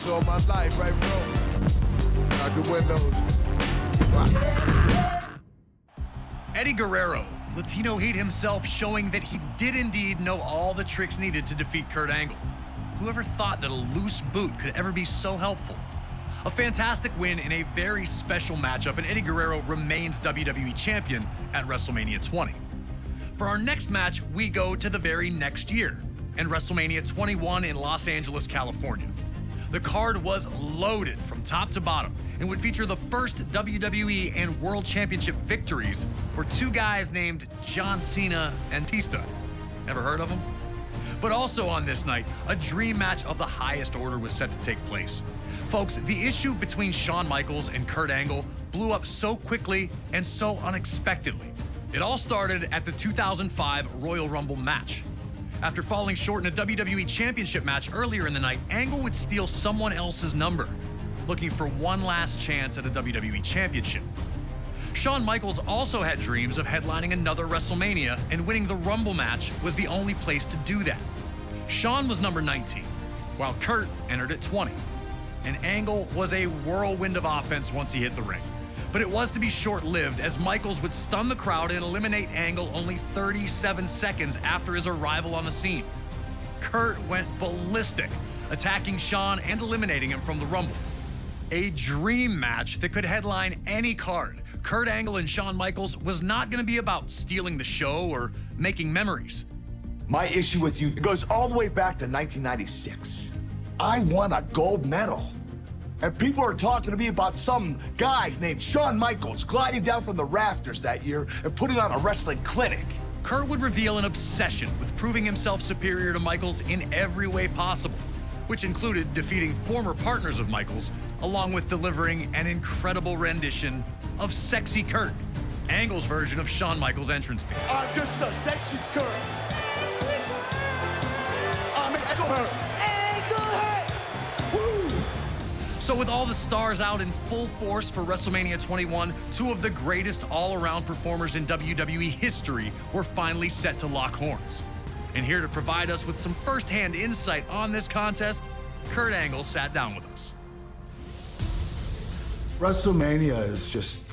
It's all my life, right, bro? Out the windows. Eddie Guerrero, Latino Heat himself, showing that he did indeed know all the tricks needed to defeat Kurt Angle. Whoever thought that a loose boot could ever be so helpful? A fantastic win in a very special matchup, and Eddie Guerrero remains WWE Champion at WrestleMania 20. For our next match, we go to the very next year, and WrestleMania 21 in Los Angeles, California. The card was loaded from top to bottom and would feature the first WWE and World Championship victories for two guys named John Cena and Batista. Ever heard of them? But also on this night, a dream match of the highest order was set to take place. Folks, the issue between Shawn Michaels and Kurt Angle blew up so quickly and so unexpectedly. It all started at the 2005 Royal Rumble match. After falling short in a WWE Championship match earlier in the night, Angle would steal someone else's number, looking for one last chance at a WWE Championship. Shawn Michaels also had dreams of headlining another WrestleMania, and winning the Rumble match was the only place to do that. Shawn was number 19, while Kurt entered at 20. And Angle was a whirlwind of offense once he hit the ring. But it was to be short-lived, as Michaels would stun the crowd and eliminate Angle only 37 seconds after his arrival on the scene. Kurt went ballistic, attacking Shawn and eliminating him from the Rumble. A dream match that could headline any card. Kurt Angle and Shawn Michaels was not going to be about stealing the show or making memories. My issue with you goes all the way back to 1996. I won a gold medal. And people are talking to me about some guy named Shawn Michaels gliding down from the rafters that year and putting on a wrestling clinic. Kurt would reveal an obsession with proving himself superior to Michaels in every way possible, which included defeating former partners of Michaels, along with delivering an incredible rendition of Sexy Kurt, Angle's version of Shawn Michaels' entrance theme. I'm just a sexy Kurt. I'm an Angle Kurt. So with all the stars out in full force for WrestleMania 21, two of the greatest all-around performers in WWE history were finally set to lock horns. And here to provide us with some first-hand insight on this contest, Kurt Angle sat down with us. WrestleMania is just,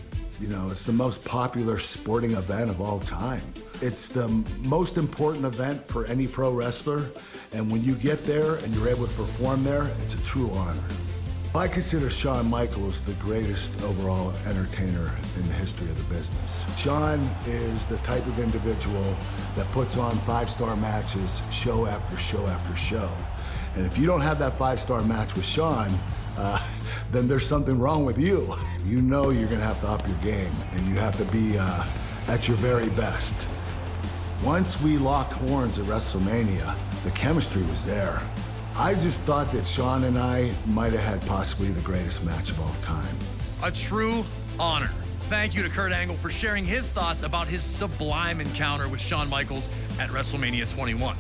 it's the most popular sporting event of all time. It's the most important event for any pro wrestler, and when you get there and you're able to perform there, it's a true honor. I consider Shawn Michaels the greatest overall entertainer in the history of the business. Shawn is the type of individual that puts on five-star matches show after show after show. And if you don't have that five-star match with Shawn, then there's something wrong with you. You know you're gonna have to up your game, and you have to be at your very best. Once we locked horns at WrestleMania, the chemistry was there. I just thought that Shawn and I might have had possibly the greatest match of all time. A true honor. Thank you to Kurt Angle for sharing his thoughts about his sublime encounter with Shawn Michaels at WrestleMania 21.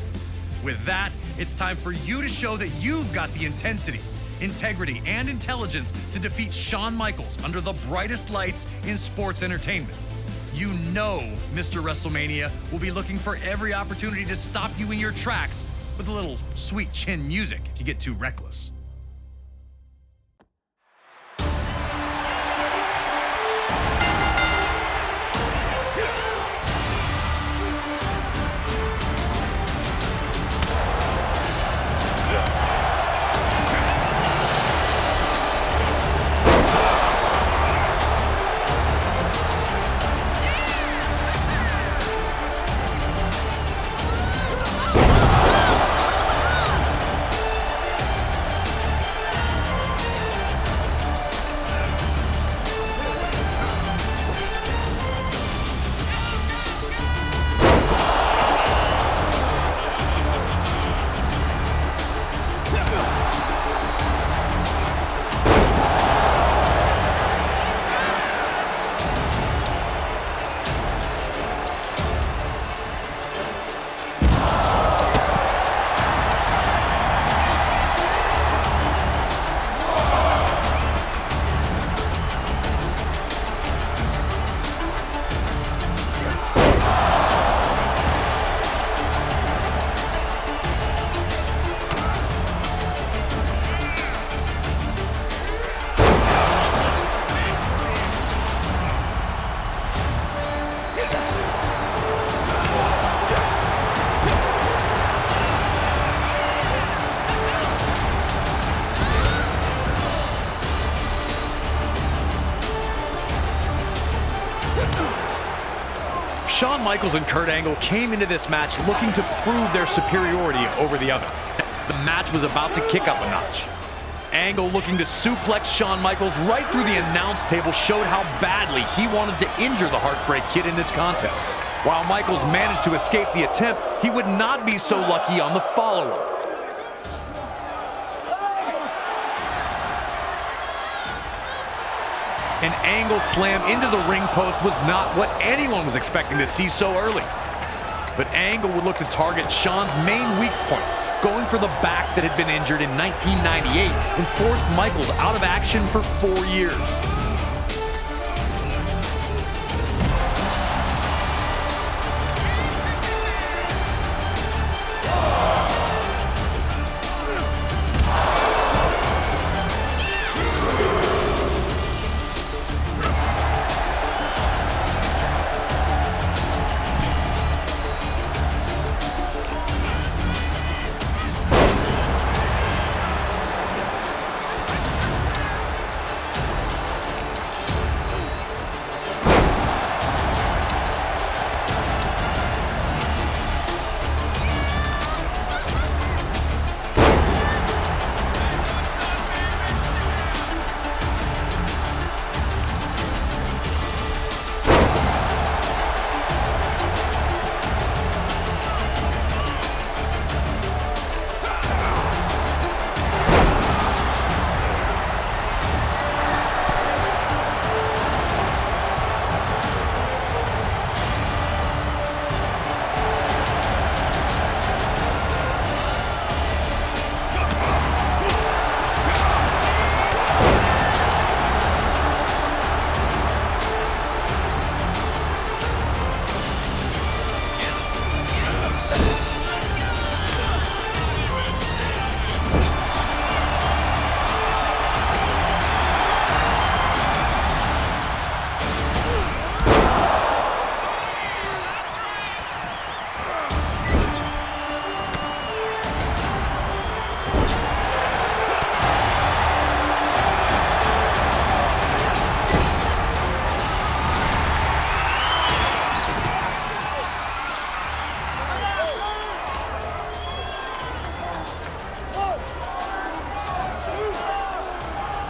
With that, it's time for you to show that you've got the intensity, integrity, and intelligence to defeat Shawn Michaels under the brightest lights in sports entertainment. You know Mr. WrestleMania will be looking for every opportunity to stop you in your tracks with a little sweet chin music if you get too reckless. Shawn Michaels and Kurt Angle came into this match looking to prove their superiority over the other. The match was about to kick up a notch. Angle, looking to suplex Shawn Michaels right through the announce table, showed how badly he wanted to injure the Heartbreak Kid in this contest. While Michaels managed to escape the attempt, he would not be so lucky on the follow-up. An Angle slam into the ring post was not what anyone was expecting to see so early. But Angle would look to target Shawn's main weak point, going for the back that had been injured in 1998 and forced Michaels out of action for 4 years.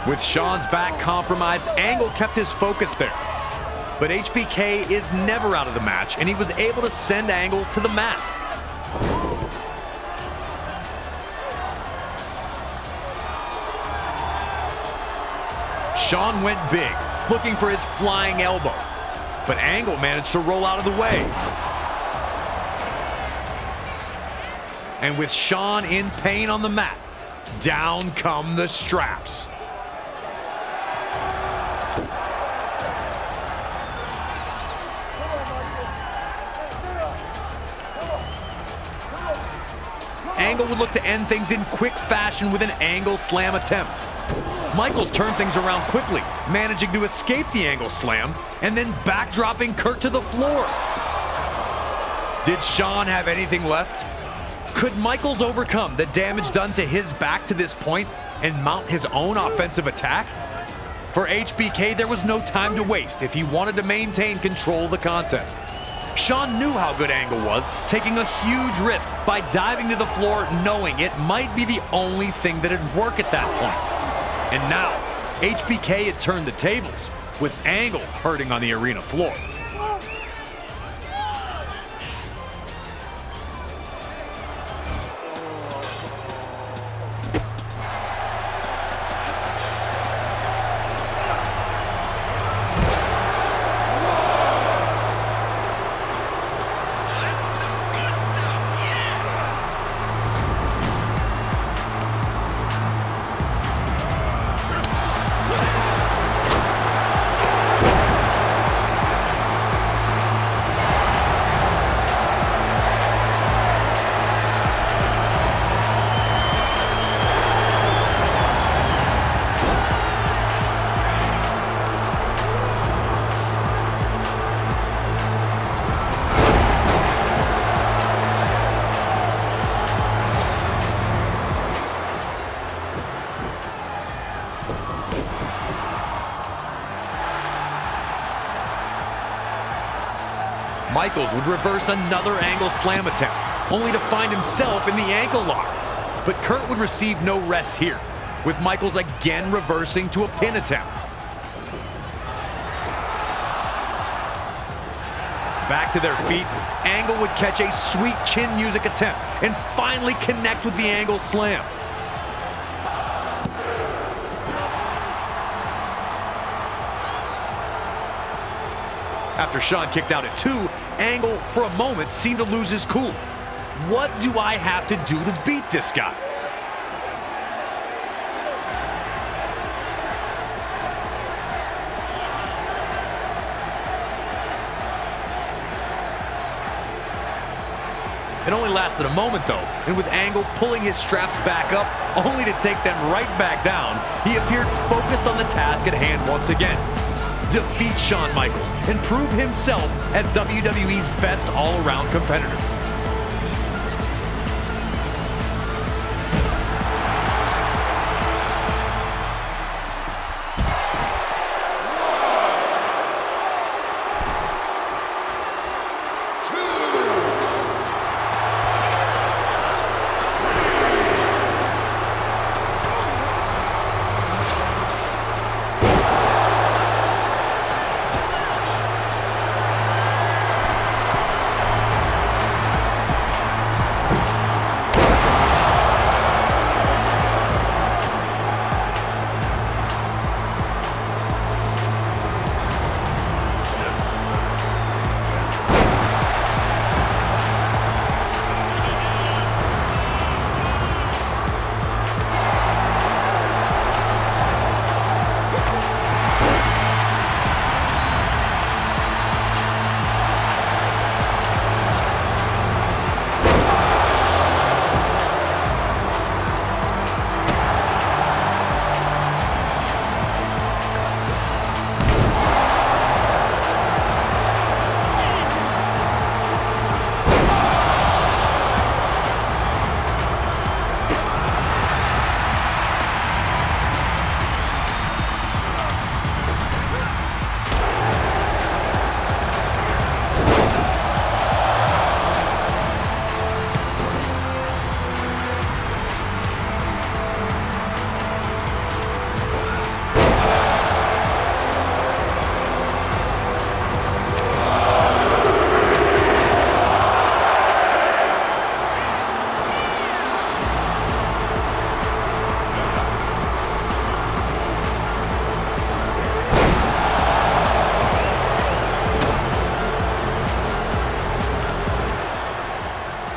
With Shawn's back compromised, Angle kept his focus there. But HBK is never out of the match, and he was able to send Angle to the mat. Shawn went big, looking for his flying elbow. But Angle managed to roll out of the way. And with Shawn in pain on the mat, down come the straps. Angle would look to end things in quick fashion with an Angle slam attempt. Michaels turned things around quickly, managing to escape the Angle slam and then backdropping Kurt to the floor. Did Shawn have anything left? Could Michaels overcome the damage done to his back to this point and mount his own offensive attack? For HBK, there was no time to waste if he wanted to maintain control of the contest. Shawn knew how good Angle was, taking a huge risk by diving to the floor knowing it might be the only thing that'd work at that point. And now, HBK had turned the tables, with Angle hurting on the arena floor. Michaels would reverse another angle slam attempt, only to find himself in the ankle lock. But Kurt would receive no rest here, with Michaels again reversing to a pin attempt. Back to their feet, Angle would catch a sweet chin music attempt and finally connect with the angle slam. After Shawn kicked out at 2, Angle for a moment seemed to lose his cool. What do I have to do to beat this guy? It only lasted a moment though, and with Angle pulling his straps back up, only to take them right back down, he appeared focused on the task at hand once again. Defeat Shawn Michaels and prove himself as WWE's best all-around competitor.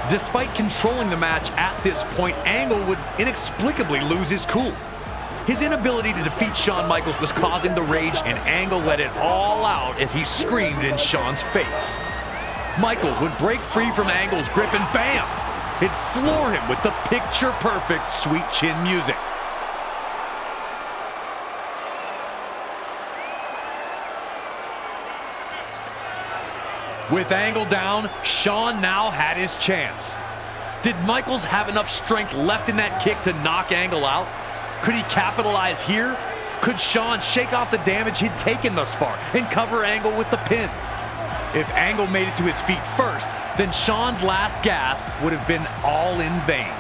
Despite controlling the match at this point, Angle would inexplicably lose his cool. His inability to defeat Shawn Michaels was causing the rage, and Angle let it all out as he screamed in Shawn's face. Michaels would break free from Angle's grip and bam! It'd floor him with the picture-perfect sweet chin music. With Angle down, Shawn now had his chance. Did Michaels have enough strength left in that kick to knock Angle out? Could he capitalize here? Could Shawn shake off the damage he'd taken thus far and cover Angle with the pin? If Angle made it to his feet first, then Shawn's last gasp would have been all in vain.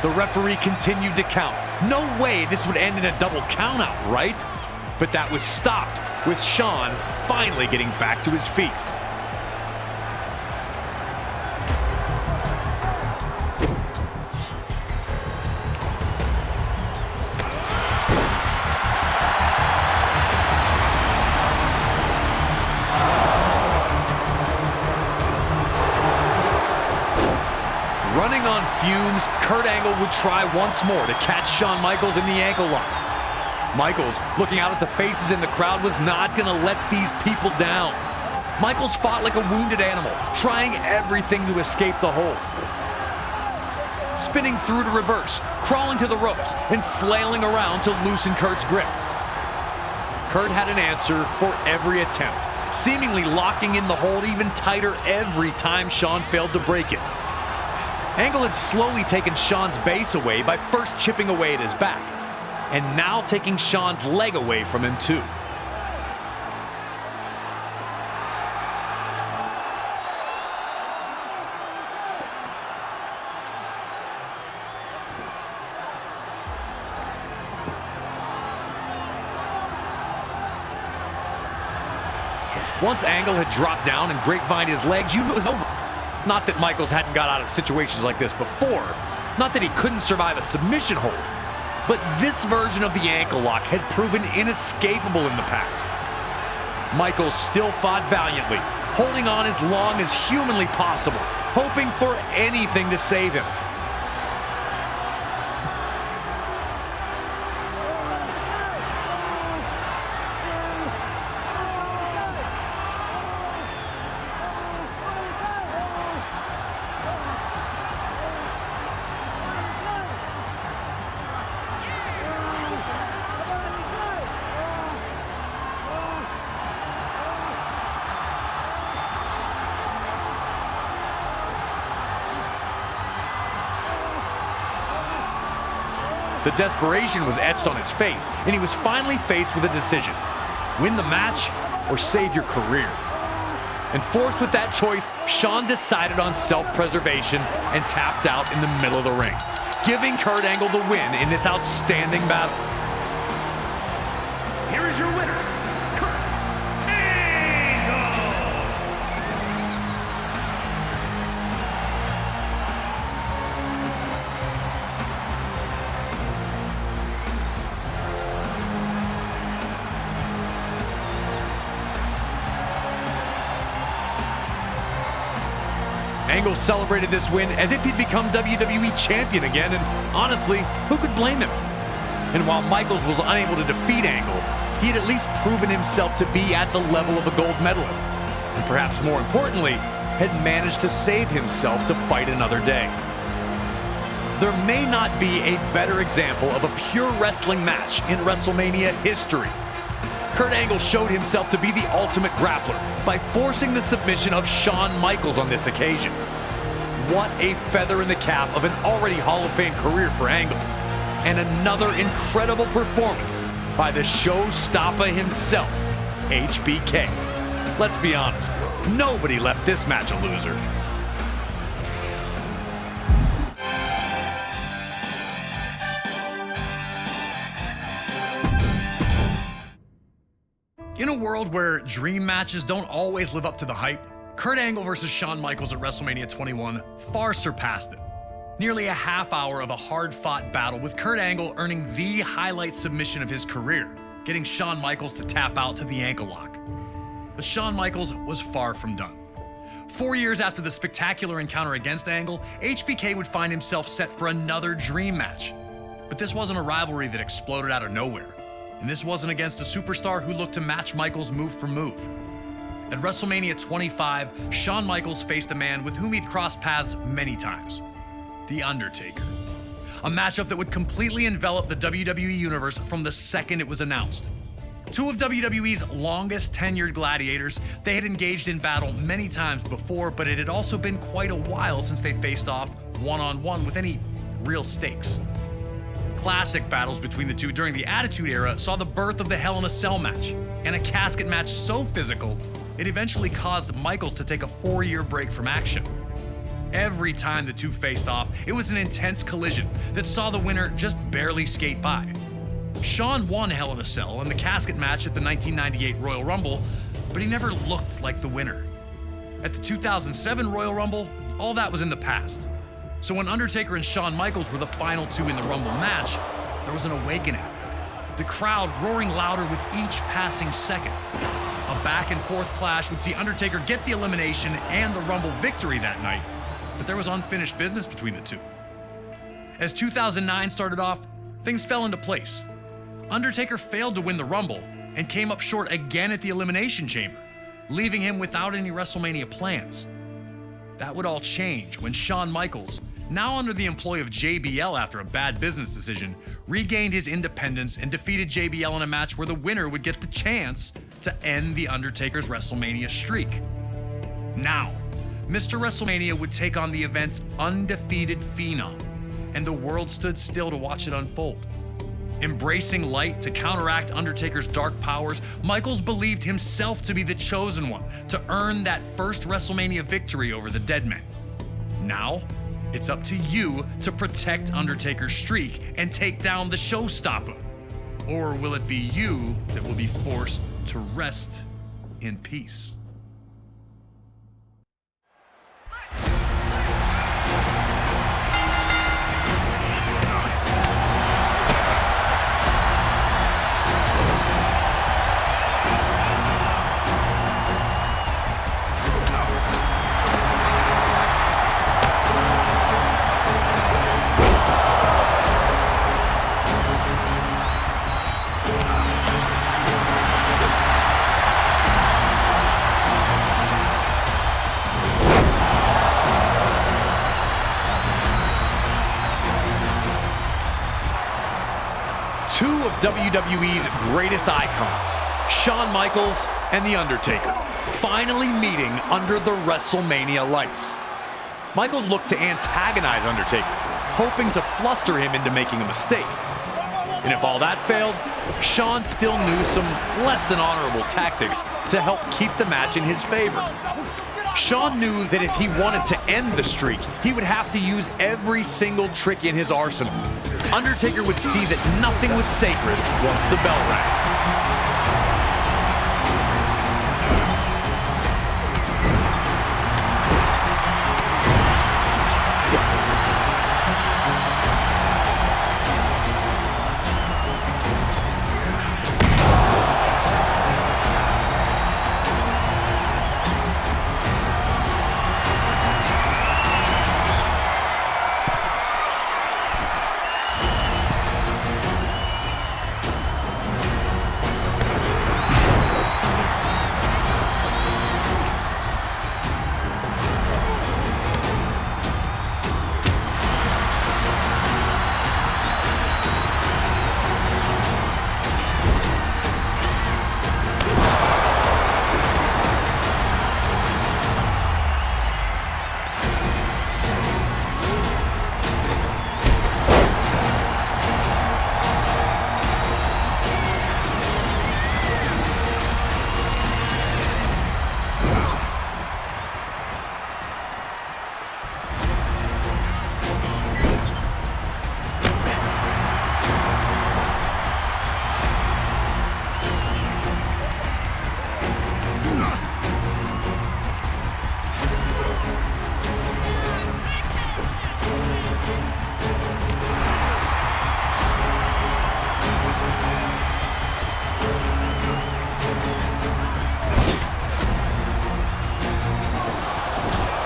The referee continued to count. No way this would end in a double countout, right? But that was stopped with Shawn finally getting back to his feet. Running on fumes, Kurt Angle would try once more to catch Shawn Michaels in the ankle lock. Michaels, looking out at the faces in the crowd, was not going to let these people down. Michaels fought like a wounded animal, trying everything to escape the hold. Spinning through to reverse, crawling to the ropes, and flailing around to loosen Kurt's grip. Kurt had an answer for every attempt, seemingly locking in the hold even tighter every time Shawn failed to break it. Angle had slowly taken Shawn's base away by first chipping away at his back, and now taking Shawn's leg away from him too. Once Angle had dropped down and grapevined his legs, you knew it was over. Not that Michaels hadn't got out of situations like this before. Not that he couldn't survive a submission hold. But this version of the ankle lock had proven inescapable in the past. Michaels still fought valiantly, holding on as long as humanly possible, hoping for anything to save him. The desperation was etched on his face, and he was finally faced with a decision: win the match or save your career. And forced with that choice, SHAWN decided on self-preservation and tapped out in the middle of the ring, giving Kurt Angle the win in this outstanding battle. Here is your winner, Kurt Angle! Angle celebrated this win as if he'd become WWE champion again, and honestly, who could blame him? And while Michaels was unable to defeat Angle, he had at least proven himself to be at the level of a gold medalist, and perhaps more importantly, had managed to save himself to fight another day. There may not be a better example of a pure wrestling match in WrestleMania history. Kurt Angle showed himself to be the ultimate grappler by forcing the submission of Shawn Michaels on this occasion. What a feather in the cap of an already Hall of Fame career for Angle. And another incredible performance by the showstopper himself, HBK. Let's be honest, nobody left this match a loser. In a world where dream matches don't always live up to the hype, Kurt Angle versus Shawn Michaels at WrestleMania 21 far surpassed it. Nearly a half hour of a hard-fought battle with Kurt Angle earning the highlight submission of his career, getting Shawn Michaels to tap out to the ankle lock. But Shawn Michaels was far from done. 4 years after the spectacular encounter against Angle, HBK would find himself set for another dream match. But this wasn't a rivalry that exploded out of nowhere. And this wasn't against a superstar who looked to match Michaels move for move. At WrestleMania 25, Shawn Michaels faced a man with whom he'd crossed paths many times, The Undertaker. A matchup that would completely envelop the WWE Universe from the second it was announced. Two of WWE's longest tenured gladiators, they had engaged in battle many times before, but it had also been quite a while since they faced off one-on-one with any real stakes. Classic battles between the two during the Attitude Era saw the birth of the Hell in a Cell match, and a casket match so physical, it eventually caused Michaels to take a 4-year break from action. Every time the two faced off, it was an intense collision that saw the winner just barely skate by. Shawn won Hell in a Cell and the casket match at the 1998 Royal Rumble, but he never looked like the winner. At the 2007 Royal Rumble, all that was in the past. So when Undertaker and Shawn Michaels were the final two in the Rumble match, there was an awakening. The crowd roaring louder with each passing second. A back and forth clash would see Undertaker get the elimination and the Rumble victory that night, but there was unfinished business between the two. As 2009 started off, things fell into place. Undertaker failed to win the Rumble and came up short again at the Elimination Chamber, leaving him without any WrestleMania plans. That would all change when Shawn Michaels, now under the employ of JBL after a bad business decision, regained his independence and defeated JBL in a match where the winner would get the chance to end The Undertaker's WrestleMania streak. Now, Mr. WrestleMania would take on the event's undefeated phenom, and the world stood still to watch it unfold. Embracing light to counteract Undertaker's dark powers, Michaels believed himself to be the chosen one to earn that first WrestleMania victory over the Dead Man. Now, it's up to you to protect Undertaker's streak and take down the showstopper. Or will it be you that will be forced to rest in peace. Two of WWE's greatest icons, Shawn Michaels and The Undertaker, finally meeting under the WrestleMania lights. Michaels looked to antagonize Undertaker, hoping to fluster him into making a mistake. And if all that failed, Shawn still knew some less than honorable tactics to help keep the match in his favor. Shawn knew that if he wanted to end the streak, he would have to use every single trick in his arsenal. Undertaker would see that nothing was sacred once the bell rang.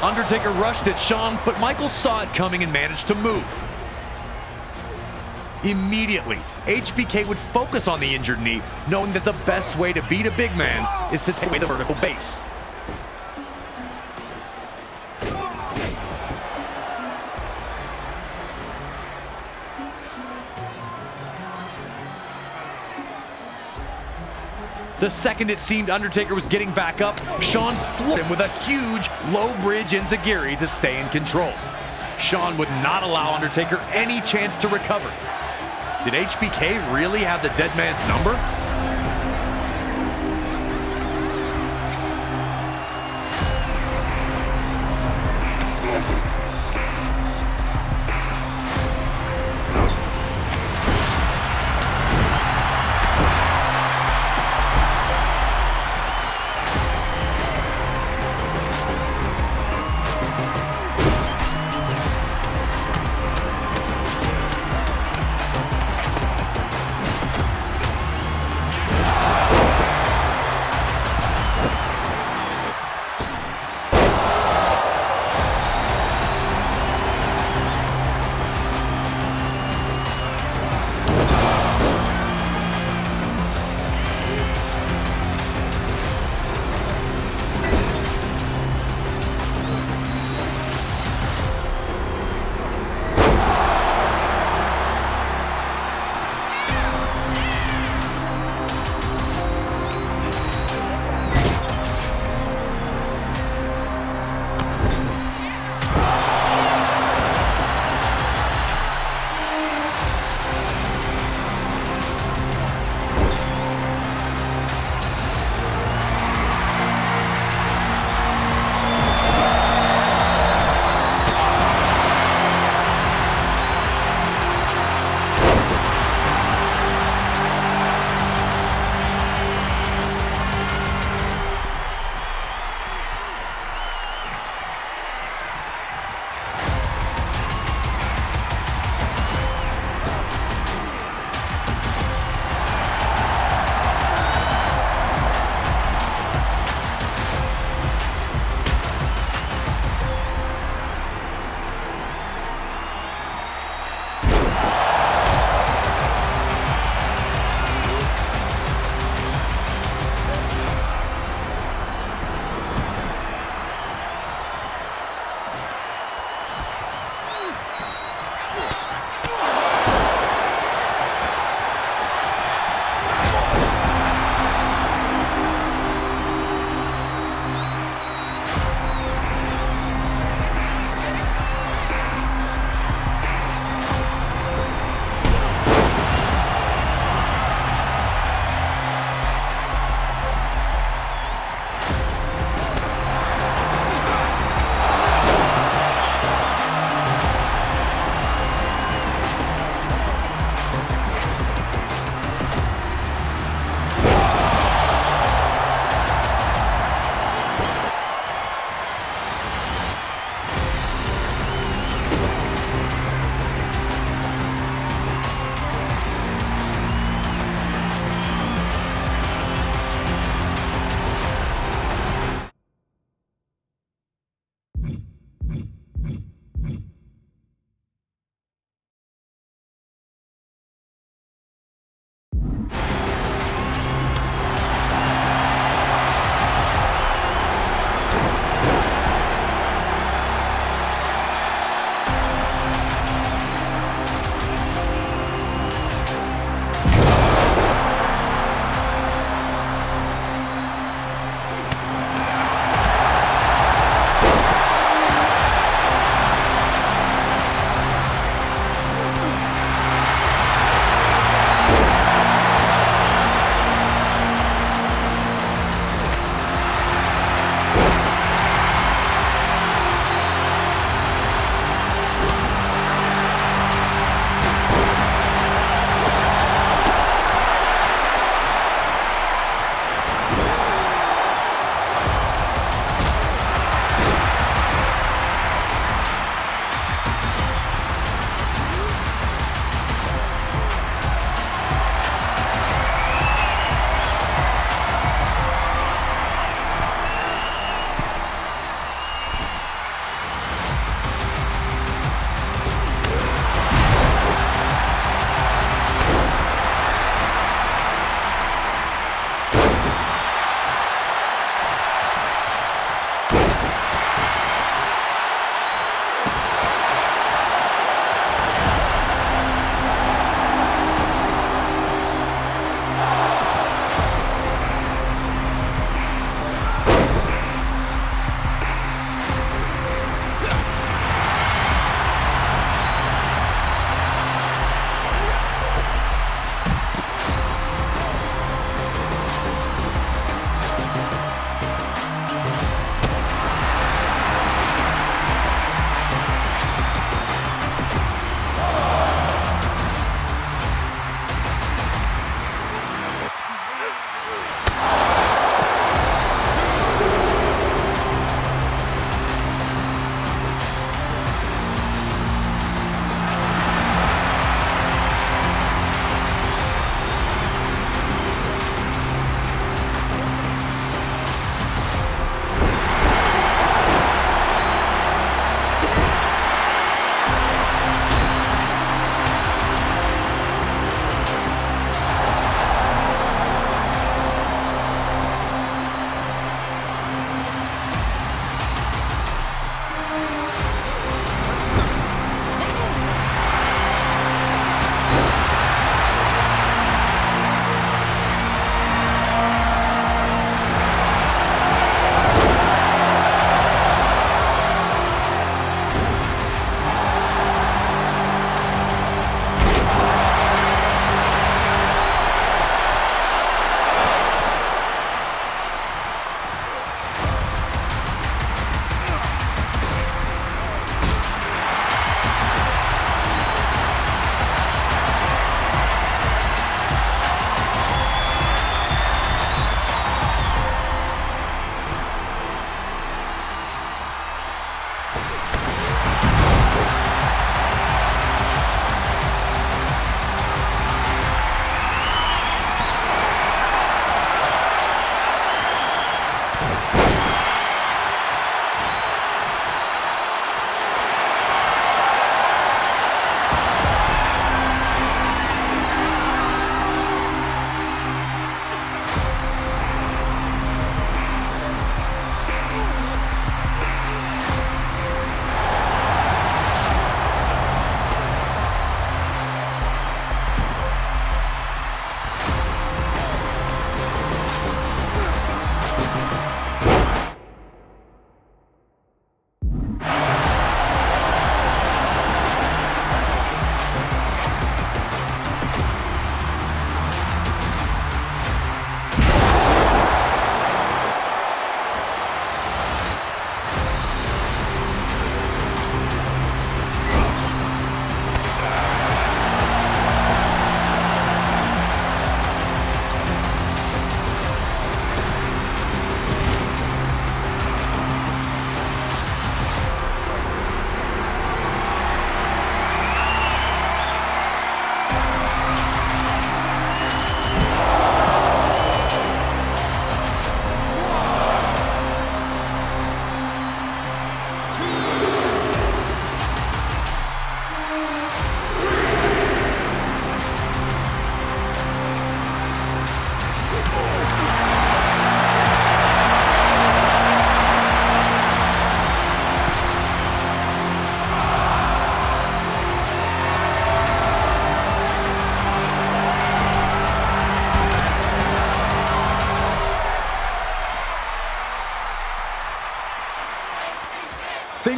Undertaker rushed at Shawn, but Michaels saw it coming and managed to move. Immediately, HBK would focus on the injured knee, knowing that the best way to beat a big man is to take away the vertical base. The second it seemed Undertaker was getting back up, Shawn floored him with a huge low bridge enziguri to stay in control. Shawn would not allow Undertaker any chance to recover. Did HBK really have the dead man's number?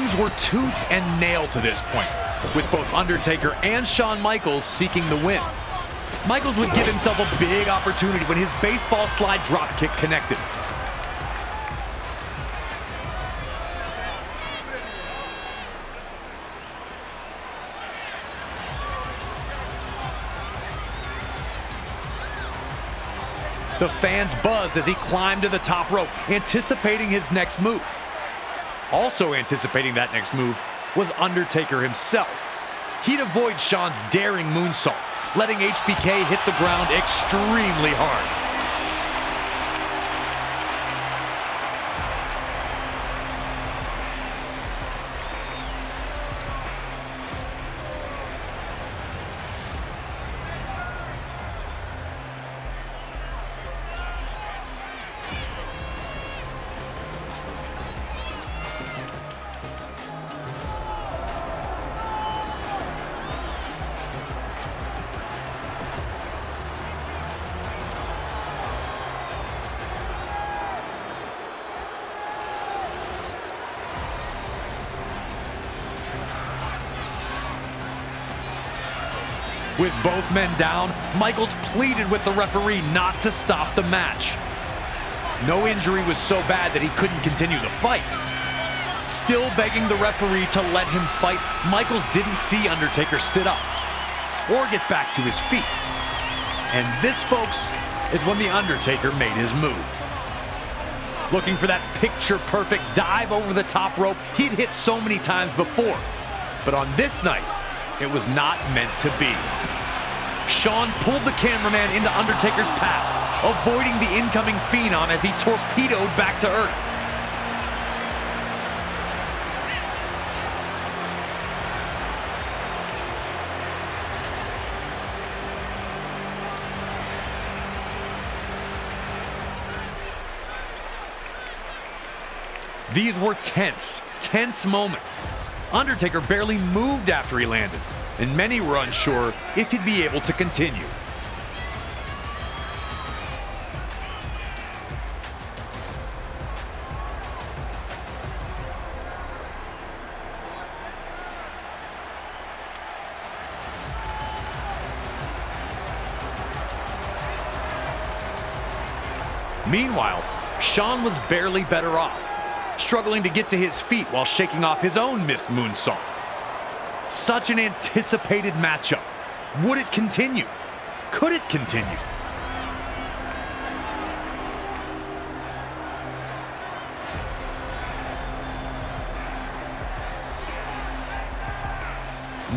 Things were tooth and nail to this point, with both Undertaker and Shawn Michaels seeking the win. Michaels would give himself a big opportunity when his baseball slide dropkick connected. The fans buzzed as he climbed to the top rope, anticipating his next move. Also anticipating that next move was Undertaker himself. He'd avoid Shawn's daring moonsault, letting HBK hit the ground extremely hard. With both men down, Michaels pleaded with the referee not to stop the match. No injury was so bad that he couldn't continue the fight. Still begging the referee to let him fight, Michaels didn't see Undertaker sit up or get back to his feet. And this, folks, is when the Undertaker made his move. Looking for that picture-perfect dive over the top rope he'd hit so many times before. But on this night, it was not meant to be. Shawn pulled the cameraman into Undertaker's path, avoiding the incoming Phenom as he torpedoed back to earth. These were tense moments. Undertaker barely moved after he landed, and many were unsure if he'd be able to continue. Meanwhile, Shawn was barely better off, struggling to get to his feet while shaking off his own missed moonsault. Such an anticipated matchup. Would it continue? Could it continue?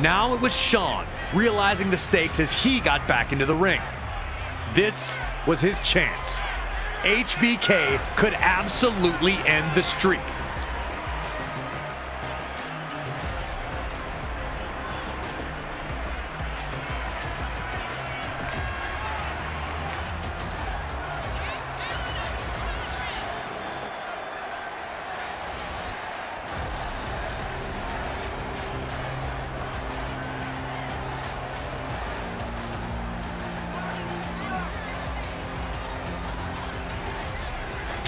Now it was Shawn realizing the stakes as he got back into the ring. This was his chance. HBK could absolutely end the streak.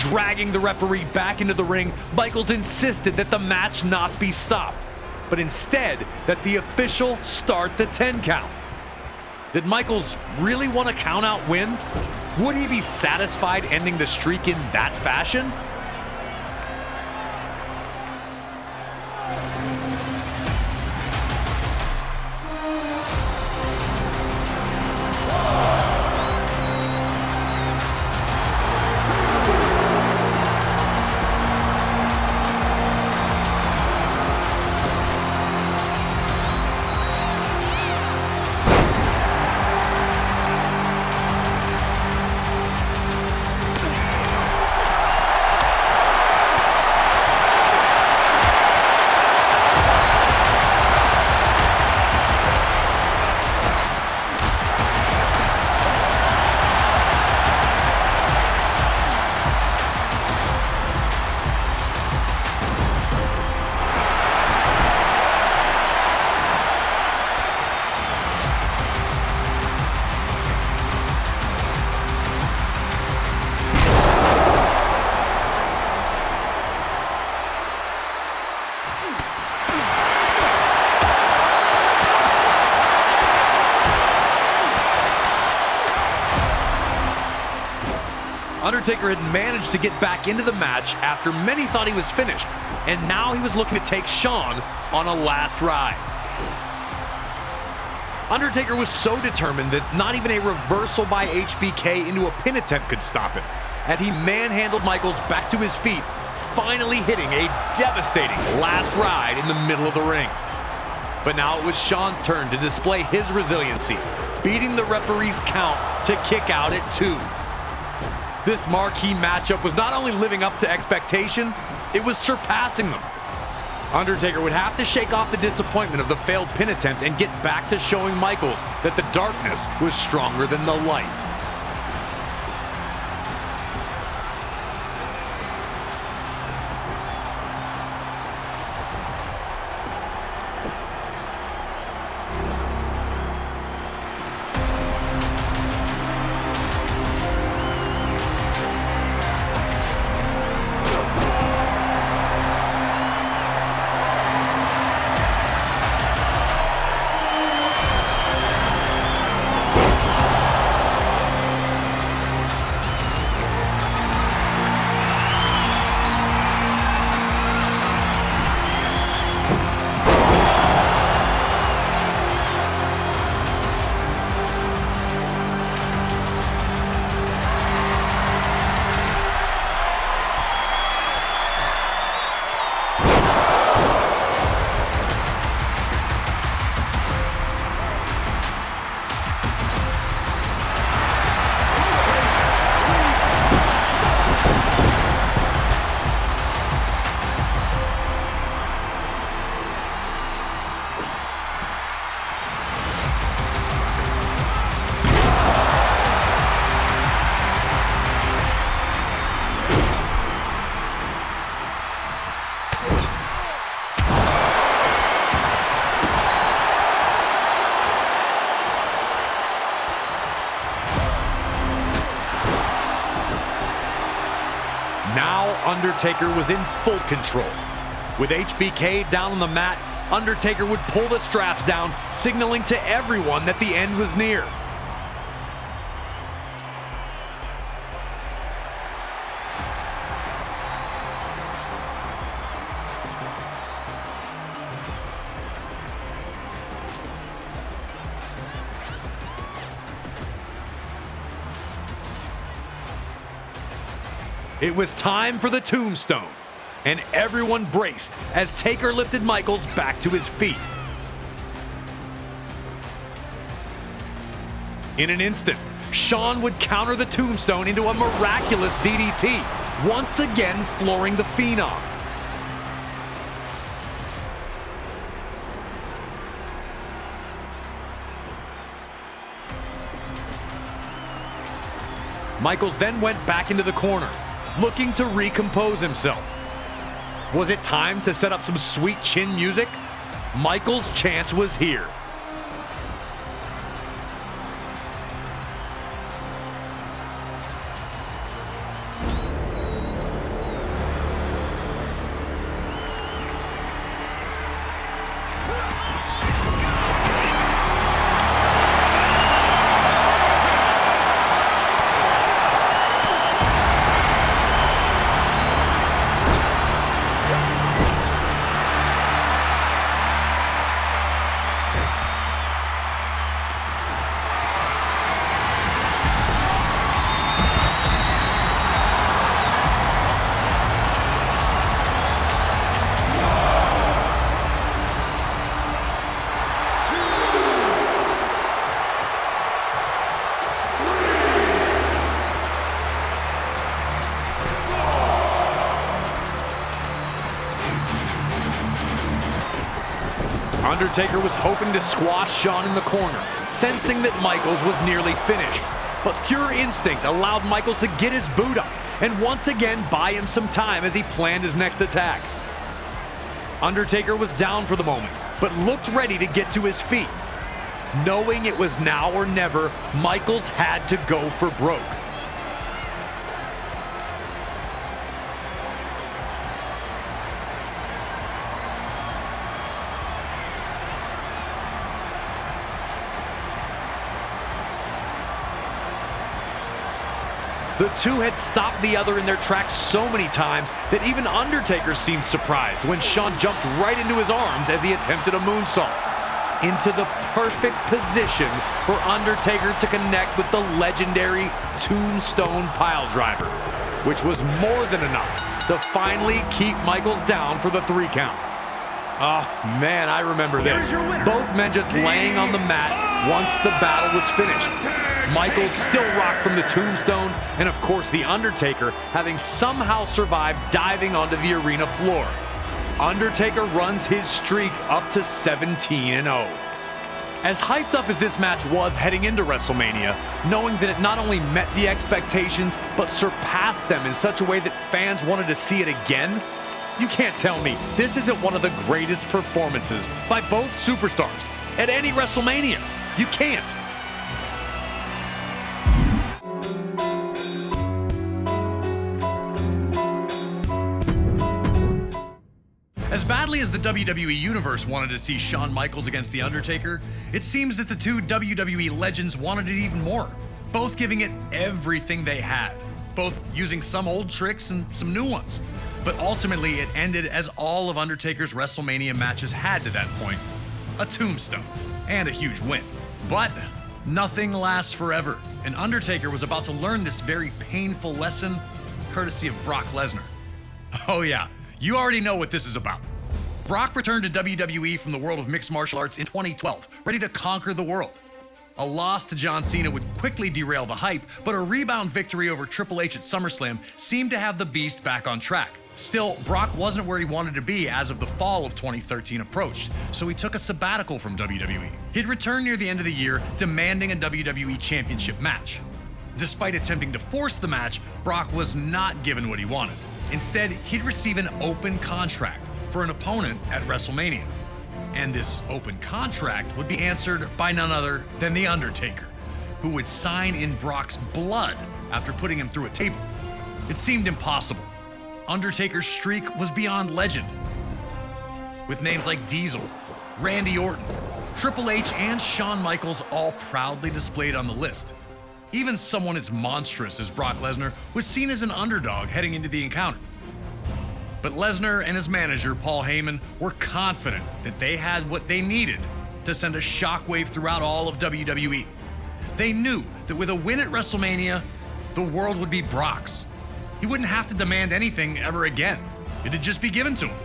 Dragging the referee back into the ring, Michaels insisted that the match not be stopped, but instead that the official start the 10 count. Did Michaels really want a count-out win? Would he be satisfied ending the streak in that fashion? Undertaker had managed to get back into the match after many thought he was finished, and now he was looking to take Shawn on a last ride. Undertaker was so determined that not even a reversal by HBK into a pin attempt could stop him, as he manhandled Michaels back to his feet, finally hitting a devastating last ride in the middle of the ring. But now it was Shawn's turn to display his resiliency, beating the referee's count to kick out at 2. This marquee matchup was not only living up to expectation, it was surpassing them. Undertaker would have to shake off the disappointment of the failed pin attempt and get back to showing Michaels that the darkness was stronger than the light. Undertaker was in full control. With HBK down on the mat, Undertaker would pull the straps down, signaling to everyone that the end was near. It was time for the tombstone, and everyone braced as Taker lifted Michaels back to his feet. In an instant, Shawn would counter the tombstone into a miraculous DDT, once again flooring the Phenom. Michaels then went back into the corner, looking to recompose himself. Was it time to set up some sweet chin music? Michaels' chance was here. Undertaker was hoping to squash Shawn in the corner, sensing that Michaels was nearly finished. But pure instinct allowed Michaels to get his boot up and once again buy him some time as he planned his next attack. Undertaker was down for the moment, but looked ready to get to his feet. Knowing it was now or never, Michaels had to go for broke. The two had stopped the other in their tracks so many times that even Undertaker seemed surprised when Shawn jumped right into his arms as he attempted a moonsault. Into the perfect position for Undertaker to connect with the legendary Tombstone Piledriver, which was more than enough to finally keep Michaels down for the 3 count. Oh man, I remember this. Both men just laying on the mat once the battle was finished. Michaels still rocked from the tombstone, and of course the Undertaker having somehow survived diving onto the arena floor. Undertaker runs his streak up to 17-0. As hyped up as this match was heading into WrestleMania, knowing that it not only met the expectations, but surpassed them in such a way that fans wanted to see it again, you can't tell me this isn't one of the greatest performances by both superstars at any WrestleMania. You can't. As badly as the WWE Universe wanted to see Shawn Michaels against The Undertaker, it seems that the two WWE legends wanted it even more, both giving it everything they had, both using some old tricks and some new ones. But ultimately, it ended as all of Undertaker's WrestleMania matches had to that point, a tombstone and a huge win. But nothing lasts forever, and Undertaker was about to learn this very painful lesson courtesy of Brock Lesnar. Oh yeah, you already know what this is about. Brock returned to WWE from the world of mixed martial arts in 2012, ready to conquer the world. A loss to John Cena would quickly derail the hype, but a rebound victory over Triple H at SummerSlam seemed to have the beast back on track. Still, Brock wasn't where he wanted to be as of the fall of 2013 approached, so he took a sabbatical from WWE. He'd return near the end of the year, demanding a WWE Championship match. Despite attempting to force the match, Brock was not given what he wanted. Instead, he'd receive an open contract for an opponent at WrestleMania. And this open contract would be answered by none other than The Undertaker, who would sign in Brock's blood after putting him through a table. It seemed impossible. Undertaker's streak was beyond legend, with names like Diesel, Randy Orton, Triple H, and Shawn Michaels all proudly displayed on the list. Even someone as monstrous as Brock Lesnar was seen as an underdog heading into the encounter. But Lesnar and his manager, Paul Heyman, were confident that they had what they needed to send a shockwave throughout all of WWE. They knew that with a win at WrestleMania, the world would be Brock's. He wouldn't have to demand anything ever again. It'd just be given to him.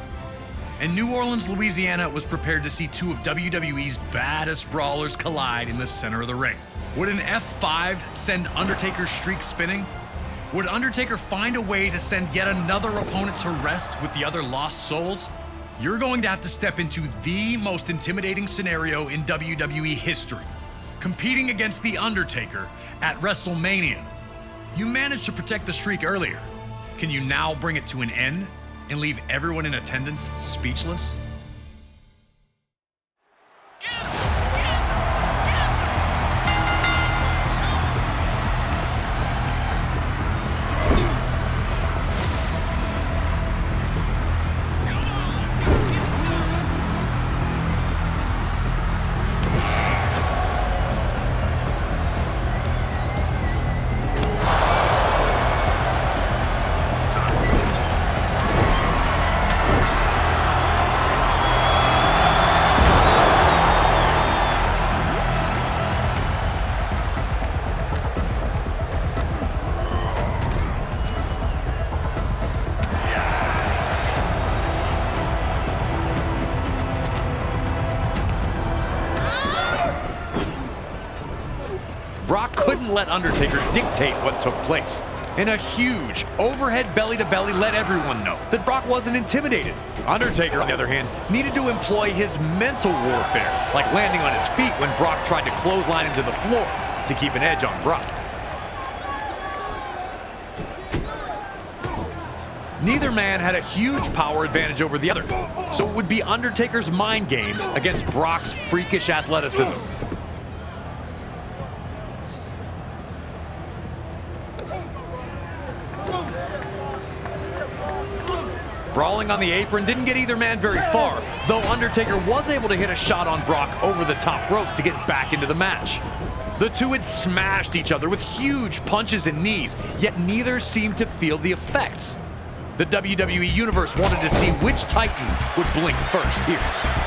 And New Orleans, Louisiana was prepared to see two of WWE's baddest brawlers collide in the center of the ring. Would an F5 send Undertaker's streak spinning? Would Undertaker find a way to send yet another opponent to rest with the other lost souls? You're going to have to step into the most intimidating scenario in WWE history, competing against The Undertaker at WrestleMania. You managed to protect the streak earlier. Can you now bring it to an end and leave everyone in attendance speechless? Brock couldn't let Undertaker dictate what took place. And a huge overhead belly-to-belly let everyone know that Brock wasn't intimidated. Undertaker, on the other hand, needed to employ his mental warfare, like landing on his feet when Brock tried to clothesline him to the floor to keep an edge on Brock. Neither man had a huge power advantage over the other, so it would be Undertaker's mind games against Brock's freakish athleticism. Brawling on the apron didn't get either man very far, though Undertaker was able to hit a shot on Brock over the top rope to get back into the match. The two had smashed each other with huge punches and knees, yet neither seemed to feel the effects. The WWE Universe wanted to see which Titan would blink first here.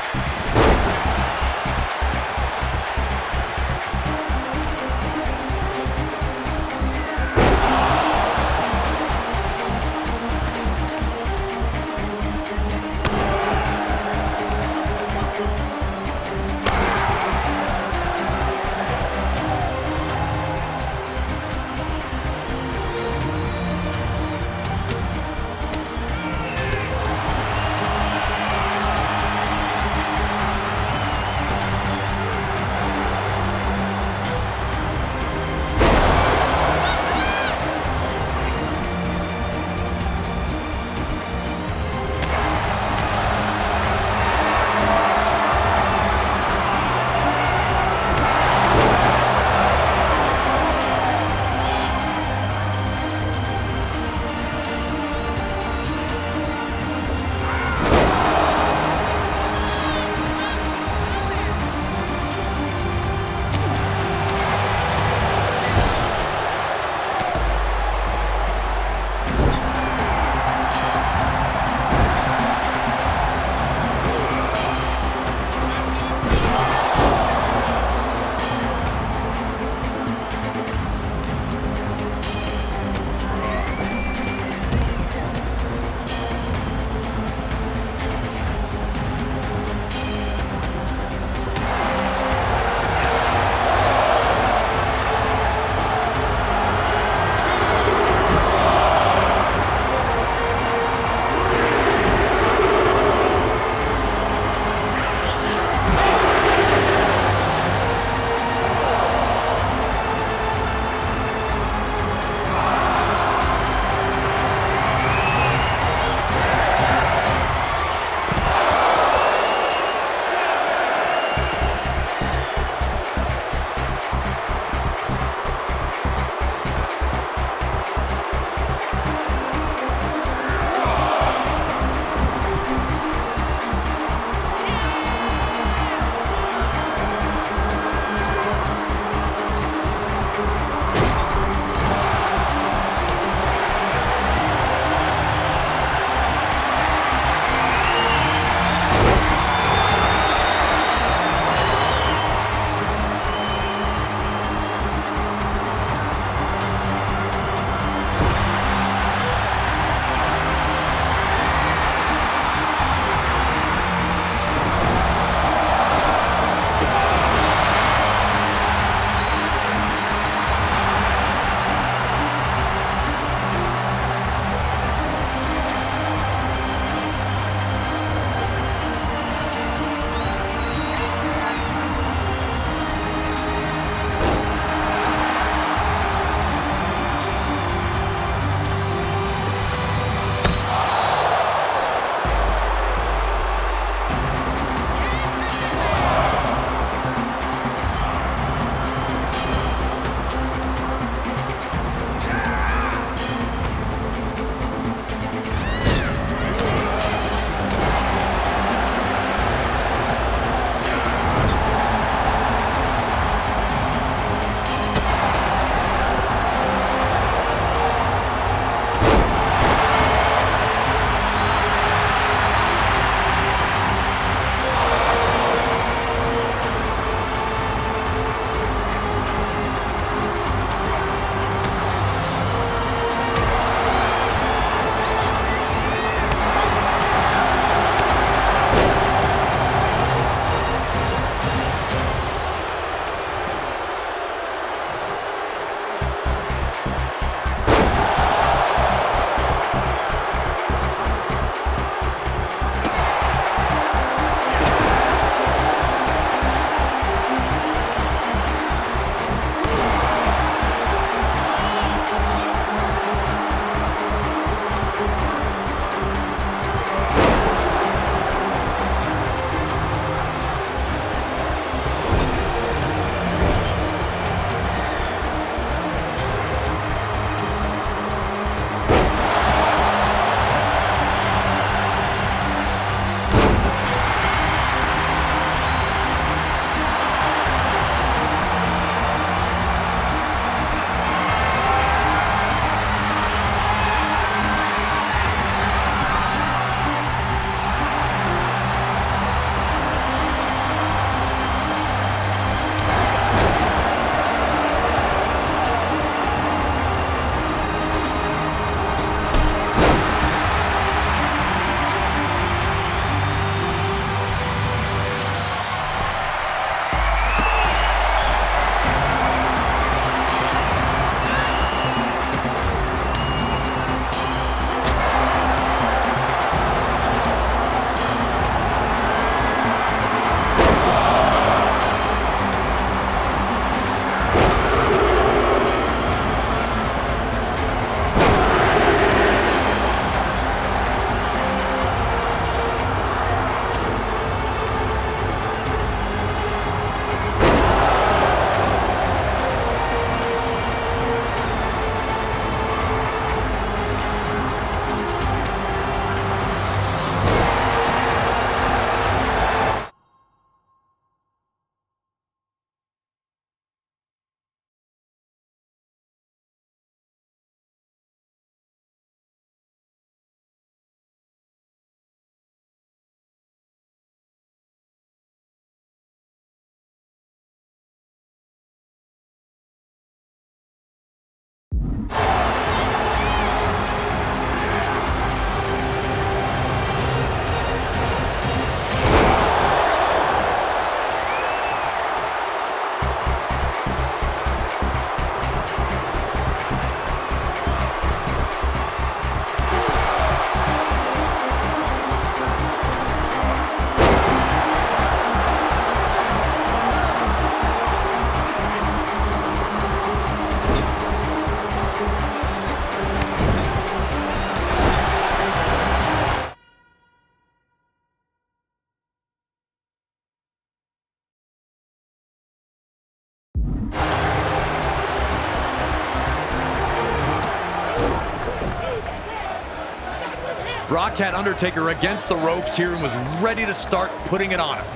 Brock had Undertaker against the ropes here and was ready to start putting it on him.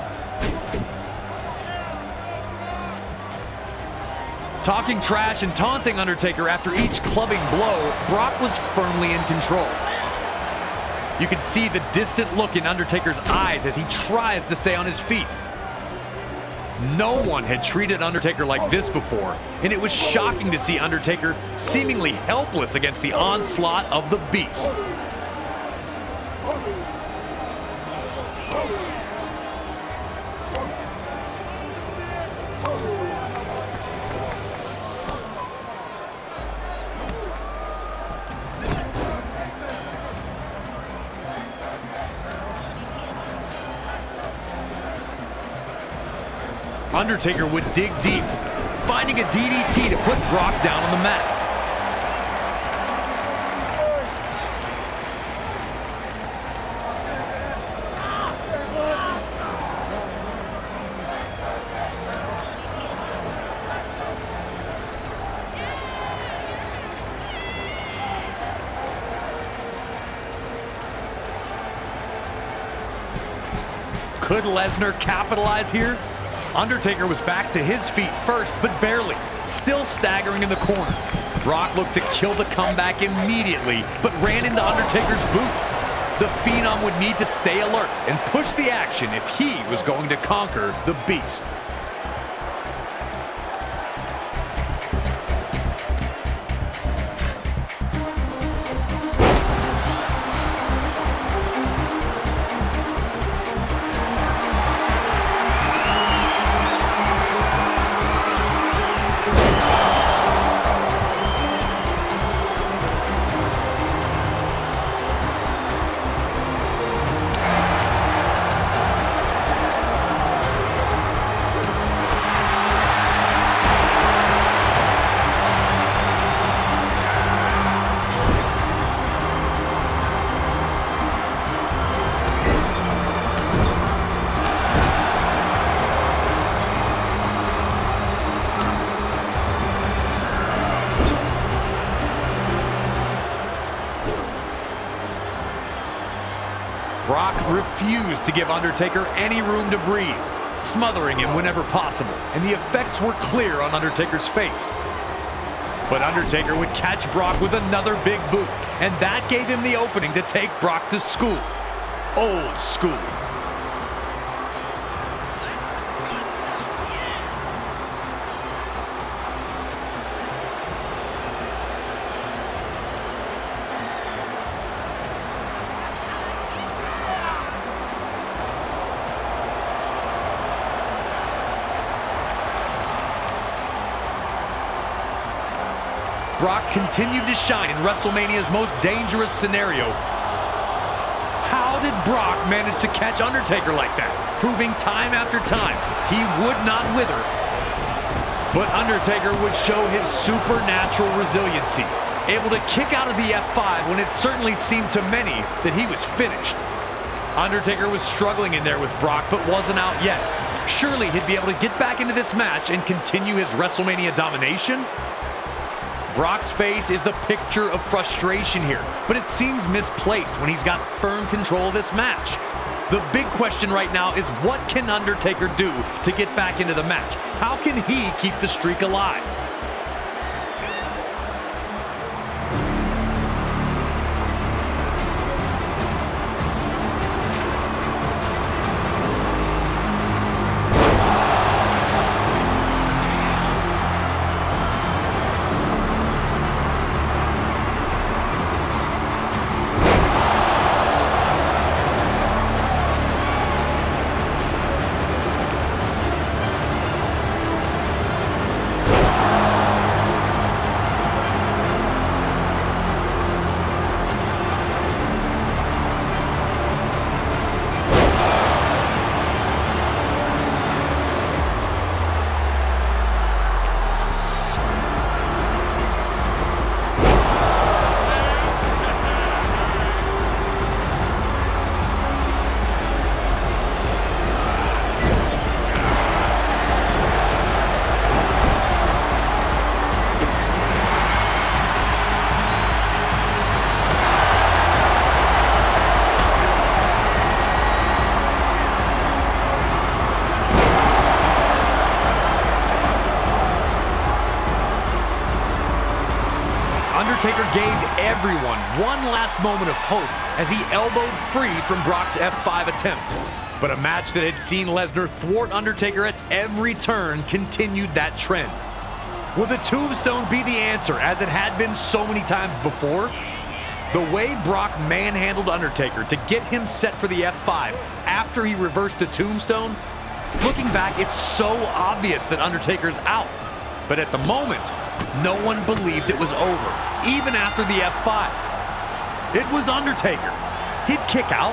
Talking trash and taunting Undertaker after each clubbing blow, Brock was firmly in control. You could see the distant look in Undertaker's eyes as he tries to stay on his feet. No one had treated Undertaker like this before, and it was shocking to see Undertaker seemingly helpless against the onslaught of the Beast. Undertaker would dig deep, finding a DDT to put Brock down on the mat. Could Lesnar capitalize here? Undertaker was back to his feet first, but barely, still staggering in the corner. Brock looked to kill the comeback immediately, but ran into Undertaker's boot. The Phenom would need to stay alert and push the action if he was going to conquer the Beast. Brock refused to give Undertaker any room to breathe, smothering him whenever possible, and the effects were clear on Undertaker's face. But Undertaker would catch Brock with another big boot, and that gave him the opening to take Brock to school. Old school. Brock continued to shine in WrestleMania's most dangerous scenario. How did Brock manage to catch Undertaker like that? Proving time after time he would not wither. But Undertaker would show his supernatural resiliency, able to kick out of the F5 when it certainly seemed to many that he was finished. Undertaker was struggling in there with Brock, but wasn't out yet. Surely he'd be able to get back into this match and continue his WrestleMania domination? Brock's face is the picture of frustration here, but it seems misplaced when he's got firm control of this match. The big question right now is, what can Undertaker do to get back into the match? How can he keep the streak alive? Undertaker gave everyone one last moment of hope as he elbowed free from Brock's F5 attempt. But a match that had seen Lesnar thwart Undertaker at every turn continued that trend. Will the tombstone be the answer, as it had been so many times before? The way Brock manhandled Undertaker to get him set for the F5 after he reversed the tombstone, looking back, it's so obvious that Undertaker's out. But at the moment, no one believed it was over, even after the F5. It was Undertaker. He'd kick out.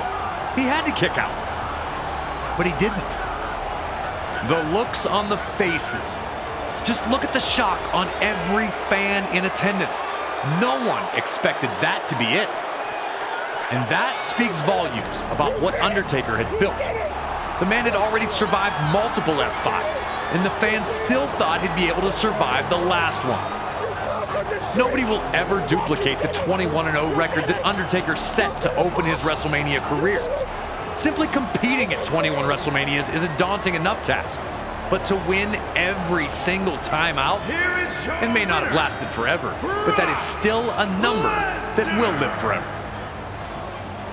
He had to kick out. But he didn't. The looks on the faces. Just look at the shock on every fan in attendance. No one expected that to be it. And that speaks volumes about what Undertaker had built. The man had already survived multiple F5s, and the fans still thought he'd be able to survive the last one. Nobody will ever duplicate the 21-0 record that Undertaker set to open his WrestleMania career. Simply competing at 21 WrestleManias is a daunting enough task, but to win every single time out, it may not have lasted forever, but that is still a number that will live forever.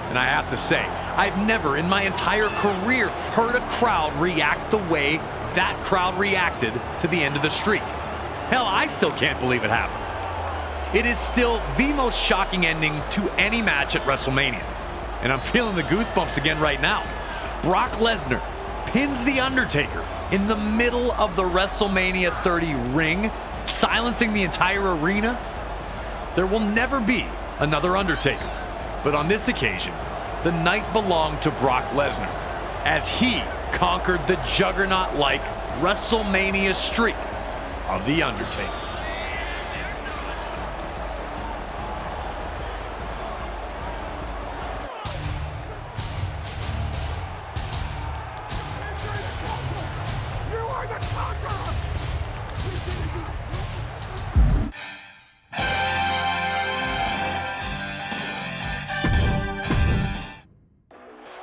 And I have to say, I've never in my entire career heard a crowd react the way that crowd reacted to the end of the streak. Hell, I still can't believe it happened. It is still the most shocking ending to any match at WrestleMania. And I'm feeling the goosebumps again right now. Brock Lesnar pins The Undertaker in the middle of the WrestleMania 30 ring, silencing the entire arena. There will never be another Undertaker. But on this occasion, the night belonged to Brock Lesnar as he conquered the juggernaut-like WrestleMania streak of The Undertaker.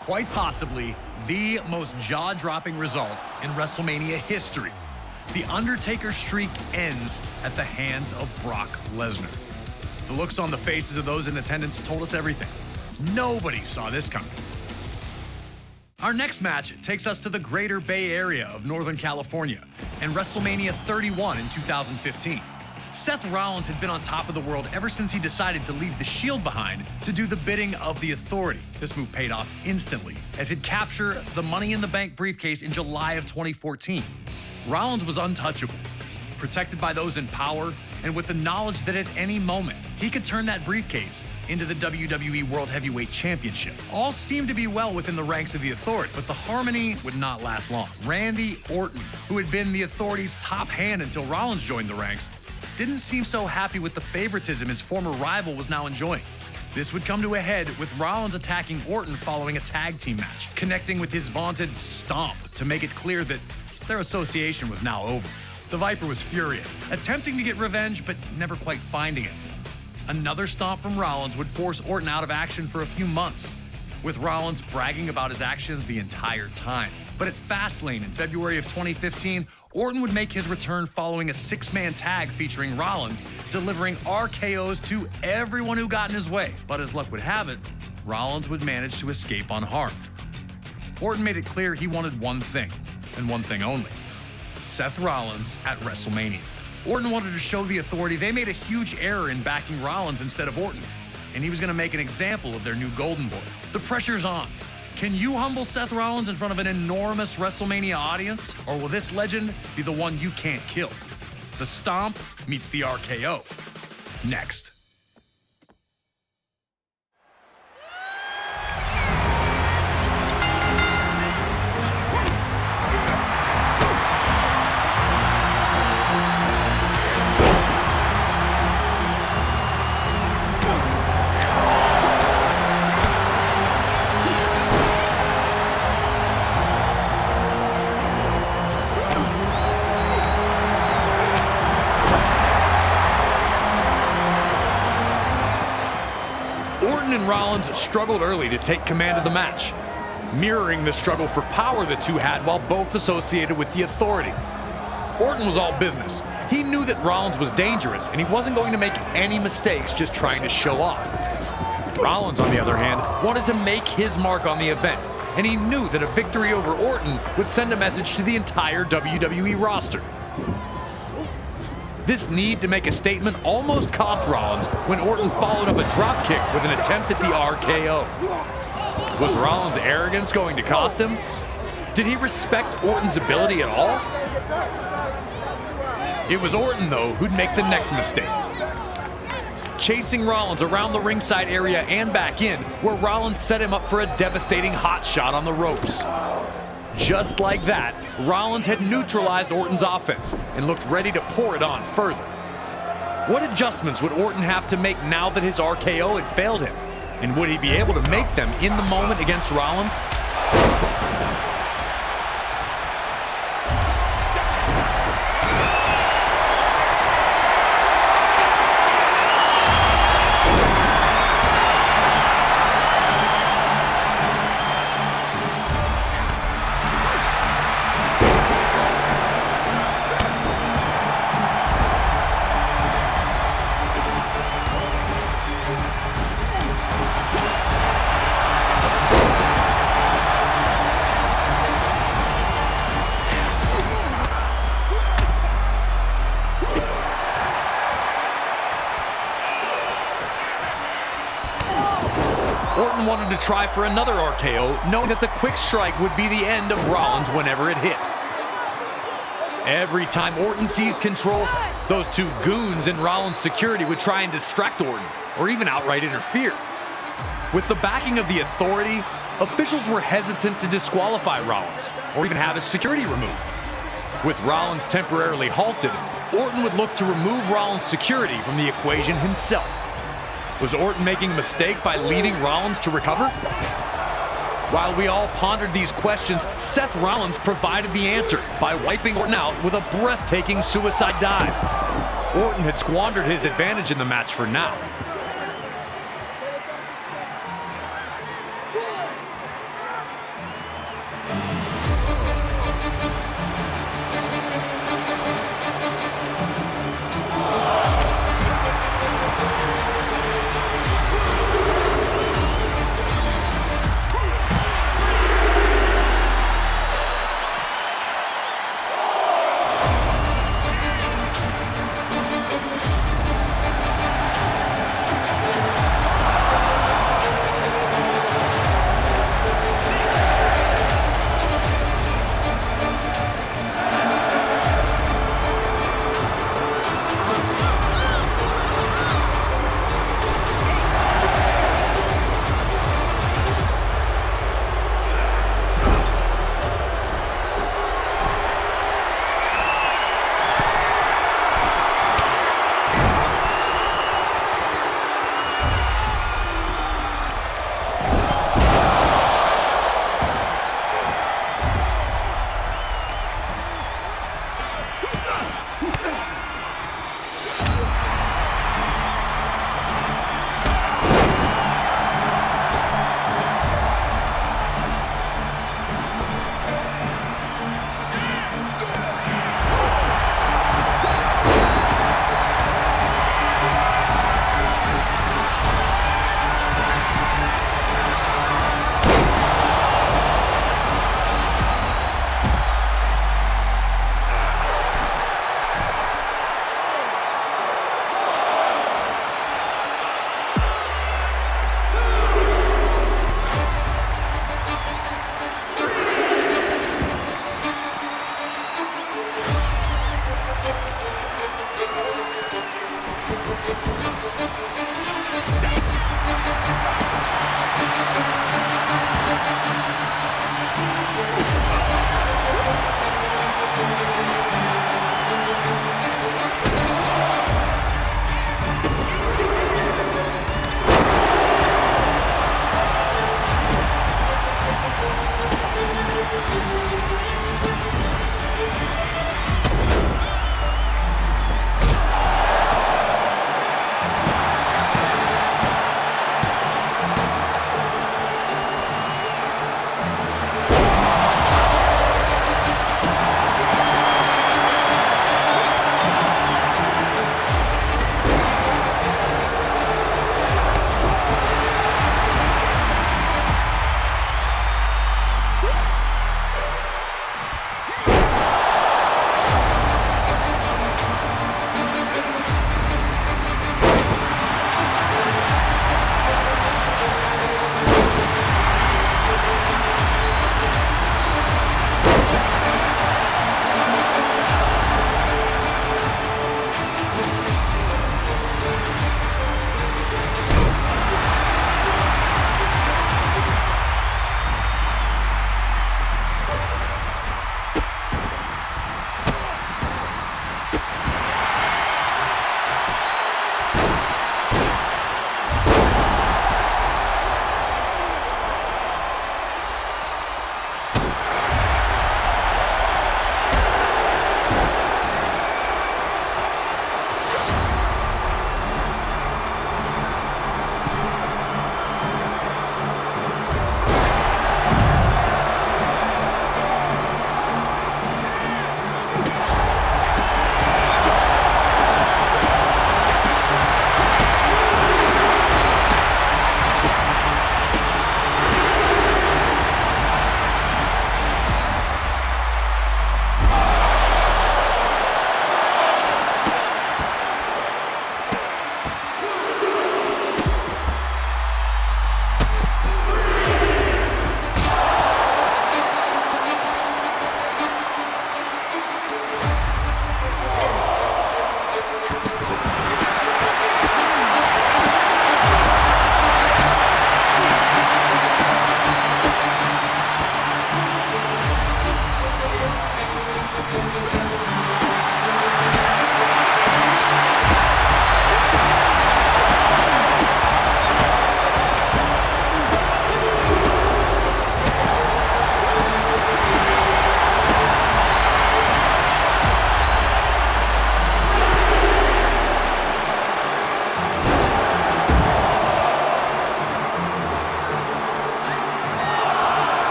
Quite possibly the most jaw-dropping result in WrestleMania history. The Undertaker streak ends at the hands of Brock Lesnar. The looks on the faces of those in attendance told us everything. Nobody saw this coming. Our next match takes us to the greater Bay Area of Northern California and WrestleMania 31 in 2015. Seth Rollins had been on top of the world ever since he decided to leave the Shield behind to do the bidding of the Authority. This move paid off instantly as he'd capture the Money in the Bank briefcase in July of 2014. Rollins was untouchable, protected by those in power, and with the knowledge that at any moment he could turn that briefcase into the WWE World Heavyweight Championship. All seemed to be well within the ranks of the Authority, but the harmony would not last long. Randy Orton, who had been the Authority's top hand until Rollins joined the ranks, didn't seem so happy with the favoritism his former rival was now enjoying. This would come to a head with Rollins attacking Orton following a tag team match, connecting with his vaunted stomp to make it clear that their association was now over. The Viper was furious, attempting to get revenge, but never quite finding it. Another stomp from Rollins would force Orton out of action for a few months, with Rollins bragging about his actions the entire time. But at Fastlane in February of 2015, Orton would make his return following a six-man tag featuring Rollins, delivering RKOs to everyone who got in his way. But as luck would have it, Rollins would manage to escape unharmed. Orton made it clear he wanted one thing, and one thing only: Seth Rollins at WrestleMania. Orton wanted to show the Authority they made a huge error in backing Rollins instead of Orton, and he was going to make an example of their new Golden Boy. The pressure's on. Can you humble Seth Rollins in front of an enormous WrestleMania audience? Or will this legend be the one you can't kill? The Stomp meets the RKO. Next. Rollins struggled early to take command of the match, mirroring the struggle for power the two had while both associated with the Authority. Orton was all business, He knew that Rollins was dangerous, and he wasn't going to make any mistakes just trying to show off. Rollins, on the other hand, wanted to make his mark on the event, and he knew that a victory over Orton would send a message to the entire WWE roster. This need to make a statement almost cost Rollins when Orton followed up a dropkick with an attempt at the RKO. Was Rollins' arrogance going to cost him? Did he respect Orton's ability at all? It was Orton, though, who'd make the next mistake. Chasing Rollins around the ringside area and back in, where Rollins set him up for a devastating hot shot on the ropes. Just like that, Rollins had neutralized Orton's offense and looked ready to pour it on further. What adjustments would Orton have to make now that his RKO had failed him? And would he be able to make them in the moment against Rollins? Orton wanted to try for another RKO, knowing that the quick strike would be the end of Rollins whenever it hit. Every time Orton seized control, those two goons in Rollins' security would try and distract Orton, or even outright interfere. With the backing of the Authority, officials were hesitant to disqualify Rollins, or even have his security removed. With Rollins temporarily halted, Orton would look to remove Rollins' security from the equation himself. Was Orton making a mistake by leaving Rollins to recover? While we all pondered these questions, Seth Rollins provided the answer by wiping Orton out with a breathtaking suicide dive. Orton had squandered his advantage in the match for now.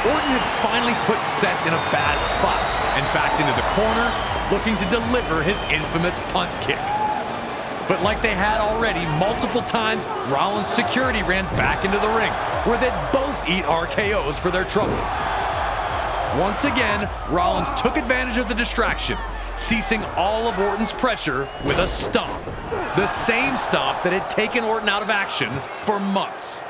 Orton had finally put Seth in a bad spot and backed into the corner, looking to deliver his infamous punt kick. But like they had already multiple times, Rollins' security ran back into the ring, where they'd both eat RKOs for their trouble. Once again, Rollins took advantage of the distraction, ceasing all of Orton's pressure with a stomp. The same stomp that had taken Orton out of action for months.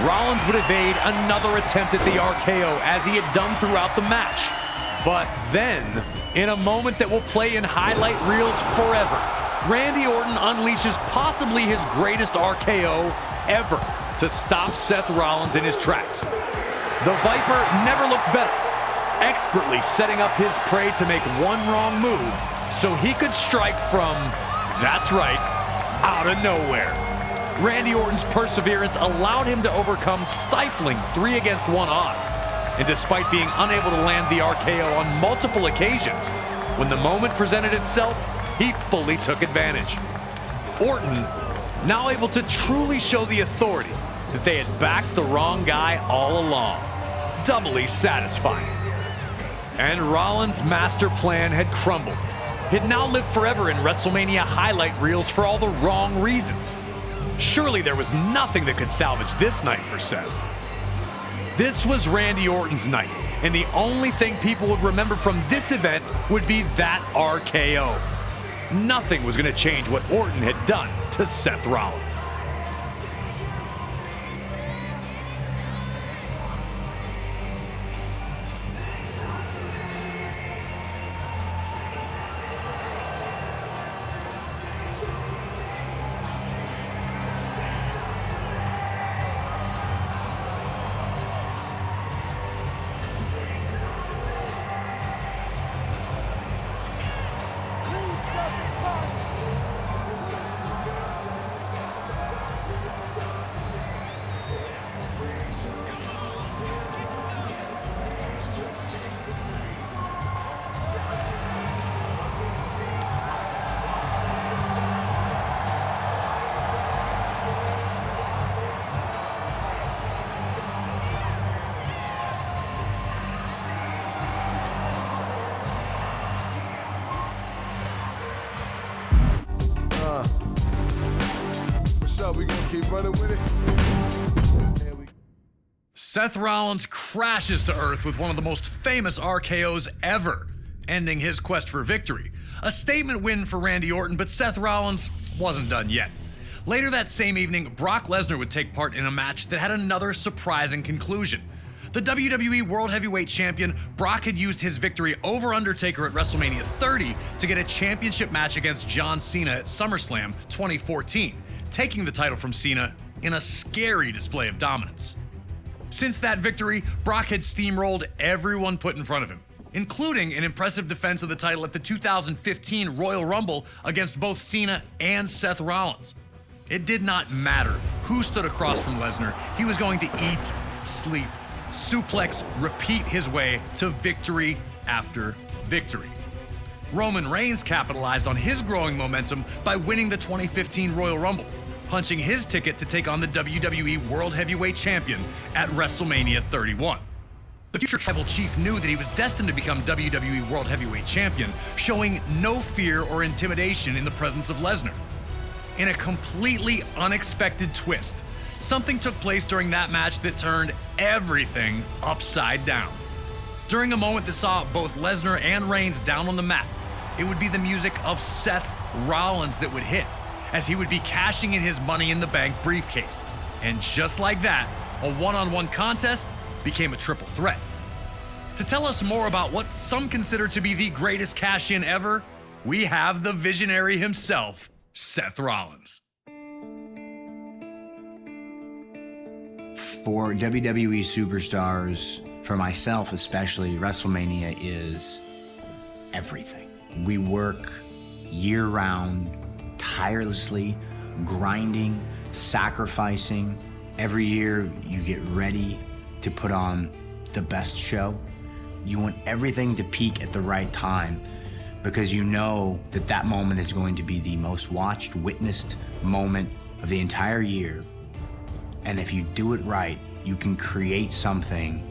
Rollins would evade another attempt at the RKO as he had done throughout the match. But then, in a moment that will play in highlight reels forever, Randy Orton unleashes possibly his greatest RKO ever to stop Seth Rollins in his tracks. The Viper never looked better, expertly setting up his prey to make one wrong move so he could strike from, that's right, out of nowhere. Randy Orton's perseverance allowed him to overcome stifling 3-against-1 odds. And despite being unable to land the RKO on multiple occasions, when the moment presented itself, he fully took advantage. Orton, now able to truly show the authority that they had backed the wrong guy all along. Doubly satisfying. And Rollins' master plan had crumbled. He'd now live forever in WrestleMania highlight reels for all the wrong reasons. Surely there was nothing that could salvage this night for Seth. This was Randy Orton's night, and the only thing people would remember from this event would be that RKO. Nothing was going to change what Orton had done to Seth Rollins. We gonna keep running with it? Seth Rollins crashes to earth with one of the most famous RKOs ever, ending his quest for victory. A statement win for Randy Orton, but Seth Rollins wasn't done yet. Later that same evening, Brock Lesnar would take part in a match that had another surprising conclusion. The WWE World Heavyweight Champion, Brock had used his victory over Undertaker at WrestleMania 30 to get a championship match against John Cena at SummerSlam 2014, taking the title from Cena in a scary display of dominance. Since that victory, Brock had steamrolled everyone put in front of him, including an impressive defense of the title at the 2015 Royal Rumble against both Cena and Seth Rollins. It did not matter who stood across from Lesnar, he was going to eat, sleep, suplex, repeat his way to victory after victory. Roman Reigns capitalized on his growing momentum by winning the 2015 Royal Rumble, punching his ticket to take on the WWE World Heavyweight Champion at WrestleMania 31. The future Tribal Chief knew that he was destined to become WWE World Heavyweight Champion, showing no fear or intimidation in the presence of Lesnar. In a completely unexpected twist, something took place during that match that turned everything upside down. During a moment that saw both Lesnar and Reigns down on the mat, it would be the music of Seth Rollins that would hit, as he would be cashing in his Money in the Bank briefcase. And just like that, a one-on-one contest became a triple threat. To tell us more about what some consider to be the greatest cash-in ever, we have the visionary himself, Seth Rollins. For WWE superstars, for myself especially, WrestleMania is everything. We work year-round, tirelessly, grinding, sacrificing. Every year you get ready to put on the best show. You want everything to peak at the right time because you know that that moment is going to be the most watched, witnessed moment of the entire year. And if you do it right, you can create something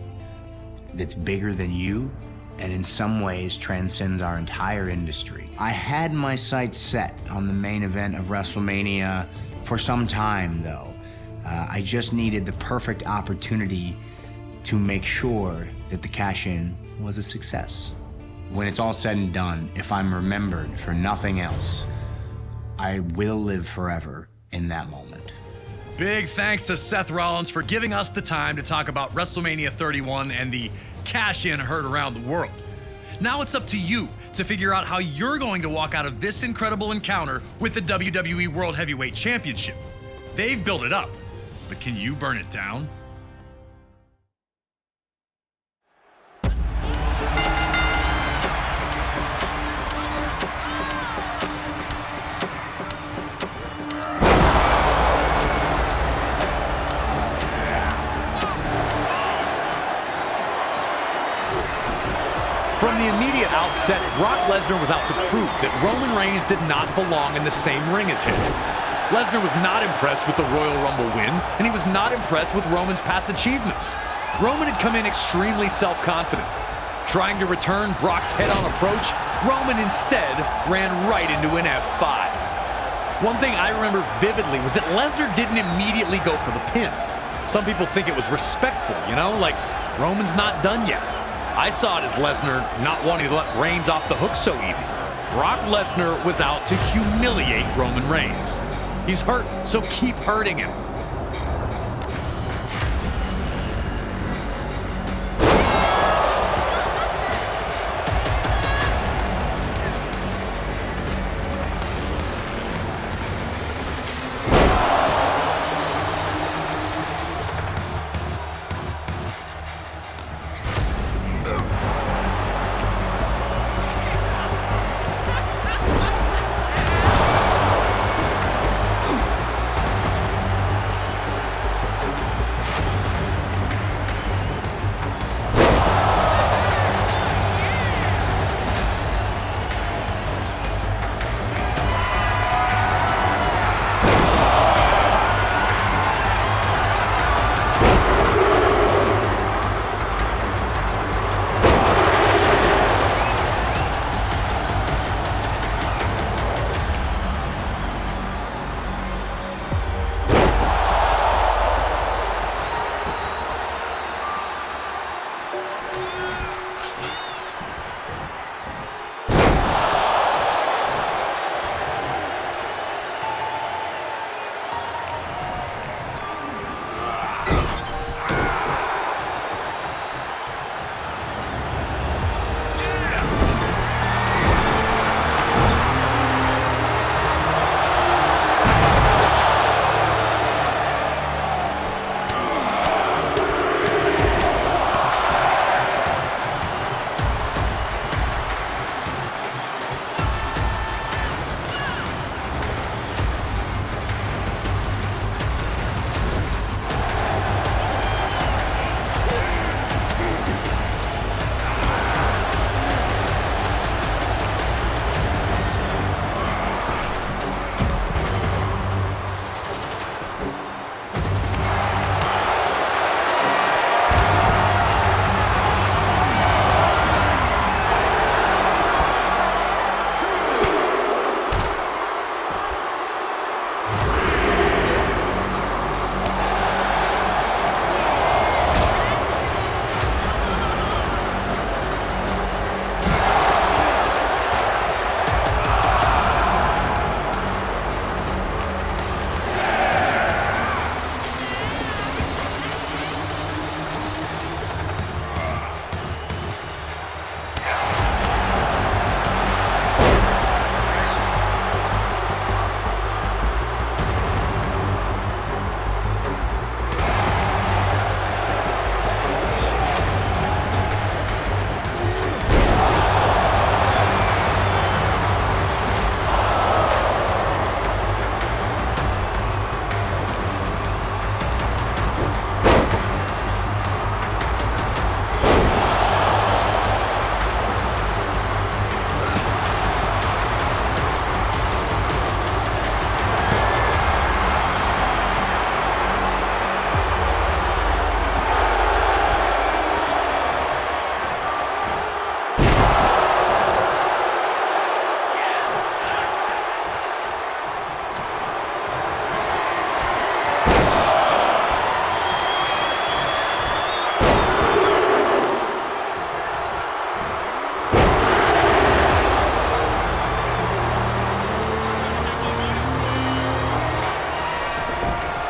that's bigger than you and in some ways transcends our entire industry. I had my sights set on the main event of WrestleMania for some time though. I just needed the perfect opportunity to make sure that the cash-in was a success. When it's all said and done, if I'm remembered for nothing else, I will live forever in that moment. Big thanks to Seth Rollins for giving us the time to talk about WrestleMania 31 and the cash-in heard around the world. Now it's up to you to figure out how you're going to walk out of this incredible encounter with the WWE World Heavyweight Championship. They've built it up, but can you burn it down? From the immediate outset, Brock Lesnar was out to prove that Roman Reigns did not belong in the same ring as him. Lesnar was not impressed with the Royal Rumble win, and he was not impressed with Roman's past achievements. Roman had come in extremely self-confident. Trying to return Brock's head-on approach, Roman instead ran right into an F5. One thing I remember vividly was that Lesnar didn't immediately go for the pin. Some people think it was respectful, you know, like Roman's not done yet. I saw it as Lesnar not wanting to let Reigns off the hook so easy. Brock Lesnar was out to humiliate Roman Reigns. He's hurt, so keep hurting him.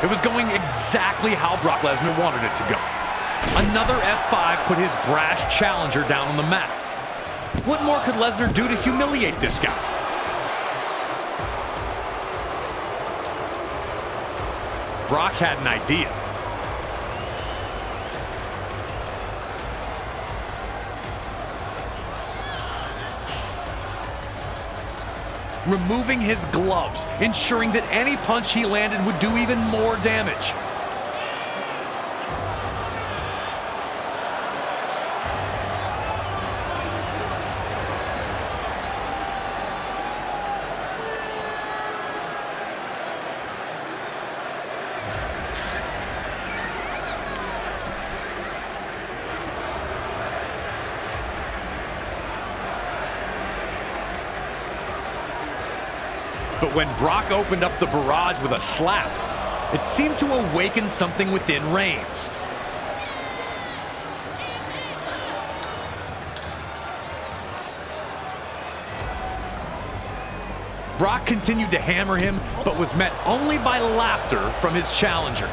It was going exactly how Brock Lesnar wanted it to go. Another F5 put his brash challenger down on the mat. What more could Lesnar do to humiliate this guy? Brock had an idea. Removing his gloves, ensuring that any punch he landed would do even more damage. But when Brock opened up the barrage with a slap, it seemed to awaken something within Reigns. Brock continued to hammer him, but was met only by laughter from his challenger.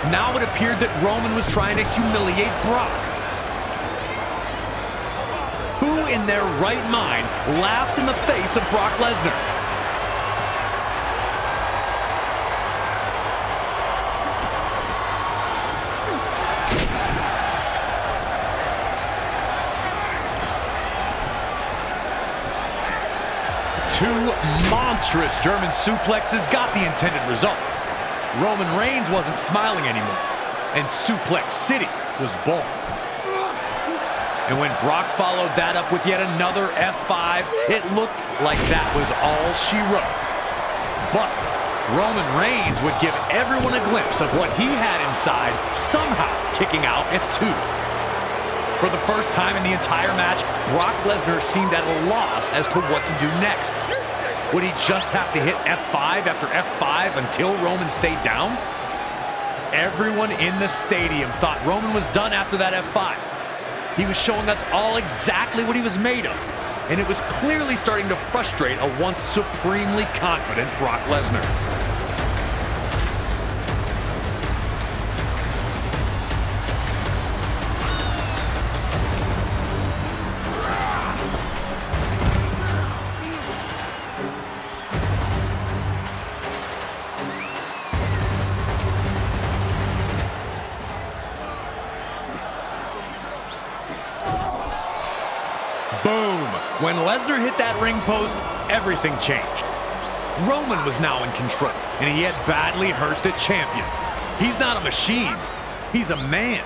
Now it appeared that Roman was trying to humiliate Brock. Who in their right mind laughs in the face of Brock Lesnar? Two monstrous German suplexes got the intended result. Roman Reigns wasn't smiling anymore, and Suplex City was born. And when Brock followed that up with yet another F5, it looked like that was all she wrote. But Roman Reigns would give everyone a glimpse of what he had inside, somehow kicking out at 2. For the first time in the entire match, Brock Lesnar seemed at a loss as to what to do next. Would he just have to hit F5 after F5 until Roman stayed down? Everyone in the stadium thought Roman was done after that F5. He was showing us all exactly what he was made of, and it was clearly starting to frustrate a once supremely confident Brock Lesnar. Boom! When Lesnar hit that ring post, everything changed. Roman was now in control, and he had badly hurt the champion. He's not a machine, he's a man.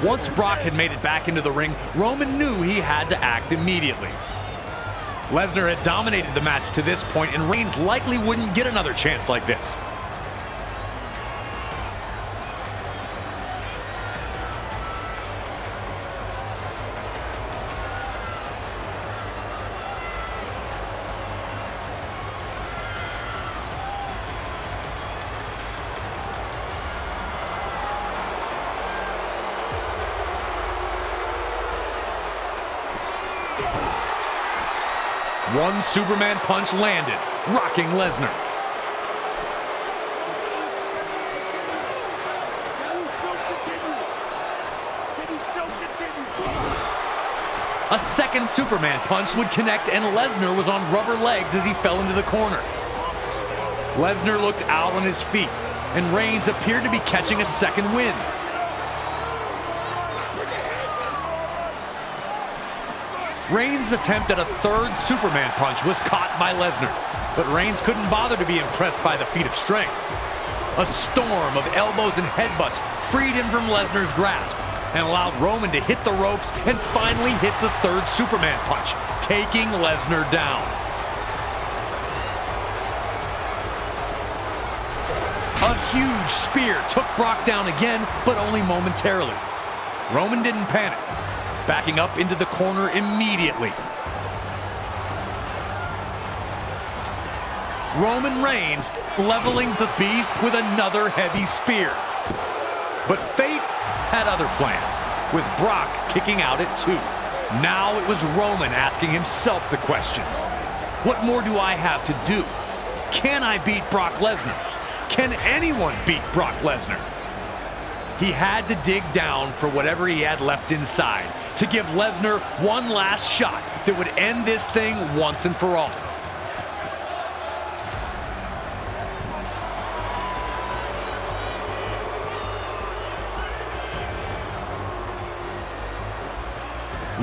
Once Brock had made it back into the ring, Roman knew he had to act immediately. Lesnar had dominated the match to this point, and Reigns likely wouldn't get another chance like this. One Superman punch landed, rocking Lesnar. A second Superman punch would connect, and Lesnar was on rubber legs as he fell into the corner. Lesnar looked out on his feet, and Reigns appeared to be catching a second wind. Reigns' attempt at a third Superman punch was caught by Lesnar, but Reigns couldn't bother to be impressed by the feat of strength. A storm of elbows and headbutts freed him from Lesnar's grasp and allowed Roman to hit the ropes and finally hit the third Superman punch, taking Lesnar down. A huge spear took Brock down again, but only momentarily. Roman didn't panic, backing up into the corner immediately. Roman Reigns leveling the beast with another heavy spear. But fate had other plans, with Brock kicking out at 2. Now it was Roman asking himself the questions. What more do I have to do? Can I beat Brock Lesnar? Can anyone beat Brock Lesnar? He had to dig down for whatever he had left inside to give Lesnar one last shot that would end this thing once and for all.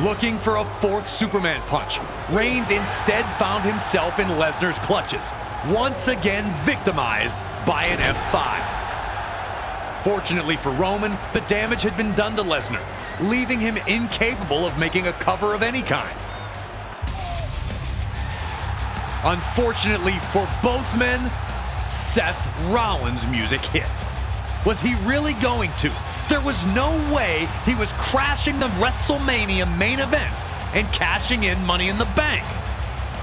Looking for a fourth Superman punch, Reigns instead found himself in Lesnar's clutches, once again victimized by an F5. Fortunately for Roman, the damage had been done to Lesnar, leaving him incapable of making a cover of any kind. Unfortunately for both men, Seth Rollins' music hit. Was he really going to? There was no way he was crashing the WrestleMania main event and cashing in Money in the Bank.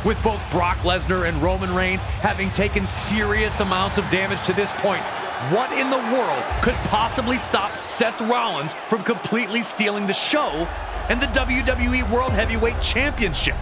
With both Brock Lesnar and Roman Reigns having taken serious amounts of damage to this point, what in the world could possibly stop Seth Rollins from completely stealing the show and the WWE World Heavyweight Championship?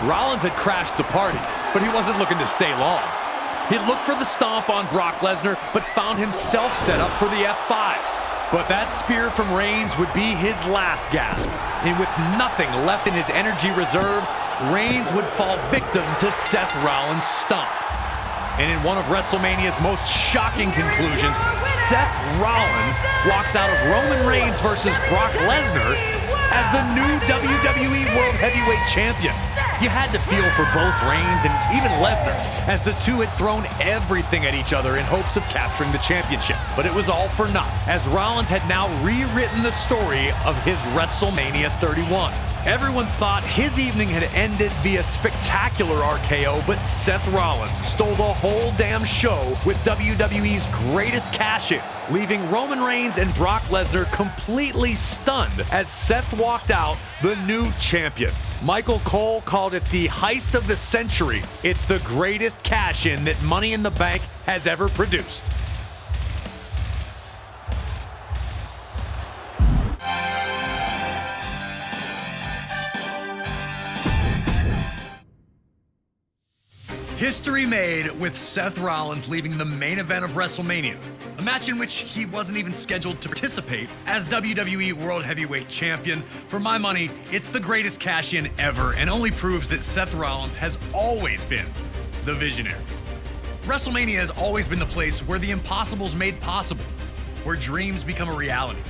Rollins had crashed the party, but he wasn't looking to stay long. He looked for the stomp on Brock Lesnar, but found himself set up for the F5. But that spear from Reigns would be his last gasp. And with nothing left in his energy reserves, Reigns would fall victim to Seth Rollins' stomp. And in one of WrestleMania's most shocking conclusions, Seth Rollins walks out of Roman Reigns versus Brock Lesnar as the new WWE World Heavyweight Champion. You had to feel for both Reigns and even Lesnar, as the two had thrown everything at each other in hopes of capturing the championship. But it was all for naught, as Rollins had now rewritten the story of his WrestleMania 31. Everyone thought his evening had ended via spectacular RKO, but Seth Rollins stole the whole damn show with WWE's greatest cash-in, leaving Roman Reigns and Brock Lesnar completely stunned as Seth walked out the new champion. Michael Cole called it the heist of the century. It's the greatest cash-in that Money in the Bank has ever produced. History made with Seth Rollins leaving the main event of WrestleMania, a match in which he wasn't even scheduled to participate, as WWE World Heavyweight Champion. For my money, it's the greatest cash-in ever and only proves that Seth Rollins has always been the visionary. WrestleMania has always been the place where the impossible's made possible, where dreams become a reality.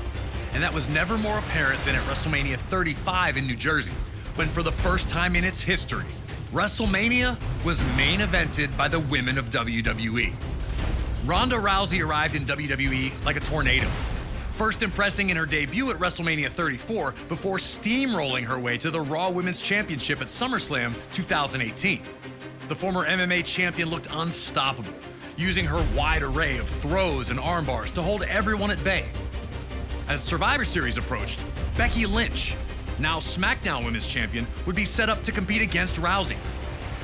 And that was never more apparent than at WrestleMania 35 in New Jersey, when for the first time in its history, WrestleMania was main evented by the women of WWE. Ronda Rousey arrived in WWE like a tornado, first impressing in her debut at WrestleMania 34 before steamrolling her way to the Raw Women's Championship at SummerSlam 2018. The former MMA champion looked unstoppable, using her wide array of throws and arm bars to hold everyone at bay. As Survivor Series approached, Becky Lynch, now SmackDown Women's Champion, would be set up to compete against Rousey.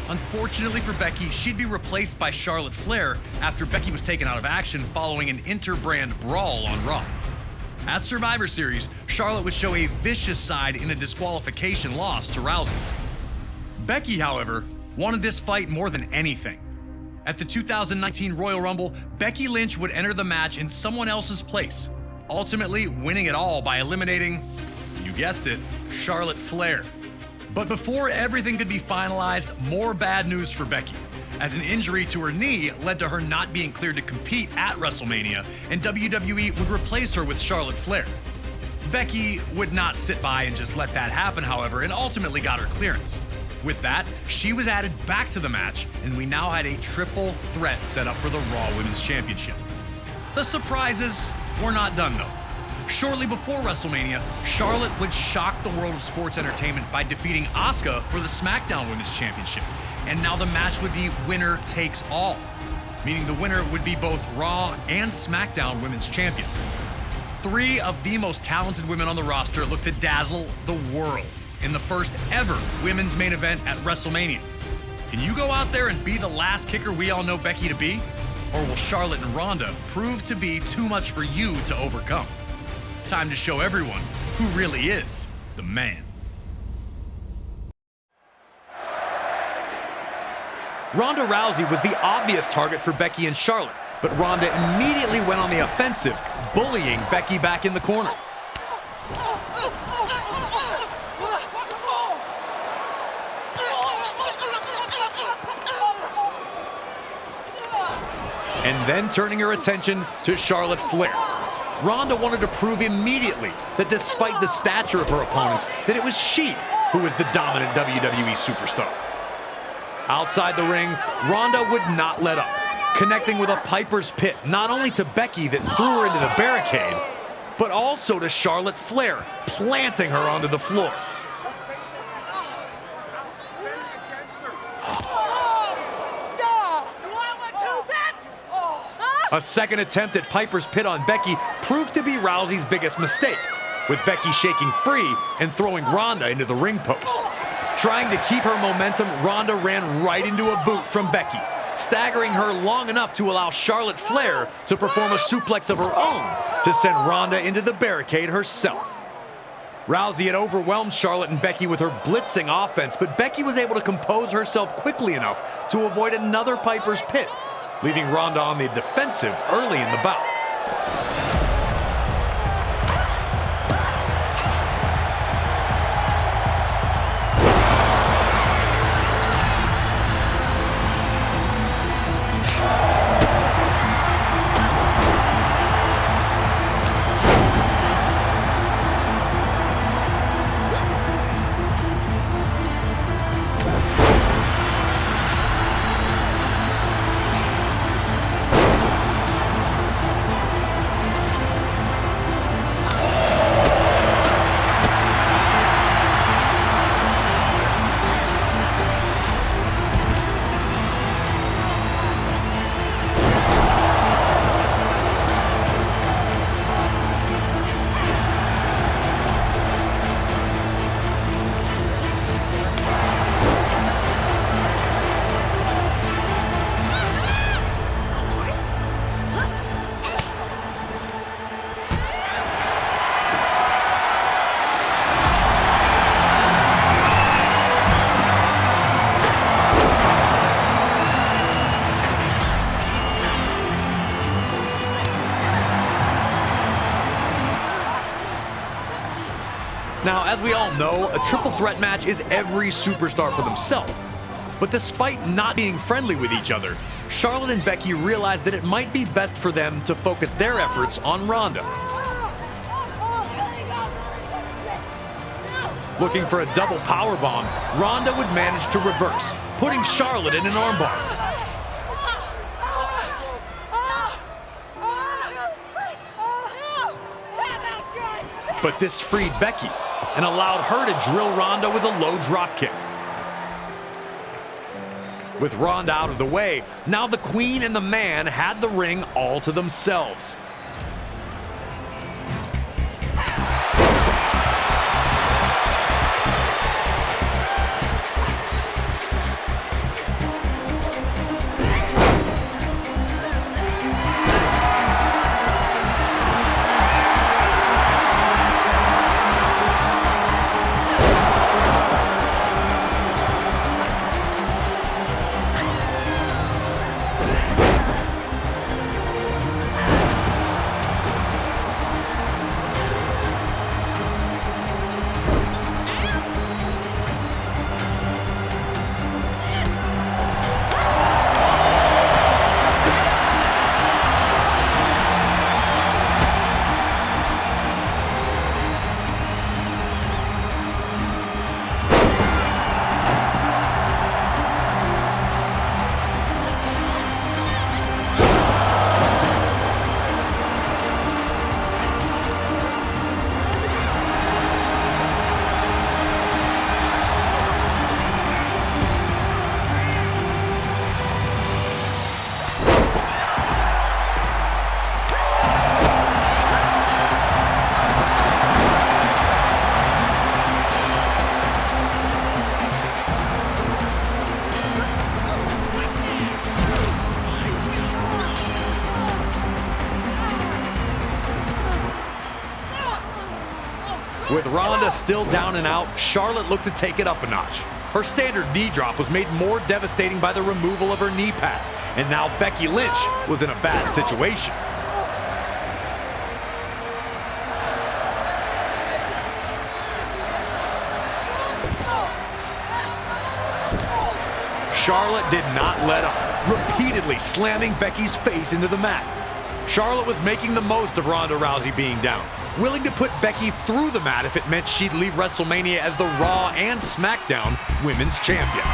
Unfortunately for Becky, she'd be replaced by Charlotte Flair after Becky was taken out of action following an inter-brand brawl on Raw. At Survivor Series, Charlotte would show a vicious side in a disqualification loss to Rousey. Becky, however, wanted this fight more than anything. At the 2019 Royal Rumble, Becky Lynch would enter the match in someone else's place, ultimately winning it all by eliminating, you guessed it, Charlotte Flair. But before everything could be finalized, more bad news for Becky, as an injury to her knee led to her not being cleared to compete at WrestleMania, and WWE would replace her with Charlotte Flair. Becky would not sit by and just let that happen, however, and ultimately got her clearance. With that, she was added back to the match, and we now had a triple threat set up for the Raw Women's Championship. The surprises were not done, though. Shortly before WrestleMania, Charlotte would shock the world of sports entertainment by defeating Asuka for the SmackDown Women's Championship. And now the match would be winner takes all, meaning the winner would be both Raw and SmackDown Women's Champion. Three of the most talented women on the roster look to dazzle the world in the first ever women's main event at WrestleMania. Can you go out there and be the last kicker we all know Becky to be? Or will Charlotte and Ronda prove to be too much for you to overcome? Time to show everyone who really is the man. Ronda Rousey was the obvious target for Becky and Charlotte, but Ronda immediately went on the offensive, bullying Becky back in the corner. And then turning her attention to Charlotte Flair. Ronda wanted to prove immediately that despite the stature of her opponents, that it was she who was the dominant WWE superstar. Outside the ring, Ronda would not let up, connecting with a Piper's Pit, not only to Becky that threw her into the barricade, but also to Charlotte Flair, planting her onto the floor. A second attempt at Piper's Pit on Becky proved to be Rousey's biggest mistake, with Becky shaking free and throwing Ronda into the ring post. Trying to keep her momentum, Ronda ran right into a boot from Becky, staggering her long enough to allow Charlotte Flair to perform a suplex of her own to send Ronda into the barricade herself. Rousey had overwhelmed Charlotte and Becky with her blitzing offense, but Becky was able to compose herself quickly enough to avoid another Piper's Pit, leaving Ronda on the defensive early in the bout. Now, as we all know, a triple threat match is every superstar for themselves. But despite not being friendly with each other, Charlotte and Becky realized that it might be best for them to focus their efforts on Ronda. Looking for a double powerbomb, Ronda would manage to reverse, putting Charlotte in an armbar. But this freed Becky and allowed her to drill Ronda with a low drop kick. With Ronda out of the way, now the Queen and the Man had the ring all to themselves. With Ronda still down and out, Charlotte looked to take it up a notch. Her standard knee drop was made more devastating by the removal of her knee pad, and now Becky Lynch was in a bad situation. Charlotte did not let up, repeatedly slamming Becky's face into the mat. Charlotte was making the most of Ronda Rousey being down, willing to put Becky through the mat if it meant she'd leave WrestleMania as the Raw and SmackDown Women's Champion.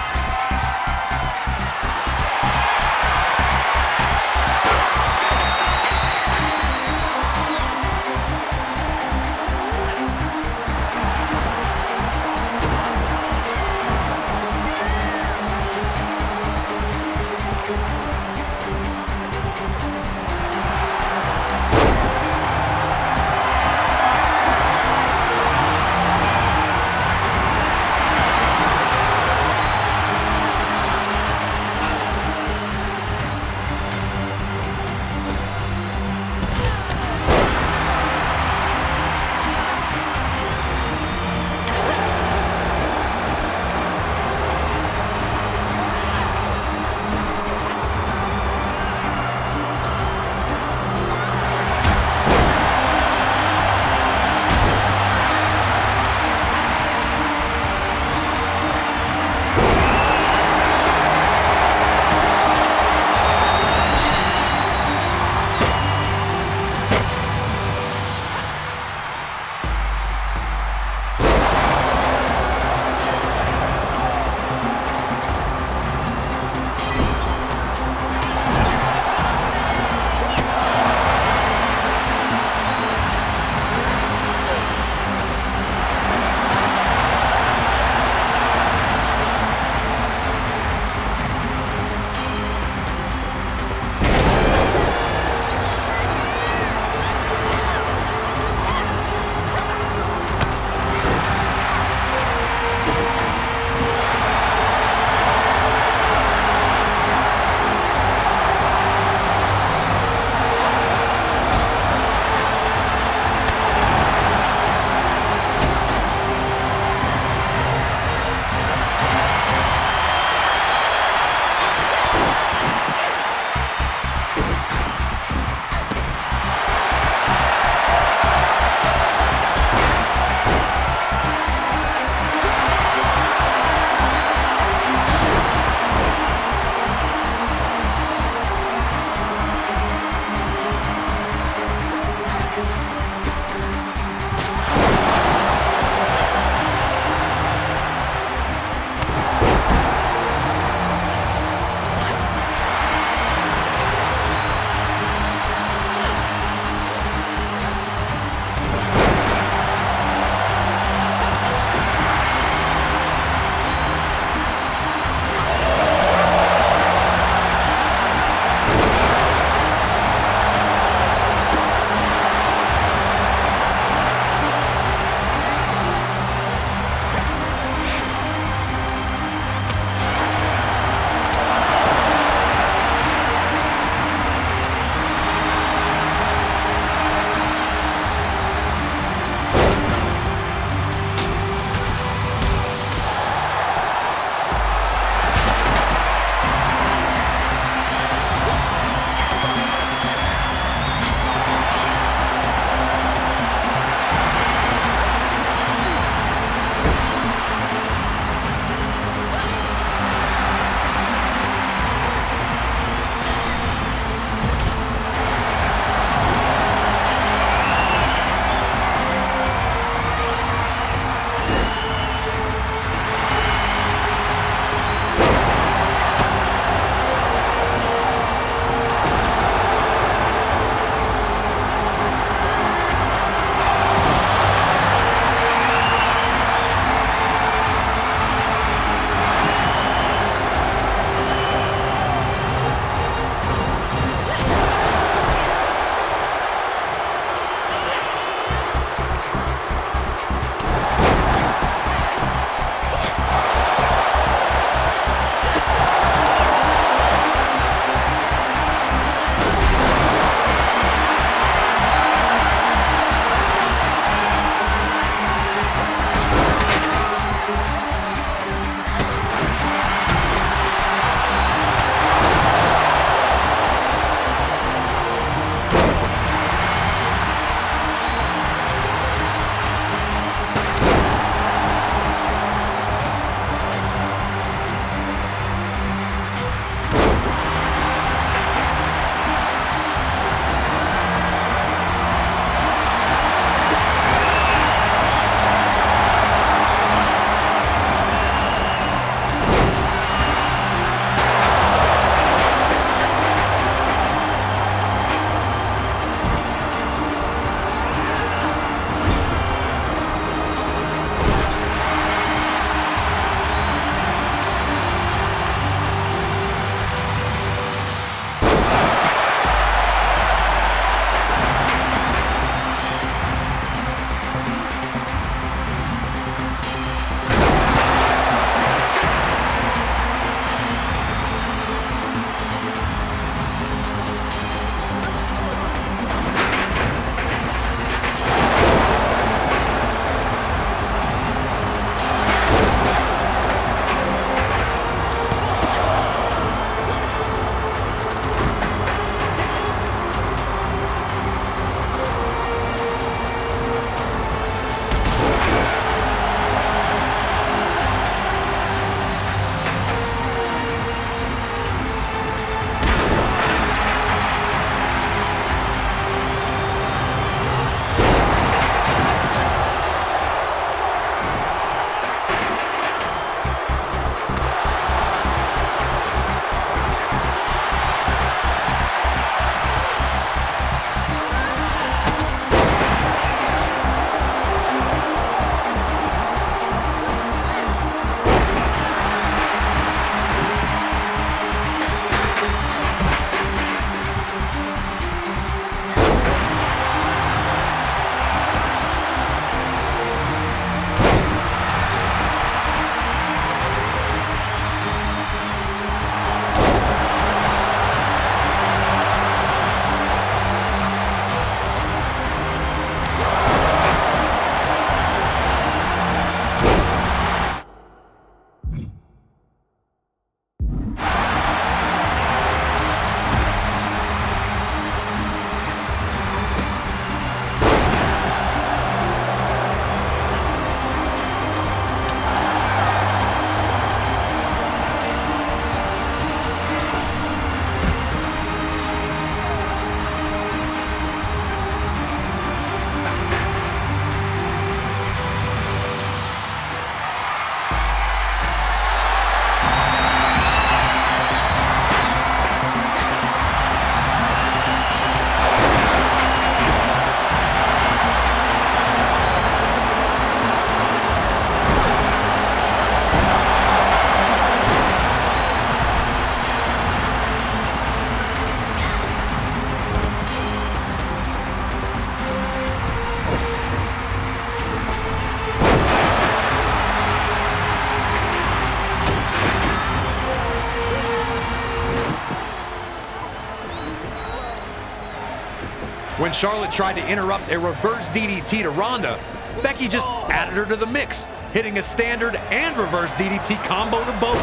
When Charlotte tried to interrupt a reverse DDT to Ronda, Becky just added her to the mix, hitting a standard and reverse DDT combo to both.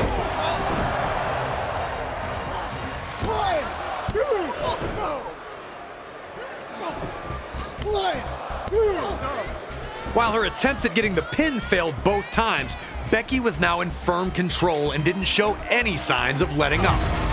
While her attempts at getting the pin failed both times, Becky was now in firm control and didn't show any signs of letting up.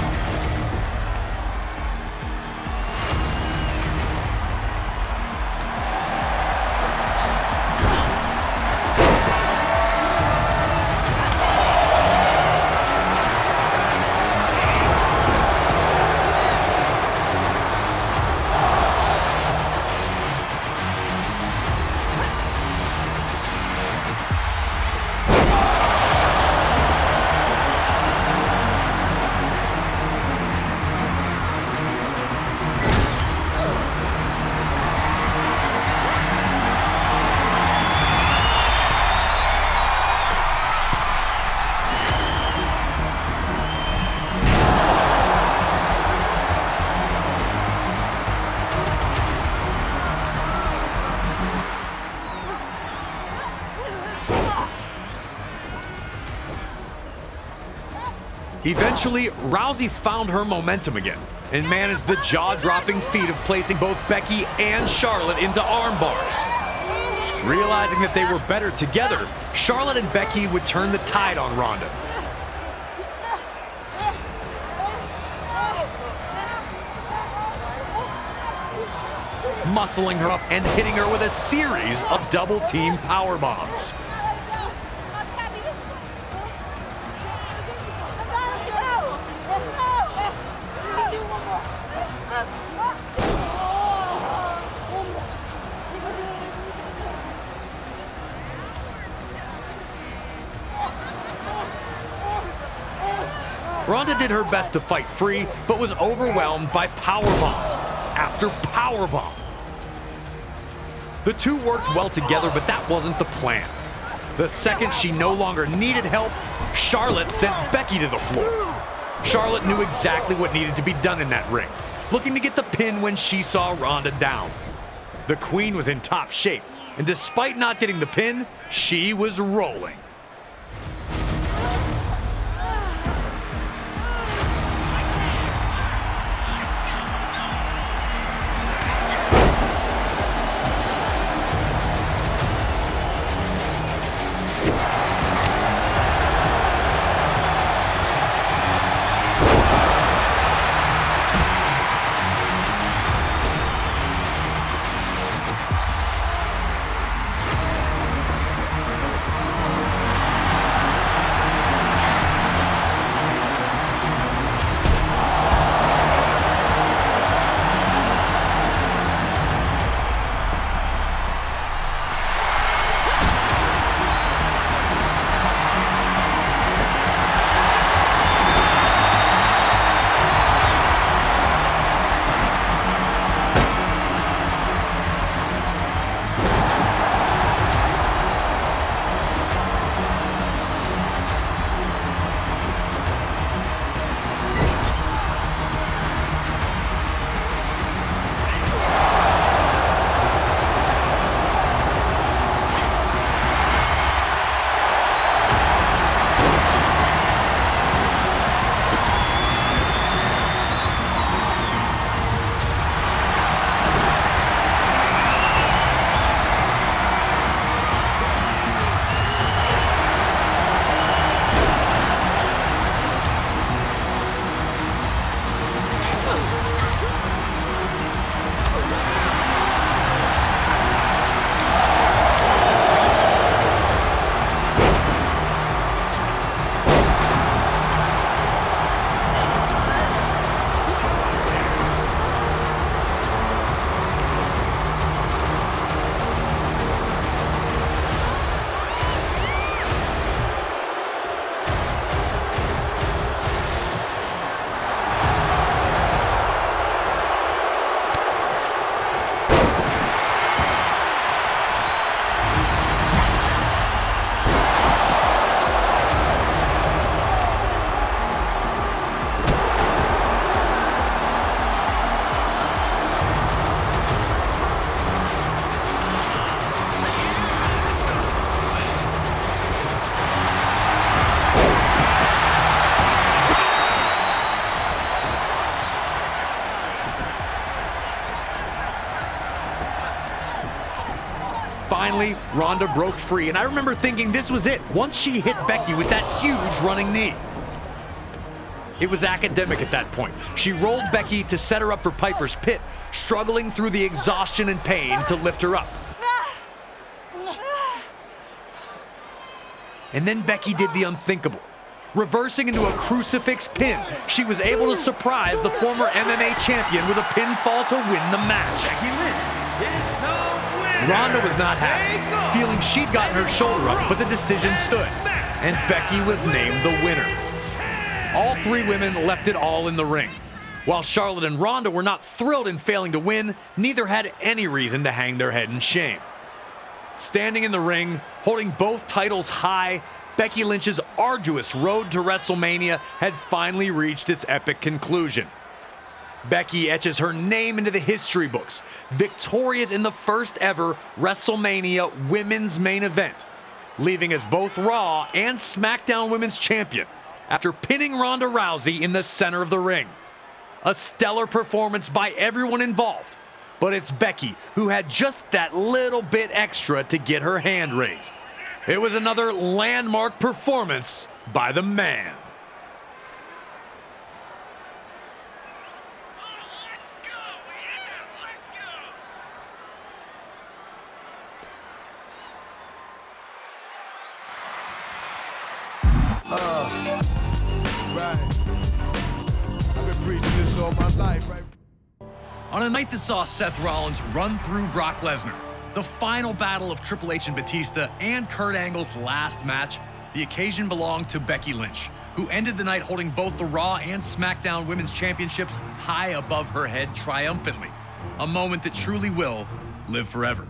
Eventually, Rousey found her momentum again and managed the jaw-dropping feat of placing both Becky and Charlotte into arm bars. Realizing that they were better together, Charlotte and Becky would turn the tide on Ronda. Muscling her up and hitting her with a series of double-team power bombs. Ronda did her best to fight free, but was overwhelmed by powerbomb after powerbomb. The two worked well together, but that wasn't the plan. The second she no longer needed help, Charlotte sent Becky to the floor. Charlotte knew exactly what needed to be done in that ring, looking to get the pin when she saw Ronda down. The Queen was in top shape, and despite not getting the pin, she was rolling. Unfortunately, Ronda broke free, and I remember thinking this was it once she hit Becky with that huge running knee. It was academic at that point. She rolled Becky to set her up for Piper's Pit, struggling through the exhaustion and pain to lift her up. And then Becky did the unthinkable. Reversing into a crucifix pin, she was able to surprise the former MMA champion with a pinfall to win the match. Becky Lynch is the winner. Ronda was not happy, feeling she'd gotten her shoulder up, but the decision stood, and Becky was named the winner. All three women left it all in the ring. While Charlotte and Ronda were not thrilled in failing to win, neither had any reason to hang their head in shame. Standing in the ring, holding both titles high, Becky Lynch's arduous road to WrestleMania had finally reached its epic conclusion. Becky etches her name into the history books, victorious in the first ever WrestleMania women's main event, leaving as both Raw and SmackDown Women's Champion after pinning Ronda Rousey in the center of the ring. A stellar performance by everyone involved, but it's Becky who had just that little bit extra to get her hand raised. It was another landmark performance by the man. Right. I've been preaching this all my life, right? On a night that saw Seth Rollins run through Brock Lesnar, the final battle of Triple H and Batista, and Kurt Angle's last match, the occasion belonged to Becky Lynch, who ended the night holding both the Raw and SmackDown Women's Championships high above her head triumphantly. A moment that truly will live forever.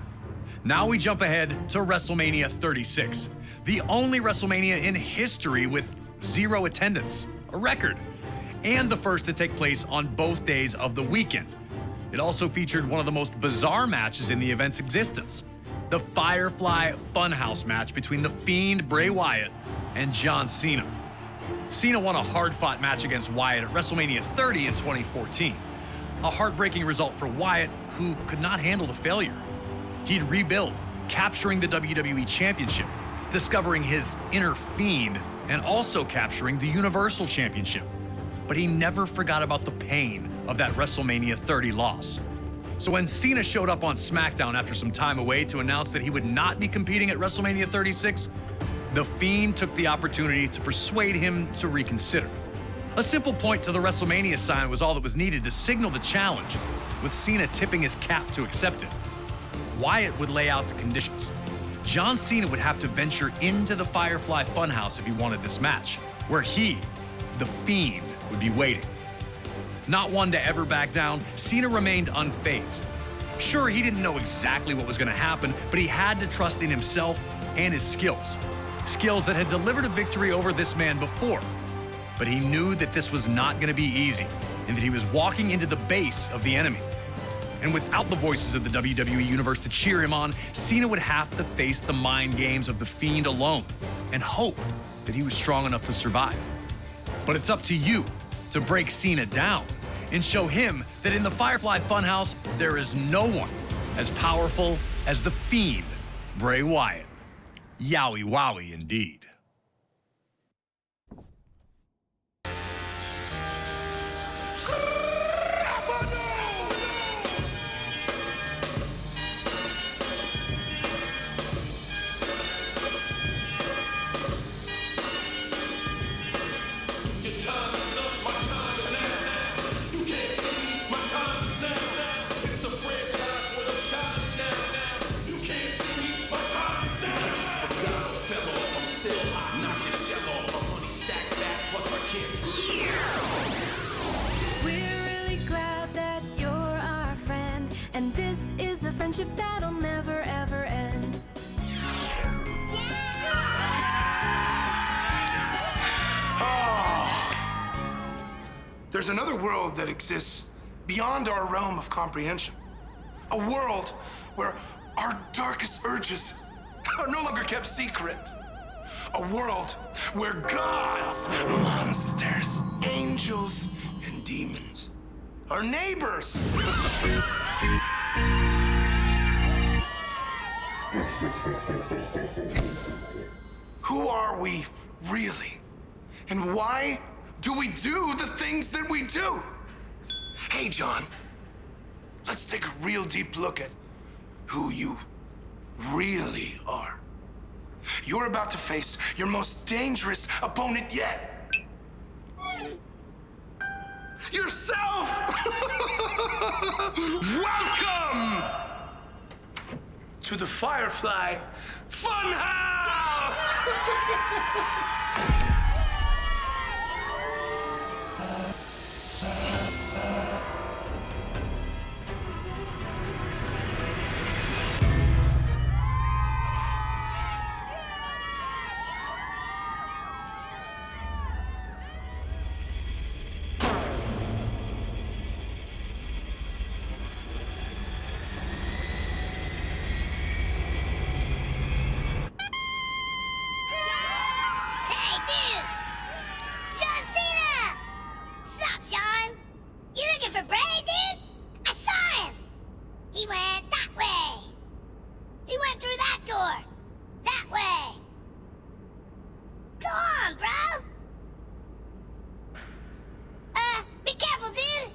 Now we jump ahead to WrestleMania 36, the only WrestleMania in history with 0 attendance, a record, and the first to take place on both days of the weekend. It also featured one of the most bizarre matches in the event's existence, the Firefly Funhouse match between The Fiend, Bray Wyatt, and John Cena. Cena won a hard-fought match against Wyatt at WrestleMania 30 in 2014. A heartbreaking result for Wyatt, who could not handle the failure. He'd rebuild, capturing the WWE Championship, discovering his inner Fiend, and also capturing the Universal Championship. But he never forgot about the pain of that WrestleMania 30 loss. So when Cena showed up on SmackDown after some time away to announce that he would not be competing at WrestleMania 36, The Fiend took the opportunity to persuade him to reconsider. A simple point to the WrestleMania sign was all that was needed to signal the challenge, with Cena tipping his cap to accept it. Wyatt would lay out the conditions. John Cena would have to venture into the Firefly Funhouse if he wanted this match, where he, The Fiend, would be waiting. Not one to ever back down, Cena remained unfazed. Sure, he didn't know exactly what was going to happen, but he had to trust in himself and his skills. Skills that had delivered a victory over this man before. But he knew that this was not going to be easy, and that he was walking into the base of the enemy. And without the voices of the WWE Universe to cheer him on, Cena would have to face the mind games of The Fiend alone and hope that he was strong enough to survive. But it's up to you to break Cena down and show him that in the Firefly Funhouse, there is no one as powerful as The Fiend, Bray Wyatt. Yowie wowie indeed. Friendship that'll never ever end. There's another world that exists beyond our realm of comprehension. A world where our darkest urges are no longer kept secret. A world where gods, monsters, angels, and demons are neighbors. who are we really? And why do we do the things that we do? Hey, John, let's take a real deep look at who you really are. You're about to face your most dangerous opponent yet. Yourself! Welcome to the Firefly Funhouse! Hey, dude! John Cena! Sup, John? You looking for Bray, dude? I saw him! He went that way! He went through that door! That way! Go on, bro! Be careful, dude!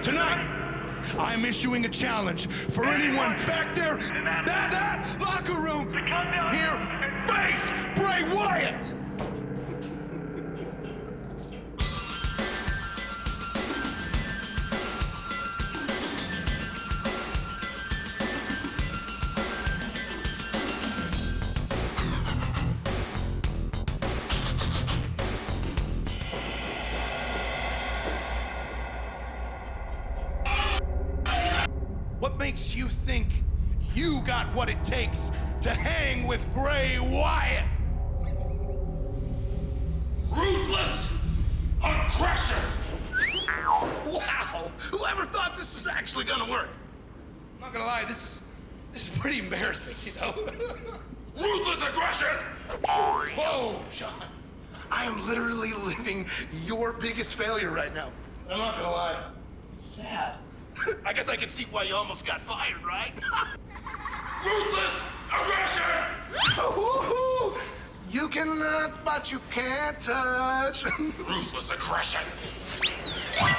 Tonight, I'm issuing a challenge for anyone back there in that locker room here face Bray Wyatt. What makes you think you got what it takes to hang with Bray Wyatt? Ruthless aggression! Wow! Whoever thought this was actually gonna work? I'm not gonna lie, this is pretty embarrassing, you know? Ruthless aggression! Whoa, John. I am literally living your biggest failure right now. I'm not gonna lie. It's sad. I guess I can see why you almost got fired, right? Ruthless aggression! Woo-hoo! You can but you can't touch. Ruthless aggression.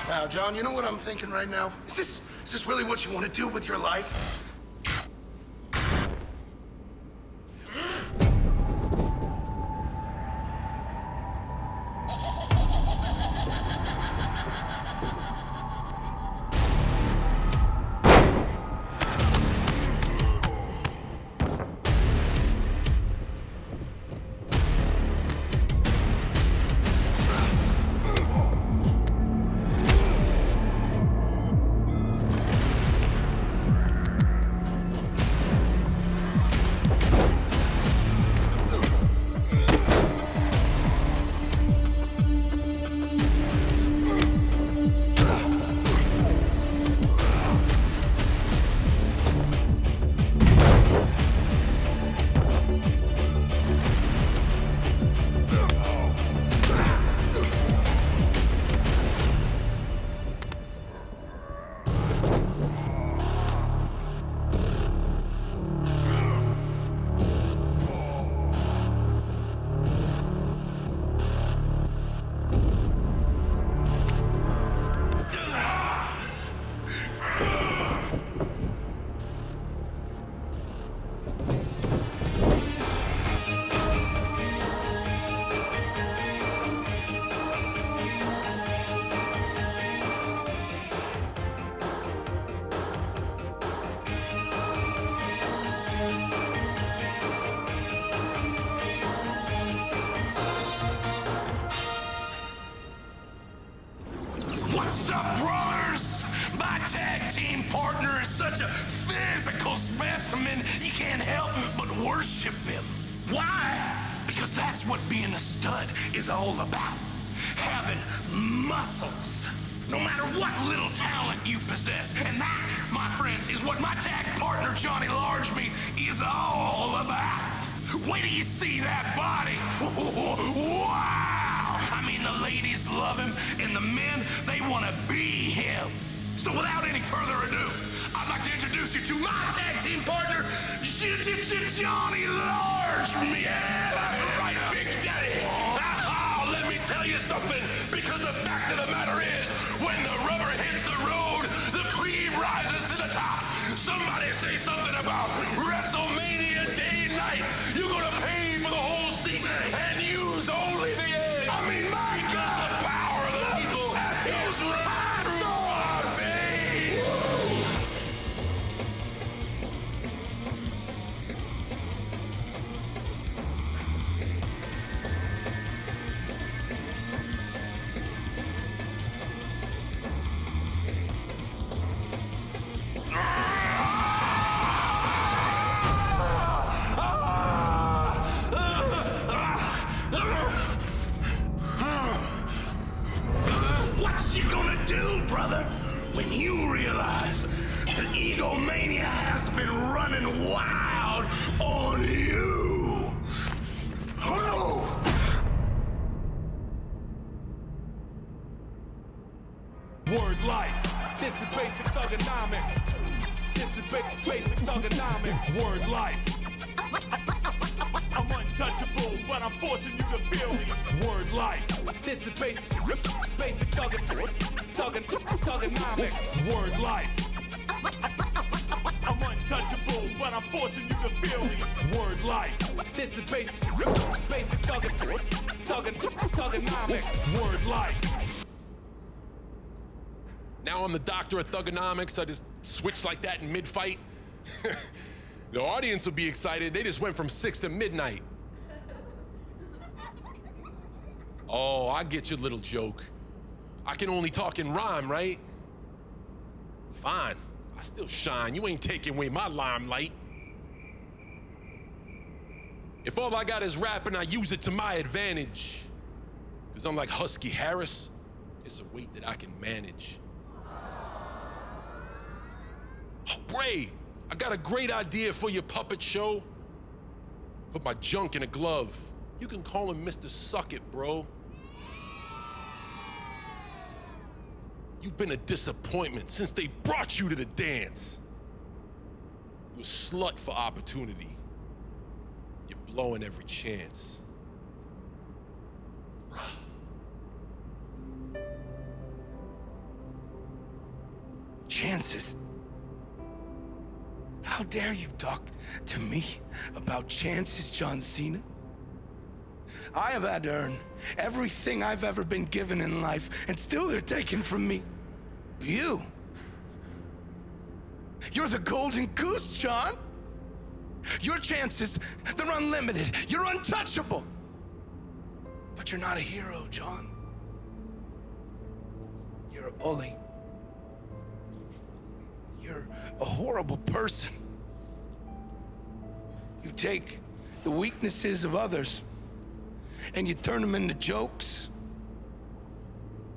Now, John, you know what I'm thinking right now? Is this really what you want to do with your life? What's up, brothers? My tag team partner is such a physical specimen, you can't help but worship him. Why? Because that's what being a stud is all about. Having muscles. No matter what little talent you possess. And that, my friends, is what my tag partner Johnny Largemeat is all about. Wait till you see that body. Wow! I mean, the ladies love him, and the men, they want to be him. So without any further ado, I'd like to introduce you to my tag team partner, Johnny Largemeat. Yeah, that's right, Big Daddy. Let me tell you something, because the fact of the matter is, when the rubber hits the road, the cream rises to the top. Somebody say something about WrestleMania day and night. You're gonna pay for the whole seat and use only the end. I mean, my God, the power of the people is right through our veins. What you gonna do, brother, when you realize the egomania has been running wild on you? Oh! Word life. This is basic thugonomics. This is basic thugonomics. Word life. I'm untouchable, but I'm forcing you to feel me. Word life. This is basic thugonomics. Word life. I'm untouchable, but I'm forcing you to feel me. Word life. This is basic thugonomics. Word life. Now I'm the doctor of thugonomics. I just switched like that in mid-fight. The audience will be excited. They just went from 6 to midnight. Oh, I get your little joke. I can only talk in rhyme, right? Fine, I still shine. You ain't taking away my limelight. If all I got is rap and I use it to my advantage, because I'm like Husky Harris, it's a weight that I can manage. Oh, Bray, I got a great idea for your puppet show. Put my junk in a glove. You can call him Mr. Suck It, bro. You've been a disappointment since they brought you to the dance. You a slut for opportunity. You're blowing every chance. Chances? How dare you talk to me about chances, John Cena? I have had to earn everything I've ever been given in life, and still they're taken from me. You're the golden goose, John. Your chances, they're unlimited. You're untouchable. But you're not a hero, John. You're a bully. You're a horrible person. You take the weaknesses of others and you turn them into jokes.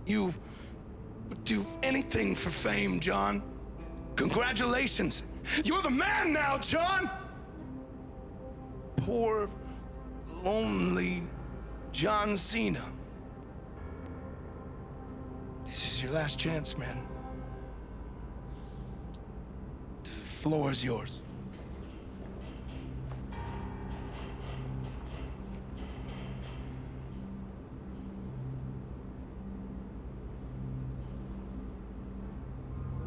You would do anything for fame, John. Congratulations. You're the man now, John. Poor, lonely John Cena. This is your last chance, man. The floor is yours.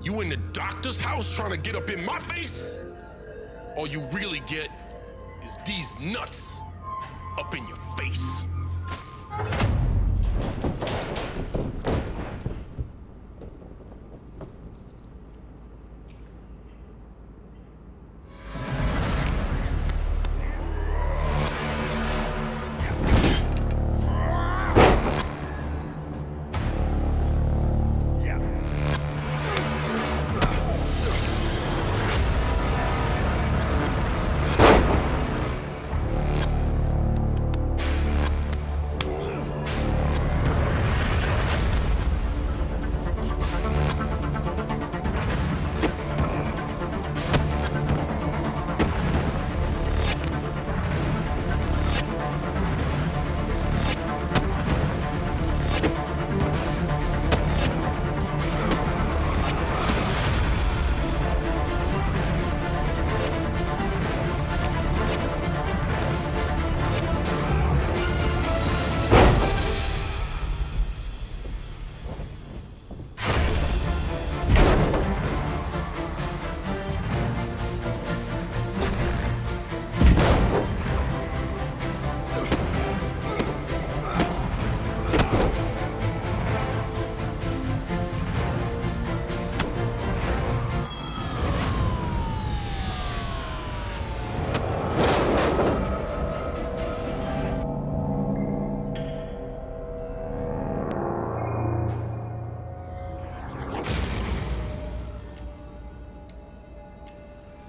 You in the doctor's house trying to get up in my face? All you really get is these nuts up in your face.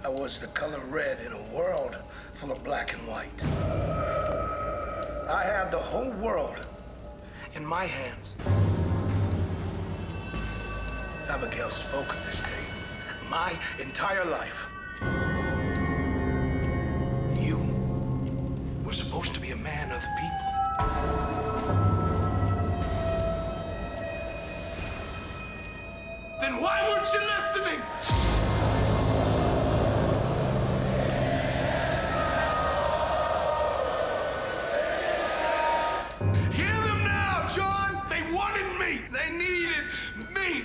I was the color red in a world full of black and white. I had the whole world in my hands. Abigail spoke of this day my entire life. You were supposed to be a man of the people. Then why weren't you listening? Hear them now, John! They wanted me! They needed me!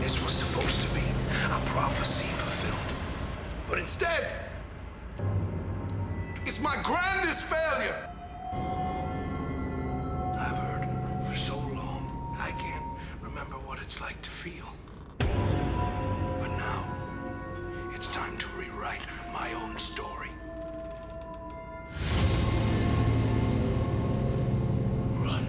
This was supposed to be a prophecy fulfilled. But instead, it's my grandest failure. I've heard for so long, I can't remember what it's like to feel. But now, it's time to rewrite my own story. Run.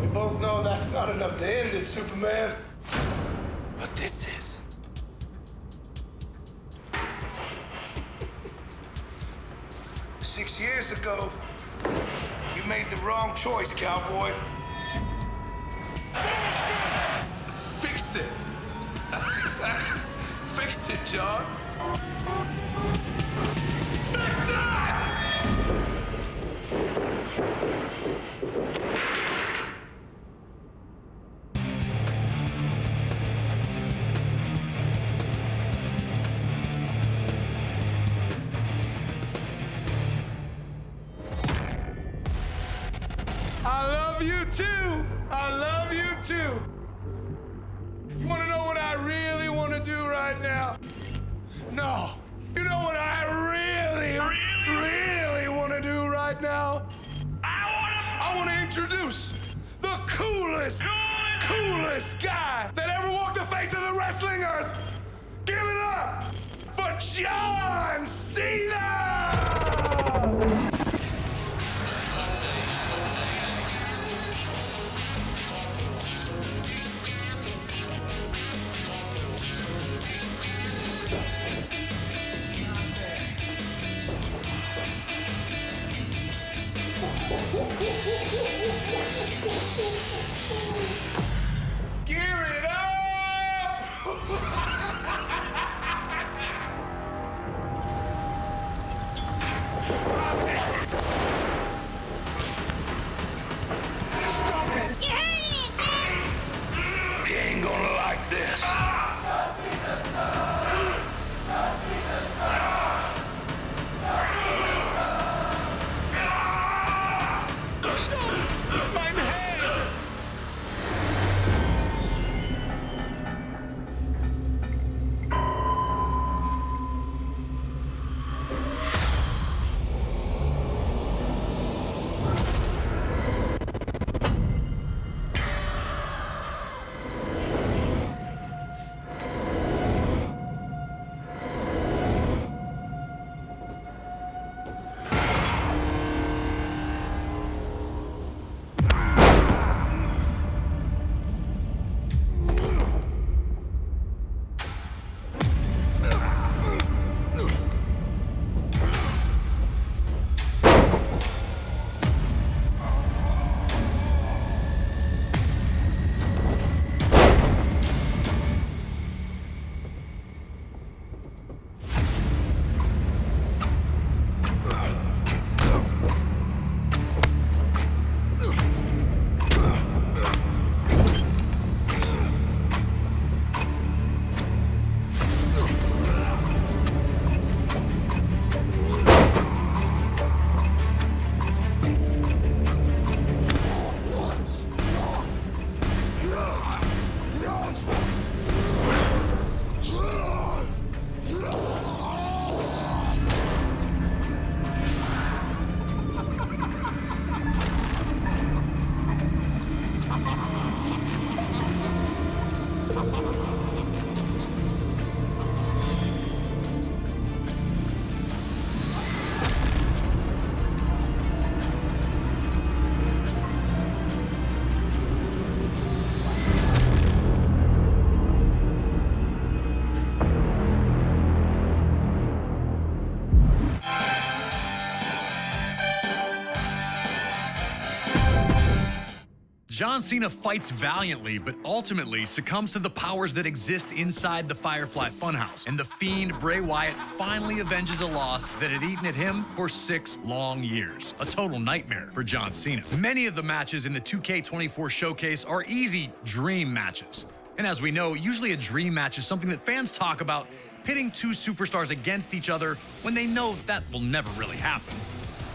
We both know that's not enough to end it, Superman. But this is. 6 years ago, you made the wrong choice, cowboy. Fix it. Fix it, John. Fix it! I love you too. I love you too. You want to know what I really want to do right now? No. You know what I really want to do right now? I want to introduce the coolest guy that ever walked the face of the wrestling earth. Give it up for John Cena! Gear it up! Stop it! You're hurting it, man! You ain't gonna like this. I'm here! John Cena fights valiantly, but ultimately succumbs to the powers that exist inside the Firefly Funhouse. And the Fiend, Bray Wyatt, finally avenges a loss that had eaten at him for 6 long years. A total nightmare for John Cena. Many of the matches in the 2K24 showcase are easy dream matches. And as we know, usually a dream match is something that fans talk about, pitting 2 superstars against each other when they know that will never really happen.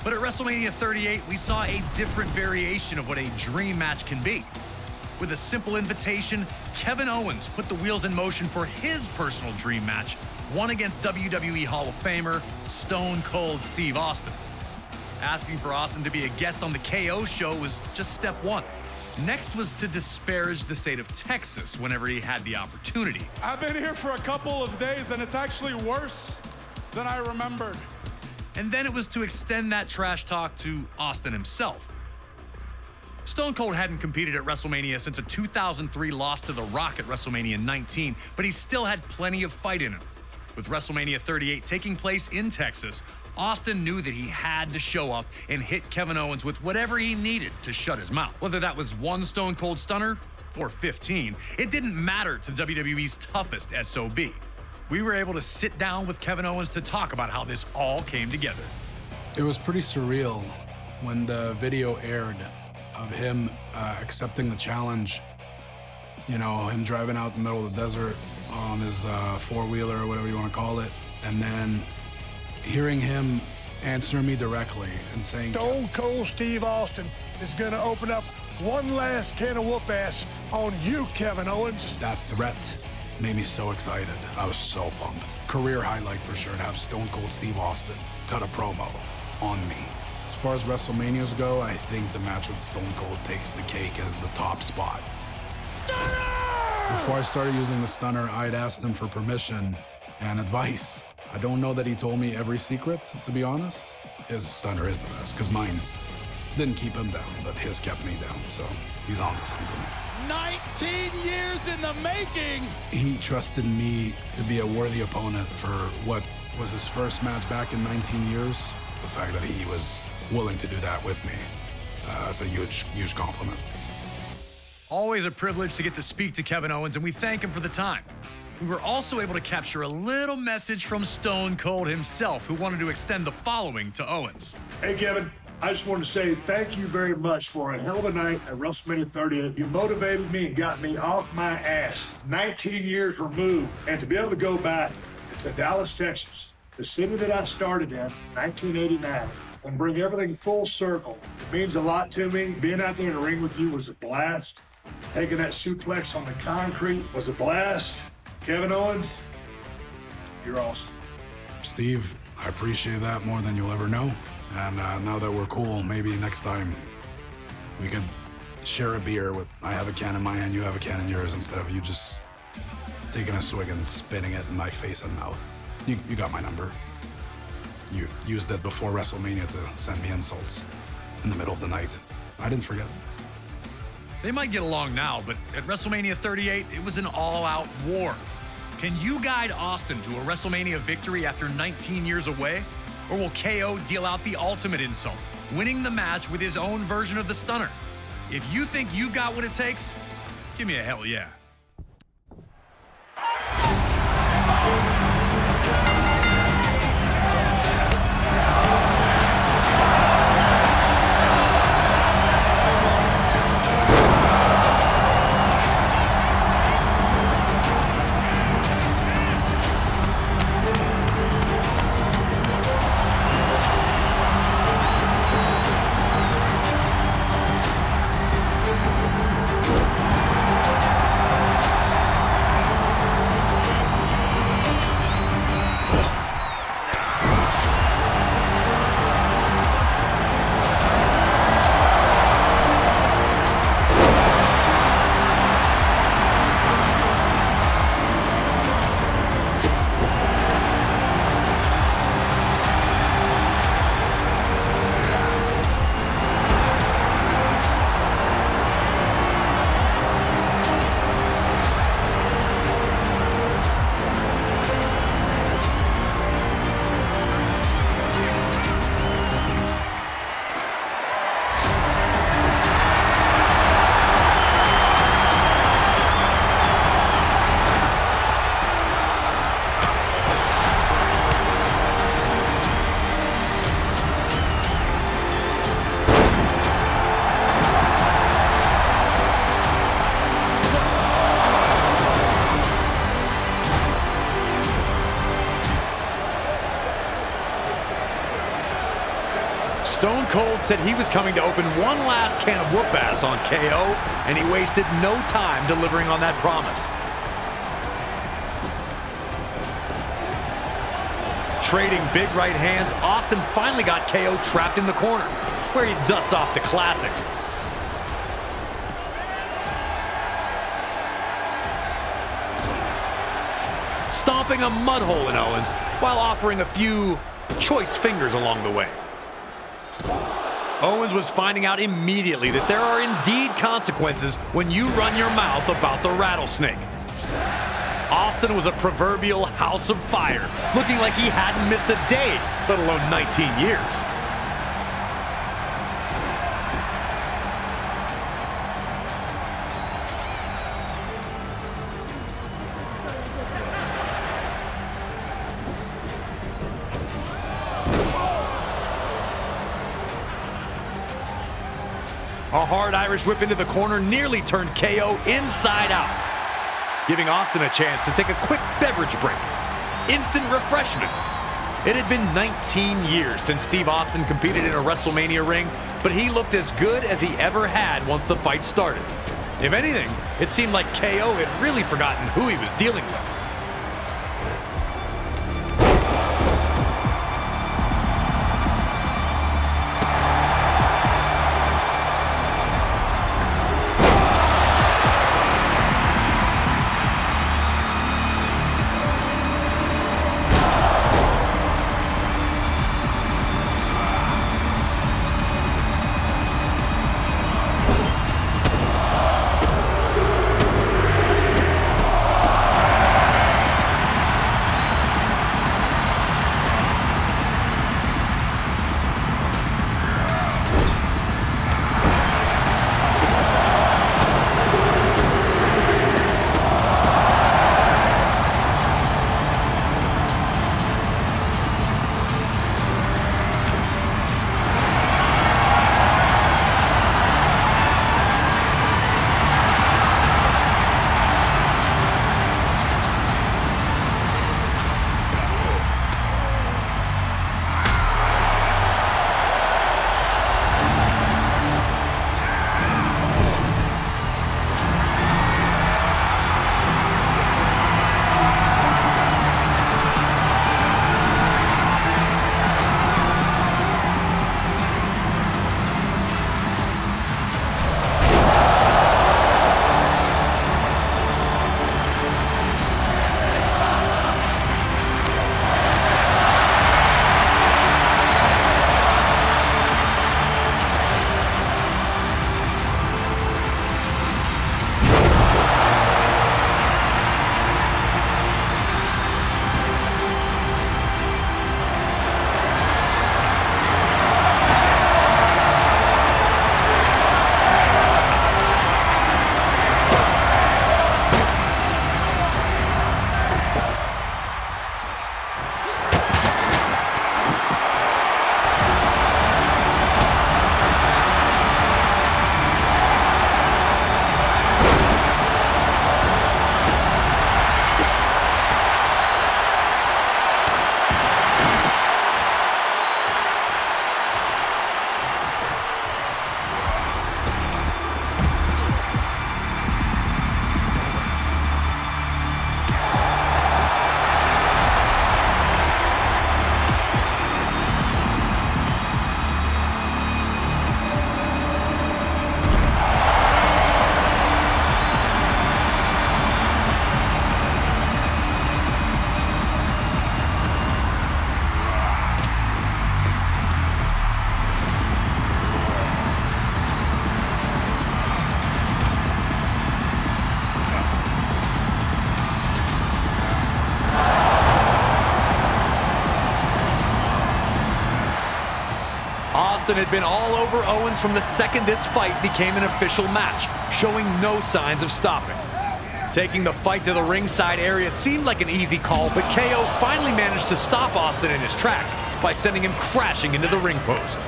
But at WrestleMania 38, we saw a different variation of what a dream match can be. With a simple invitation, Kevin Owens put the wheels in motion for his personal dream match, one against WWE Hall of Famer, Stone Cold Steve Austin. Asking for Austin to be a guest on the KO show was just step 1. Next was to disparage the state of Texas whenever he had the opportunity. I've been here for a couple of days, and it's actually worse than I remembered. And then it was to extend that trash talk to Austin himself. Stone Cold hadn't competed at WrestleMania since a 2003 loss to The Rock at WrestleMania 19, but he still had plenty of fight in him. With WrestleMania 38 taking place in Texas, Austin knew that he had to show up and hit Kevin Owens with whatever he needed to shut his mouth. Whether that was 1 Stone Cold Stunner or 15, it didn't matter to WWE's toughest SOB. We were able to sit down with Kevin Owens to talk about how this all came together. It was pretty surreal when the video aired of him accepting the challenge. You know, him driving out in the middle of the desert on his four-wheeler or whatever you want to call it, and then hearing him answer me directly and saying, Stone Cold Steve Austin is going to open up one last can of whoop-ass on you, Kevin Owens. That threat made me so excited. I was so pumped. Career highlight for sure to have Stone Cold Steve Austin cut a promo on me. As far as WrestleManias go, I think the match with Stone Cold takes the cake as the top spot. Stunner! Before I started using the stunner, I'd asked him for permission and advice. I don't know that he told me every secret, to be honest. His stunner is the best, because mine didn't keep him down, but his kept me down, so he's onto something. 19 years in the making! He trusted me to be a worthy opponent for what was his first match back in 19 years. The fact that he was willing to do that with me, that's a huge, huge compliment. Always a privilege to get to speak to Kevin Owens, and we thank him for the time. We were also able to capture a little message from Stone Cold himself, who wanted to extend the following to Owens. Hey, Kevin. I just want to say thank you very much for a hell of a night at WrestleMania 38. You motivated me and got me off my ass 19 years removed. And to be able to go back to Dallas, Texas, the city that I started in 1989, and bring everything full circle, it means a lot to me. Being out there in the ring with you was a blast. Taking that suplex on the concrete was a blast. Kevin Owens, you're awesome. Steve, I appreciate that more than you'll ever know. And now that we're cool, maybe next time we could share a beer with, I have a can in my hand, you have a can in yours, instead of you just taking a swig and spitting it in my face and mouth. You got my number. You used it before WrestleMania to send me insults in the middle of the night. I didn't forget. They might get along now, but at WrestleMania 38, it was an all-out war. Can you guide Austin to a WrestleMania victory after 19 years away? Or will KO deal out the ultimate insult, winning the match with his own version of the stunner? If you think you got what it takes, give me a hell yeah. Stone Cold said he was coming to open one last can of whoop-ass on KO, and he wasted no time delivering on that promise. Trading big right hands, Austin finally got KO trapped in the corner, where he'd dust off the classics. Stomping a mud hole in Owens, while offering a few choice fingers along the way. Owens was finding out immediately that there are indeed consequences when you run your mouth about the rattlesnake. Austin was a proverbial house of fire, looking like he hadn't missed a day, let alone 19 years. A hard Irish whip into the corner nearly turned KO inside out, giving Austin a chance to take a quick beverage break. Instant refreshment. It had been 19 years since Steve Austin competed in a WrestleMania ring, but he looked as good as he ever had once the fight started. If anything, it seemed like KO had really forgotten who he was dealing with. Austin had been all over Owens from the second this fight became an official match, showing no signs of stopping. Taking the fight to the ringside area seemed like an easy call, but KO finally managed to stop Austin in his tracks by sending him crashing into the ring post.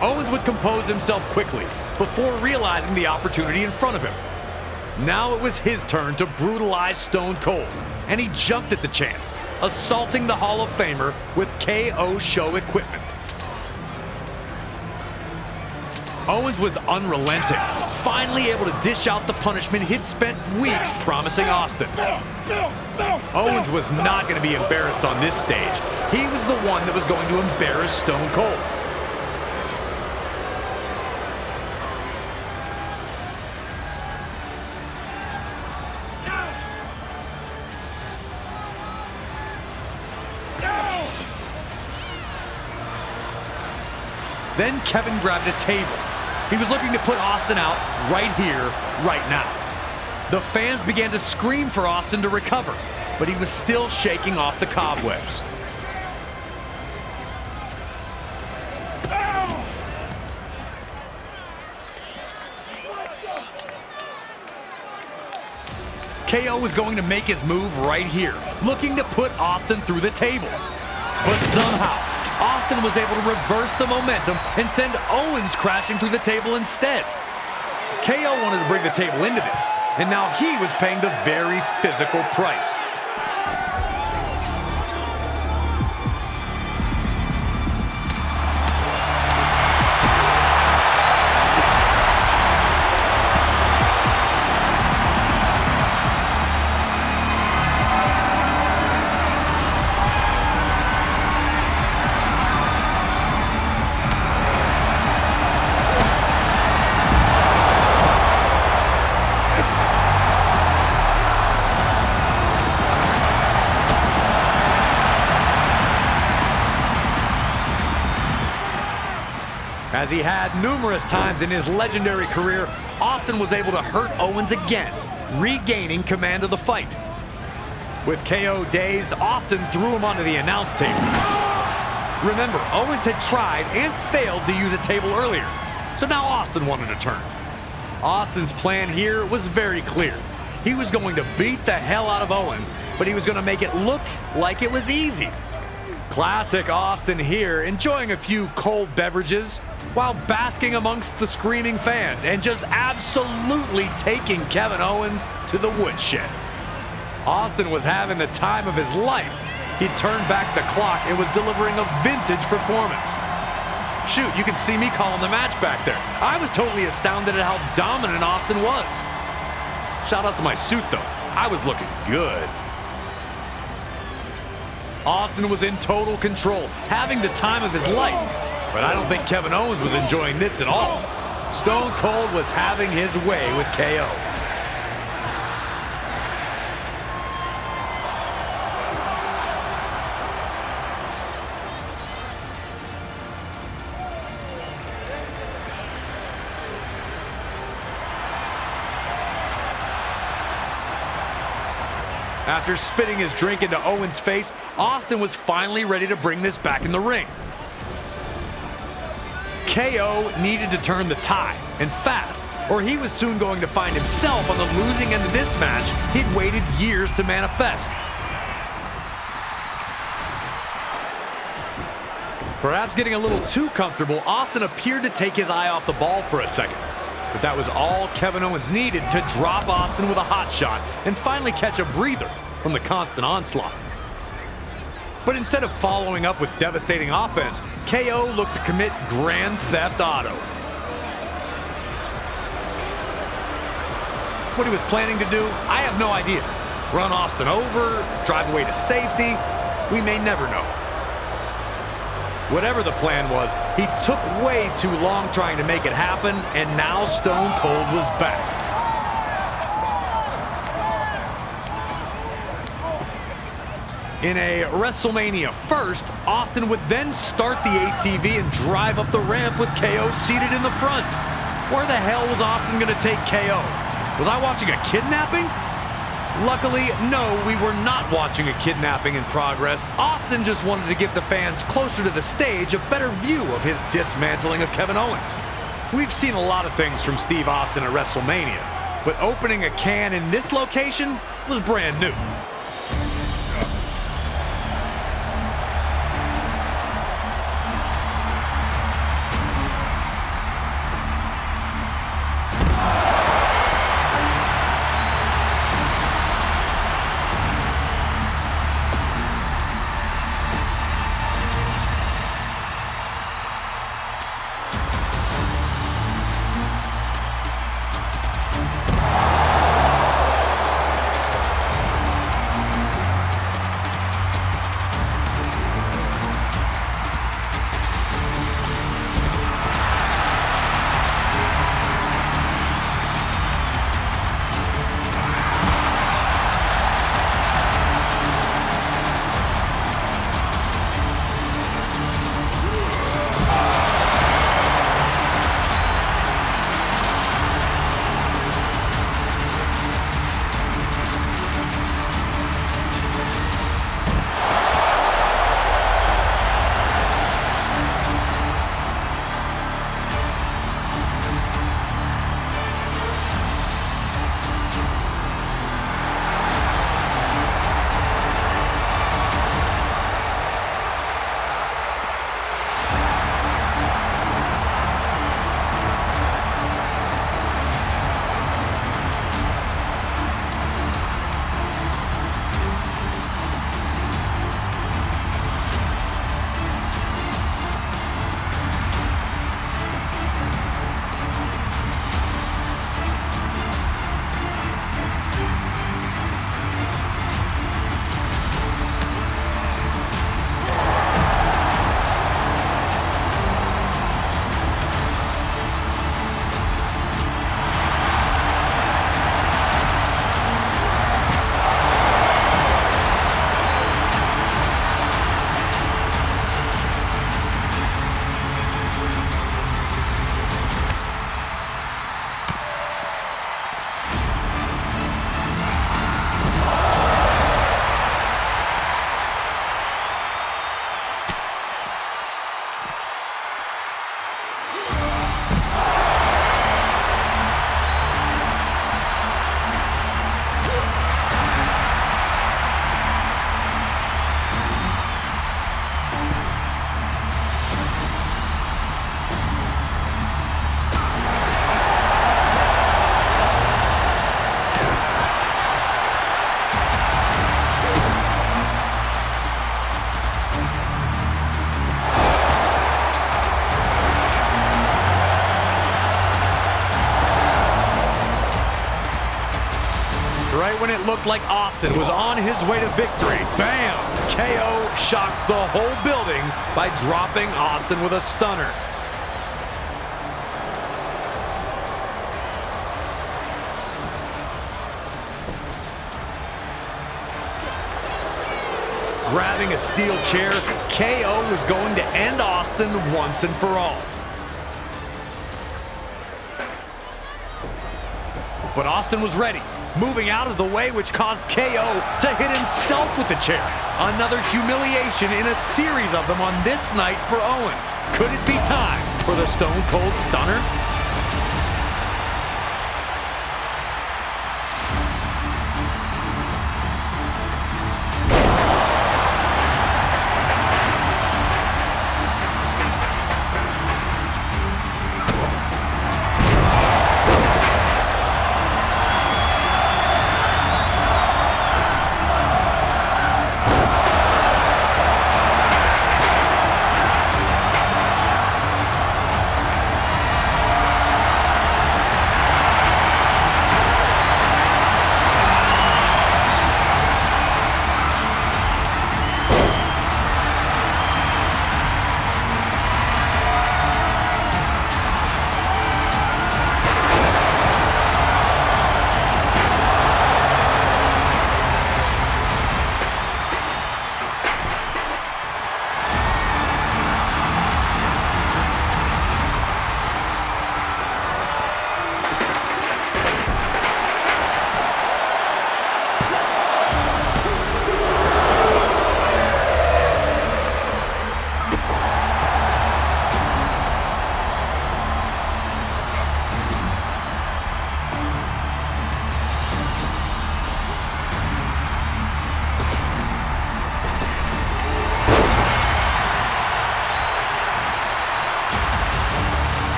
Owens would compose himself quickly before realizing the opportunity in front of him. Now it was his turn to brutalize Stone Cold, and he jumped at the chance, assaulting the Hall of Famer with KO show equipment. Owens was unrelenting, finally able to dish out the punishment he'd spent weeks promising Austin. Owens was not going to be embarrassed on this stage. He was the one that was going to embarrass Stone Cold. Then Kevin grabbed a table. He was looking to put Austin out right here, right now. The fans began to scream for Austin to recover, but he was still shaking off the cobwebs. KO was going to make his move right here, looking to put Austin through the table. But somehow, Austin was able to reverse the momentum and send Owens crashing through the table instead. KO wanted to bring the table into this, and now he was paying the very physical price. As he had numerous times in his legendary career, Austin was able to hurt Owens again, regaining command of the fight. With KO dazed, Austin threw him onto the announce table. Remember, Owens had tried and failed to use a table earlier, so now Austin wanted to turn. Austin's plan here was very clear. He was going to beat the hell out of Owens, but he was going to make it look like it was easy. Classic Austin here, enjoying a few cold beverages while basking amongst the screaming fans and just absolutely taking Kevin Owens to the woodshed. Austin was having the time of his life. He turned back the clock and was delivering a vintage performance. Shoot, you can see me calling the match back there. I was totally astounded at how dominant Austin was. Shout out to my suit though. I was looking good. Austin was in total control, having the time of his life. But I don't think Kevin Owens was enjoying this at all. Stone Cold was having his way with KO. After spitting his drink into Owens' face, Austin was finally ready to bring this back in the ring. KO needed to turn the tide, and fast, or he was soon going to find himself on the losing end of this match he'd waited years to manifest. Perhaps getting a little too comfortable, Austin appeared to take his eye off the ball for a second. But that was all Kevin Owens needed to drop Austin with a hot shot and finally catch a breather from the constant onslaught. But instead of following up with devastating offense, KO looked to commit Grand Theft Auto. What he was planning to do, I have no idea. Run Austin over, drive away to safety, we may never know. Whatever the plan was, he took way too long trying to make it happen, and now Stone Cold was back. In a WrestleMania first, Austin would then start the ATV and drive up the ramp with KO seated in the front. Where the hell was Austin going to take KO? Was I watching a kidnapping? Luckily, no, we were not watching a kidnapping in progress. Austin just wanted to give the fans closer to the stage a better view of his dismantling of Kevin Owens. We've seen a lot of things from Steve Austin at WrestleMania, but opening a can in this location was brand new. when it looked like Austin was on his way to victory, bam! KO shocks the whole building by dropping Austin with a stunner. Grabbing a steel chair, KO was going to end Austin once and for all. But Austin was ready, moving out of the way, which caused KO to hit himself with the chair. Another humiliation in a series of them on this night for Owens. Could it be time for the Stone Cold Stunner?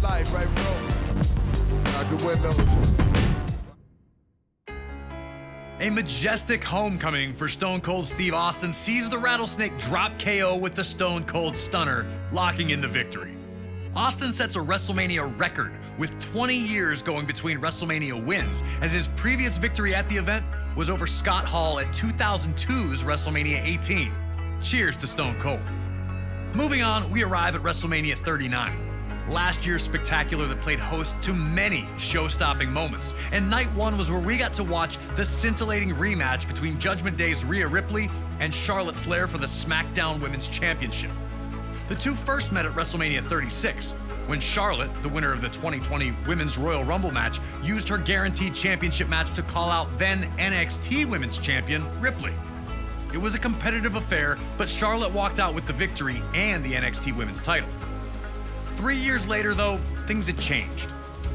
life, right, bro? Out the window. A majestic homecoming for Stone Cold Steve Austin sees the Rattlesnake drop KO with the Stone Cold Stunner, locking in the victory. Austin sets a WrestleMania record with 20 years going between WrestleMania wins, as his previous victory at the event was over Scott Hall at 2002's WrestleMania 18. Cheers to Stone Cold. Moving on, we arrive at WrestleMania 39. Last year's spectacular that played host to many show-stopping moments, and night one was where we got to watch the scintillating rematch between Judgment Day's Rhea Ripley and Charlotte Flair for the SmackDown Women's Championship. The two first met at WrestleMania 36, when Charlotte, the winner of the 2020 Women's Royal Rumble match, used her guaranteed championship match to call out then NXT Women's Champion Ripley. It was a competitive affair, but Charlotte walked out with the victory and the NXT Women's title. 3 years later, though, things had changed.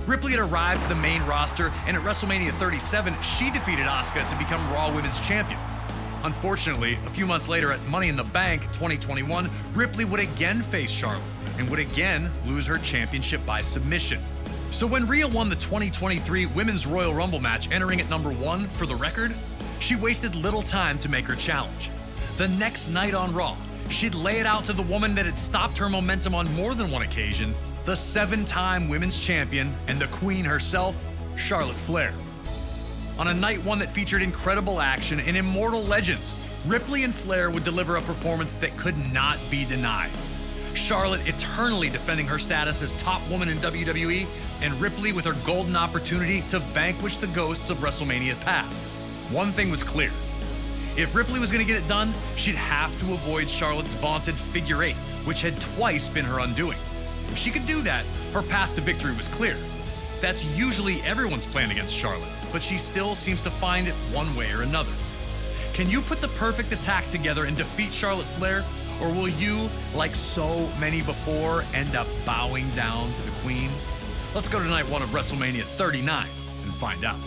Ripley had arrived to the main roster, and at WrestleMania 37, she defeated Asuka to become Raw Women's Champion. Unfortunately, a few months later at Money in the Bank 2021, Ripley would again face Charlotte and would again lose her championship by submission. So when Rhea won the 2023 Women's Royal Rumble match, entering at number 1 for the record, she wasted little time to make her challenge. The next night on Raw, she'd lay it out to the woman that had stopped her momentum on more than one occasion, the 7-time women's champion and the queen herself, Charlotte Flair. On a night one that featured incredible action and immortal legends, Ripley and Flair would deliver a performance that could not be denied. Charlotte eternally defending her status as top woman in WWE, and Ripley with her golden opportunity to vanquish the ghosts of WrestleMania past. One thing was clear. If Ripley was going to get it done, she'd have to avoid Charlotte's vaunted figure 8, which had twice been her undoing. If she could do that, her path to victory was clear. That's usually everyone's plan against Charlotte, but she still seems to find it one way or another. Can you put the perfect attack together and defeat Charlotte Flair? Or will you, like so many before, end up bowing down to the queen? Let's go to night 1 of WrestleMania 39 and find out.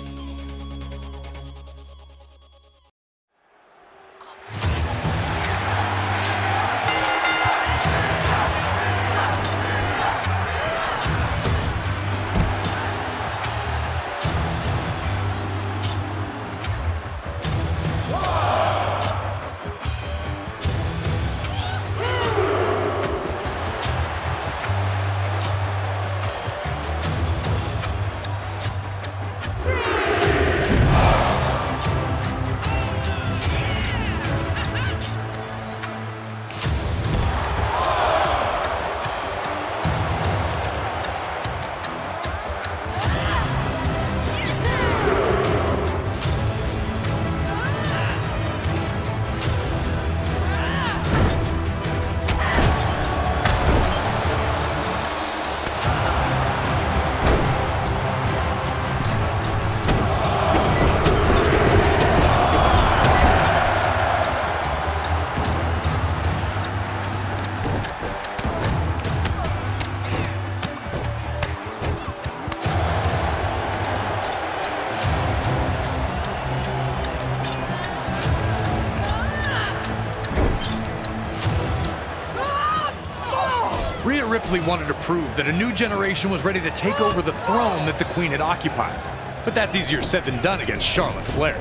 Rhea Ripley wanted to prove that a new generation was ready to take over the throne that the Queen had occupied. But that's easier said than done against Charlotte Flair.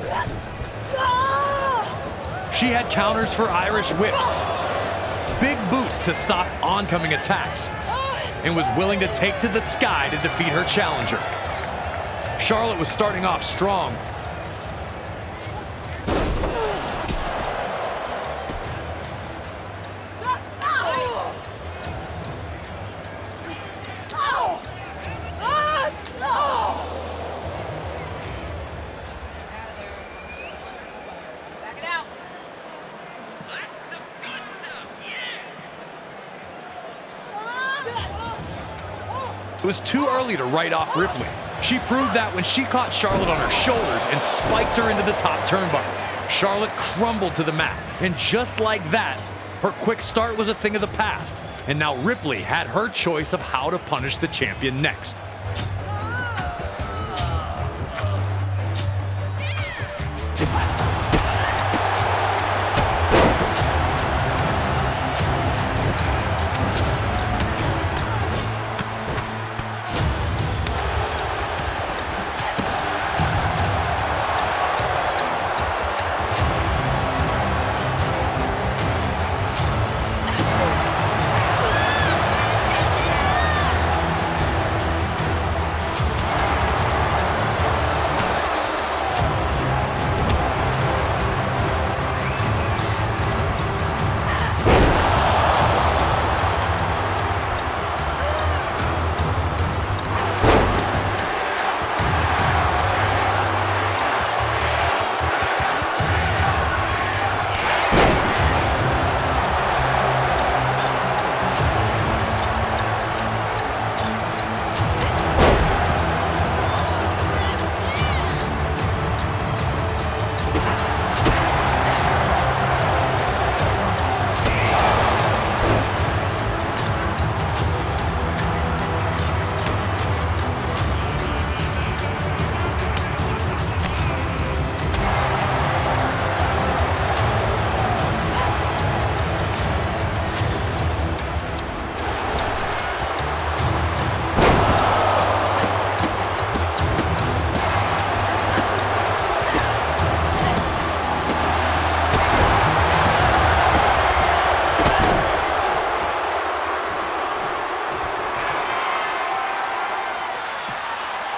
She had counters for Irish whips, big boots to stop oncoming attacks, and was willing to take to the sky to defeat her challenger. Charlotte was starting off strong. It was too early to write off Ripley. She proved that when she caught Charlotte on her shoulders and spiked her into the top turnbuckle. Charlotte crumbled to the mat, and just like that, her quick start was a thing of the past, and now Ripley had her choice of how to punish the champion next.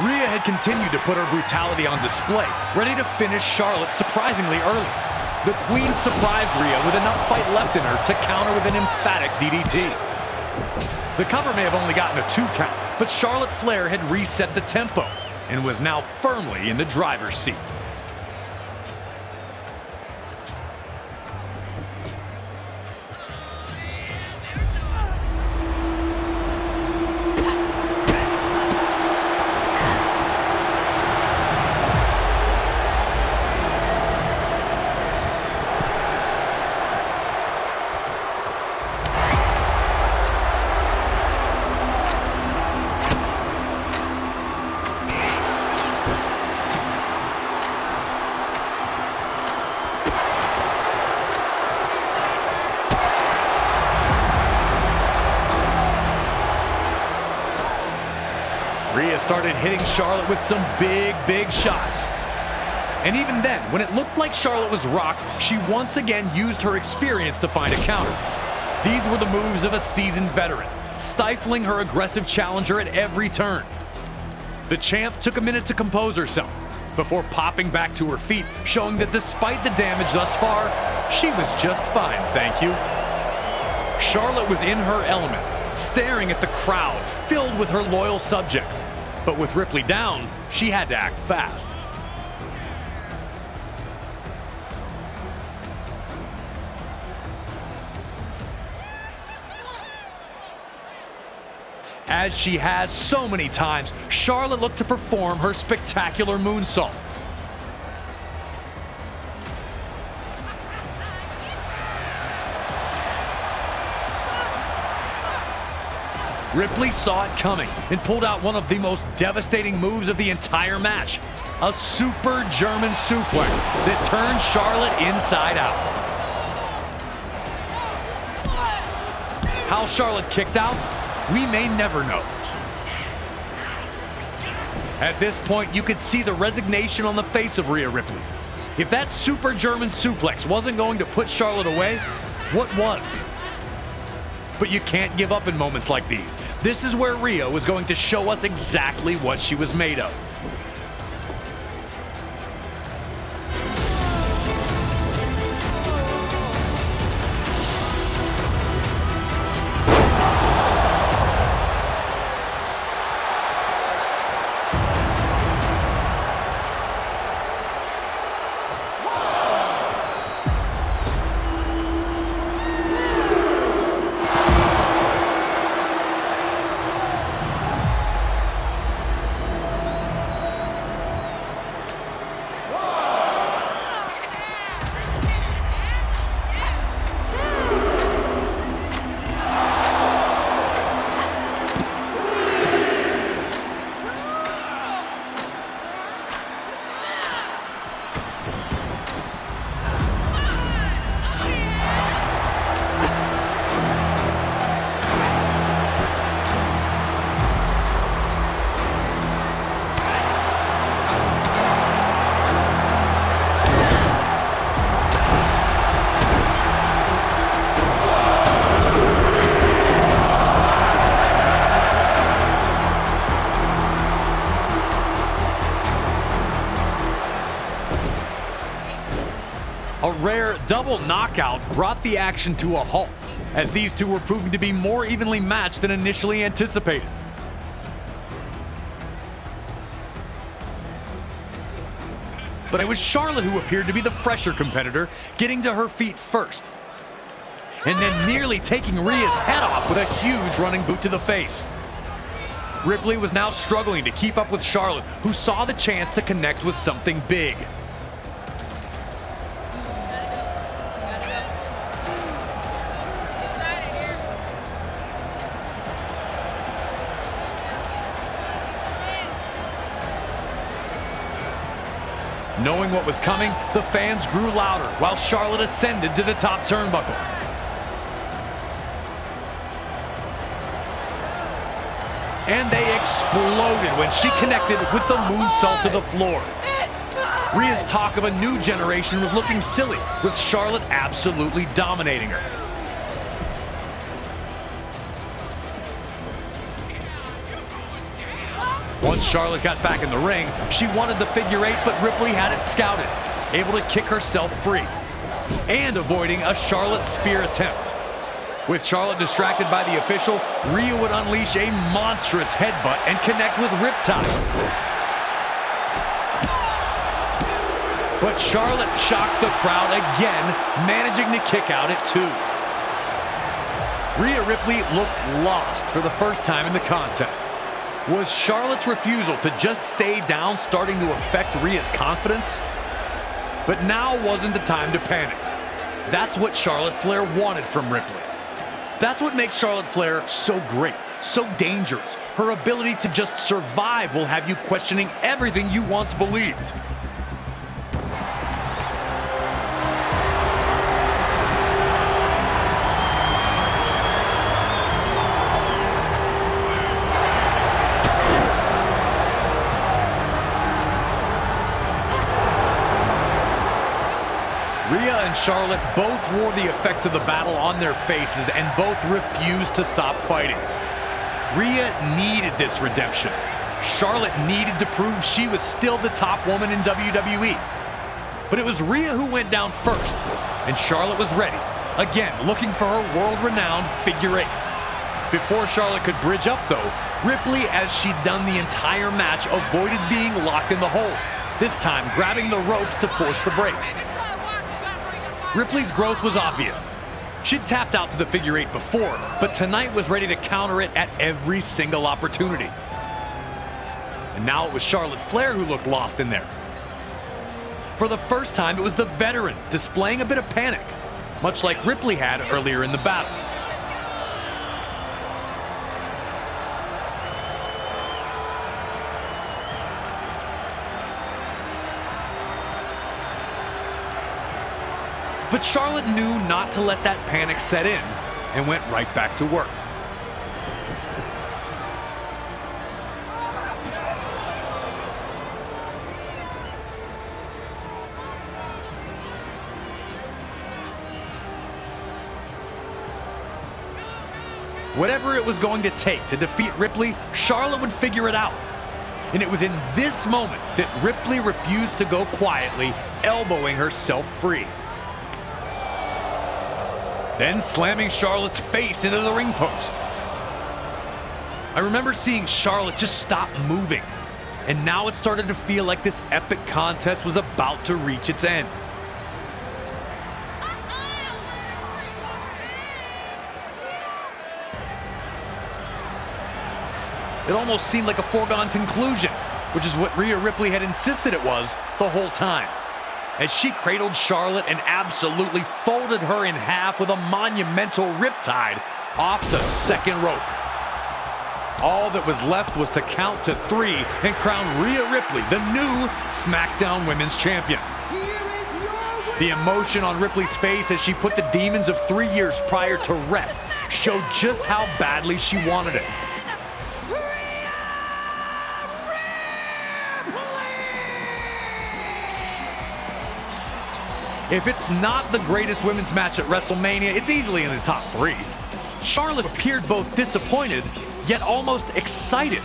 Rhea had continued to put her brutality on display, ready to finish Charlotte surprisingly early. The Queen surprised Rhea with enough fight left in her to counter with an emphatic DDT. The cover may have only gotten a 2 count, but Charlotte Flair had reset the tempo and was now firmly in the driver's seat. Rhea started hitting Charlotte with some big shots. And even then, when it looked like Charlotte was rocked, she once again used her experience to find a counter. These were the moves of a seasoned veteran, stifling her aggressive challenger at every turn. The champ took a minute to compose herself before popping back to her feet, showing that despite the damage thus far, she was just fine, thank you. Charlotte was in her element, staring at the crowd filled with her loyal subjects. But with Ripley down, she had to act fast. As she has so many times, Charlotte looked to perform her spectacular moonsault. Ripley saw it coming and pulled out one of the most devastating moves of the entire match, a super German suplex that turned Charlotte inside out. How Charlotte kicked out, we may never know. At this point, you could see the resignation on the face of Rhea Ripley. If that super German suplex wasn't going to put Charlotte away, what was? But you can't give up in moments like these. This is where Rhea was going to show us exactly what she was made of. A rare double knockout brought the action to a halt, as these two were proving to be more evenly matched than initially anticipated. But it was Charlotte who appeared to be the fresher competitor, getting to her feet first, and then nearly taking Rhea's head off with a huge running boot to the face. Ripley was now struggling to keep up with Charlotte, who saw the chance to connect with something big. Knowing what was coming, the fans grew louder while Charlotte ascended to the top turnbuckle. And they exploded when she connected with the moonsault to the floor. Rhea's talk of a new generation was looking silly, with Charlotte absolutely dominating her. Once Charlotte got back in the ring, she wanted the figure eight, but Ripley had it scouted, able to kick herself free, and avoiding a Charlotte spear attempt. With Charlotte distracted by the official, Rhea would unleash a monstrous headbutt and connect with Riptide. But Charlotte shocked the crowd again, managing to kick out at 2. Rhea Ripley looked lost for the first time in the contest. Was Charlotte's refusal to just stay down starting to affect Rhea's confidence? But now wasn't the time to panic. That's what Charlotte Flair wanted from Ripley. That's what makes Charlotte Flair so great, so dangerous. Her ability to just survive will have you questioning everything you once believed. Rhea and Charlotte both wore the effects of the battle on their faces and both refused to stop fighting. Rhea needed this redemption. Charlotte needed to prove she was still the top woman in WWE. But it was Rhea who went down first, and Charlotte was ready, again looking for her world-renowned figure eight. Before Charlotte could bridge up though, Ripley, as she'd done the entire match, avoided being locked in the hold, this time grabbing the ropes to force the break. Ripley's growth was obvious. She'd tapped out to the figure eight before, but tonight was ready to counter it at every single opportunity. And now it was Charlotte Flair who looked lost in there. For the first time, it was the veteran displaying a bit of panic, much like Ripley had earlier in the battle. But Charlotte knew not to let that panic set in and went right back to work. Whatever it was going to take to defeat Ripley, Charlotte would figure it out. And it was in this moment that Ripley refused to go quietly, elbowing herself free. Then slamming Charlotte's face into the ring post. I remember seeing Charlotte just stop moving, and now it started to feel like this epic contest was about to reach its end. It almost seemed like a foregone conclusion, which is what Rhea Ripley had insisted it was the whole time, as she cradled Charlotte and absolutely folded her in half with a monumental riptide off the second rope. All that was left was to count to 3 and crown Rhea Ripley the new SmackDown Women's Champion. The emotion on Ripley's face as she put the demons of 3 years prior to rest showed just how badly she wanted it. If it's not the greatest women's match at WrestleMania, it's easily in the top 3. Charlotte appeared both disappointed, yet almost excited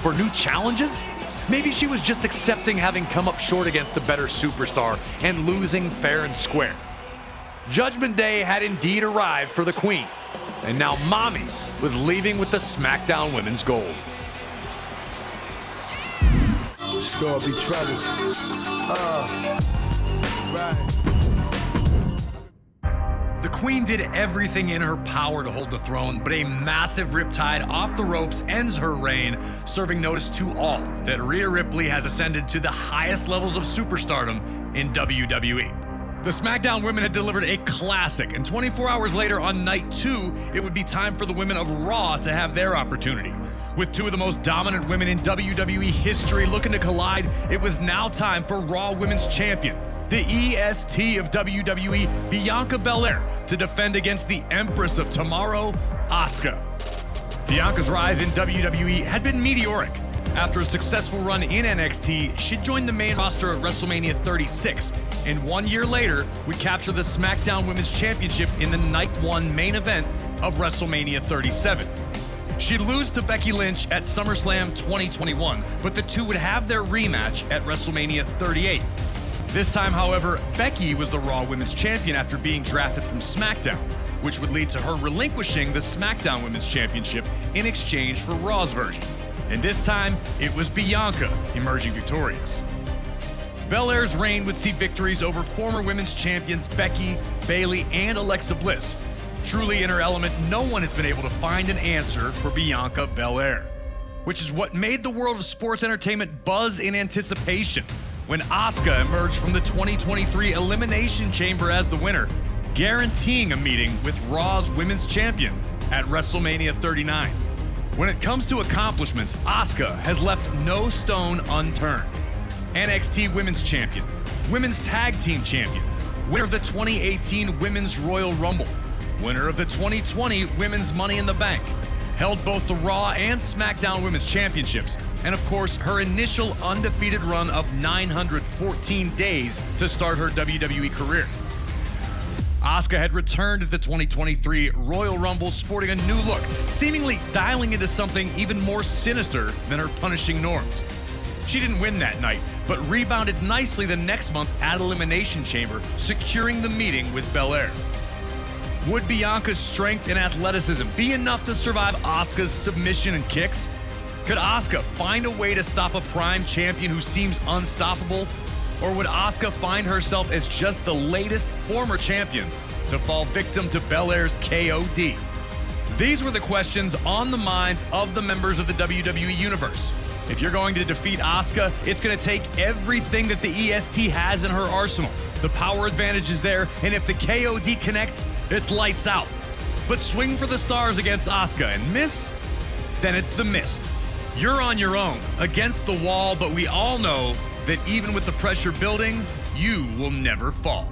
for new challenges. Maybe she was just accepting having come up short against the better superstar and losing fair and square. Judgment Day had indeed arrived for the Queen, and now Mommy was leaving with the SmackDown Women's Gold. It's gonna be trouble. Right. The Queen did everything in her power to hold the throne, but a massive riptide off the ropes ends her reign, serving notice to all that Rhea Ripley has ascended to the highest levels of superstardom in WWE. The SmackDown women had delivered a classic, and 24 hours later on night 2, it would be time for the women of Raw to have their opportunity. With 2 of the most dominant women in WWE history looking to collide, it was now time for Raw Women's Champion, the EST of WWE, Bianca Belair, to defend against the Empress of Tomorrow, Asuka. Bianca's rise in WWE had been meteoric. After a successful run in NXT, she'd joined the main roster at WrestleMania 36, and 1 year later would capture the SmackDown Women's Championship in the Night 1 main event of WrestleMania 37. She'd lose to Becky Lynch at SummerSlam 2021, but the two would have their rematch at WrestleMania 38. This time, however, Becky was the Raw Women's Champion after being drafted from SmackDown, which would lead to her relinquishing the SmackDown Women's Championship in exchange for Raw's version. And this time, it was Bianca emerging victorious. Belair's reign would see victories over former women's champions Becky, Bayley, and Alexa Bliss. Truly in her element, no one has been able to find an answer for Bianca Belair, which is what made the world of sports entertainment buzz in anticipation when Asuka emerged from the 2023 Elimination Chamber as the winner, guaranteeing a meeting with Raw's women's champion at WrestleMania 39. When it comes to accomplishments, Asuka has left no stone unturned. NXT Women's Champion, Women's Tag Team Champion, winner of the 2018 Women's Royal Rumble, winner of the 2020 Women's Money in the Bank, held both the Raw and SmackDown Women's Championships, and of course, her initial undefeated run of 914 days to start her WWE career. Asuka had returned at the 2023 Royal Rumble sporting a new look, seemingly dialing into something even more sinister than her punishing norms. She didn't win that night, but rebounded nicely the next month at Elimination Chamber, securing the meeting with Belair. Would Bianca's strength and athleticism be enough to survive Asuka's submission and kicks? Could Asuka find a way to stop a prime champion who seems unstoppable? Or would Asuka find herself as just the latest former champion to fall victim to Belair's KOD? These were the questions on the minds of the members of the WWE Universe. If you're going to defeat Asuka, it's going to take everything that the EST has in her arsenal. The power advantage is there, and if the KOD connects, it's lights out. But swing for the stars against Asuka and miss? Then it's the mist. You're on your own, against the wall, but we all know that even with the pressure building, you will never fall.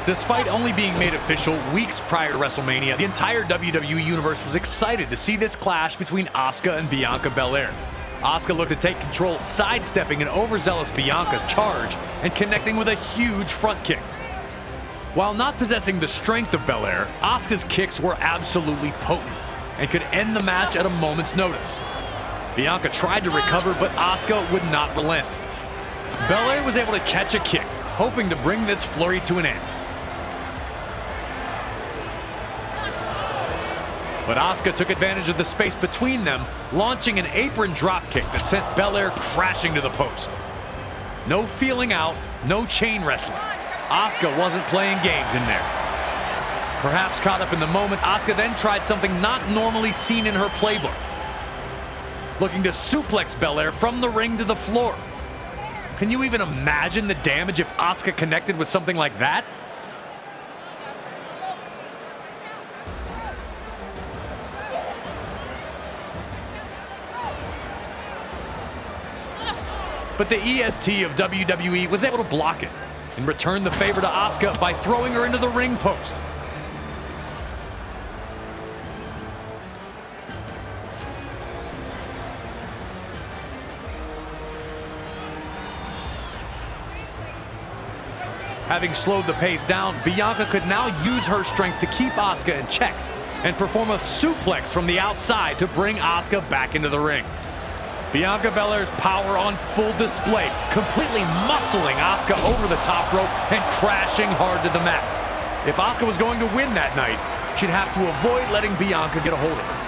Despite only being made official weeks prior to WrestleMania, the entire WWE Universe was excited to see this clash between Asuka and Bianca Belair. Asuka looked to take control, sidestepping an overzealous Bianca's charge and connecting with a huge front kick. While not possessing the strength of Belair, Asuka's kicks were absolutely potent and could end the match at a moment's notice. Bianca tried to recover, but Asuka would not relent. Belair was able to catch a kick, hoping to bring this flurry to an end. But Asuka took advantage of the space between them, launching an apron dropkick that sent Belair crashing to the post. No feeling out, no chain wrestling. Asuka wasn't playing games in there. Perhaps caught up in the moment, Asuka then tried something not normally seen in her playbook. Looking to suplex Belair from the ring to the floor. Can you even imagine the damage if Asuka connected with something like that? But the EST of WWE was able to block it and return the favor to Asuka by throwing her into the ring post. Having slowed the pace down, Bianca could now use her strength to keep Asuka in check and perform a suplex from the outside to bring Asuka back into the ring. Bianca Belair's power on full display, completely muscling Asuka over the top rope and crashing hard to the mat. If Asuka was going to win that night, she'd have to avoid letting Bianca get a hold of her.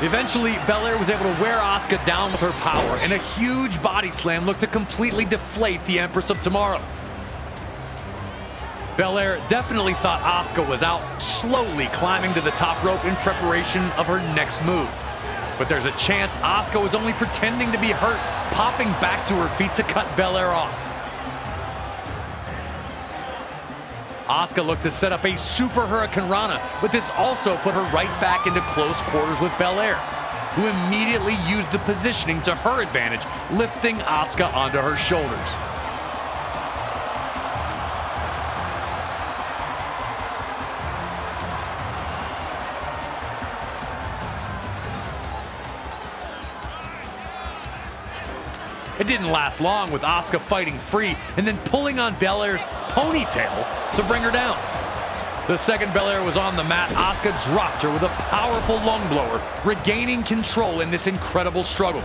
Eventually, Belair was able to wear Asuka down with her power, and a huge body slam looked to completely deflate the Empress of Tomorrow. Belair definitely thought Asuka was out, slowly climbing to the top rope in preparation of her next move. But there's a chance Asuka was only pretending to be hurt, popping back to her feet to cut Belair off. Asuka looked to set up a super Hurricane Rana, but this also put her right back into close quarters with Belair, who immediately used the positioning to her advantage, lifting Asuka onto her shoulders. It didn't last long, with Asuka fighting free and then pulling on Belair's ponytail to bring her down. The second Belair was on the mat, Asuka dropped her with a powerful lung blower, regaining control in this incredible struggle.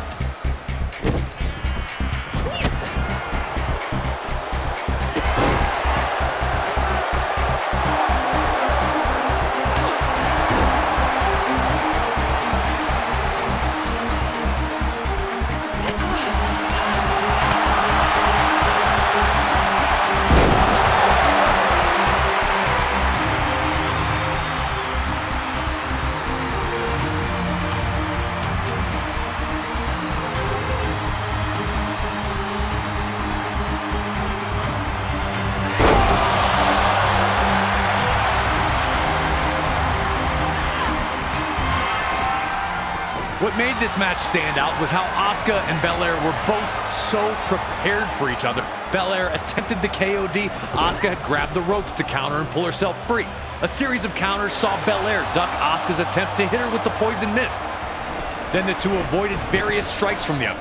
What made this match stand out was how Asuka and Belair were both so prepared for each other. Belair attempted the KOD, Asuka had grabbed the ropes to counter and pull herself free. A series of counters saw Belair duck Asuka's attempt to hit her with the poison mist. Then the two avoided various strikes from the other.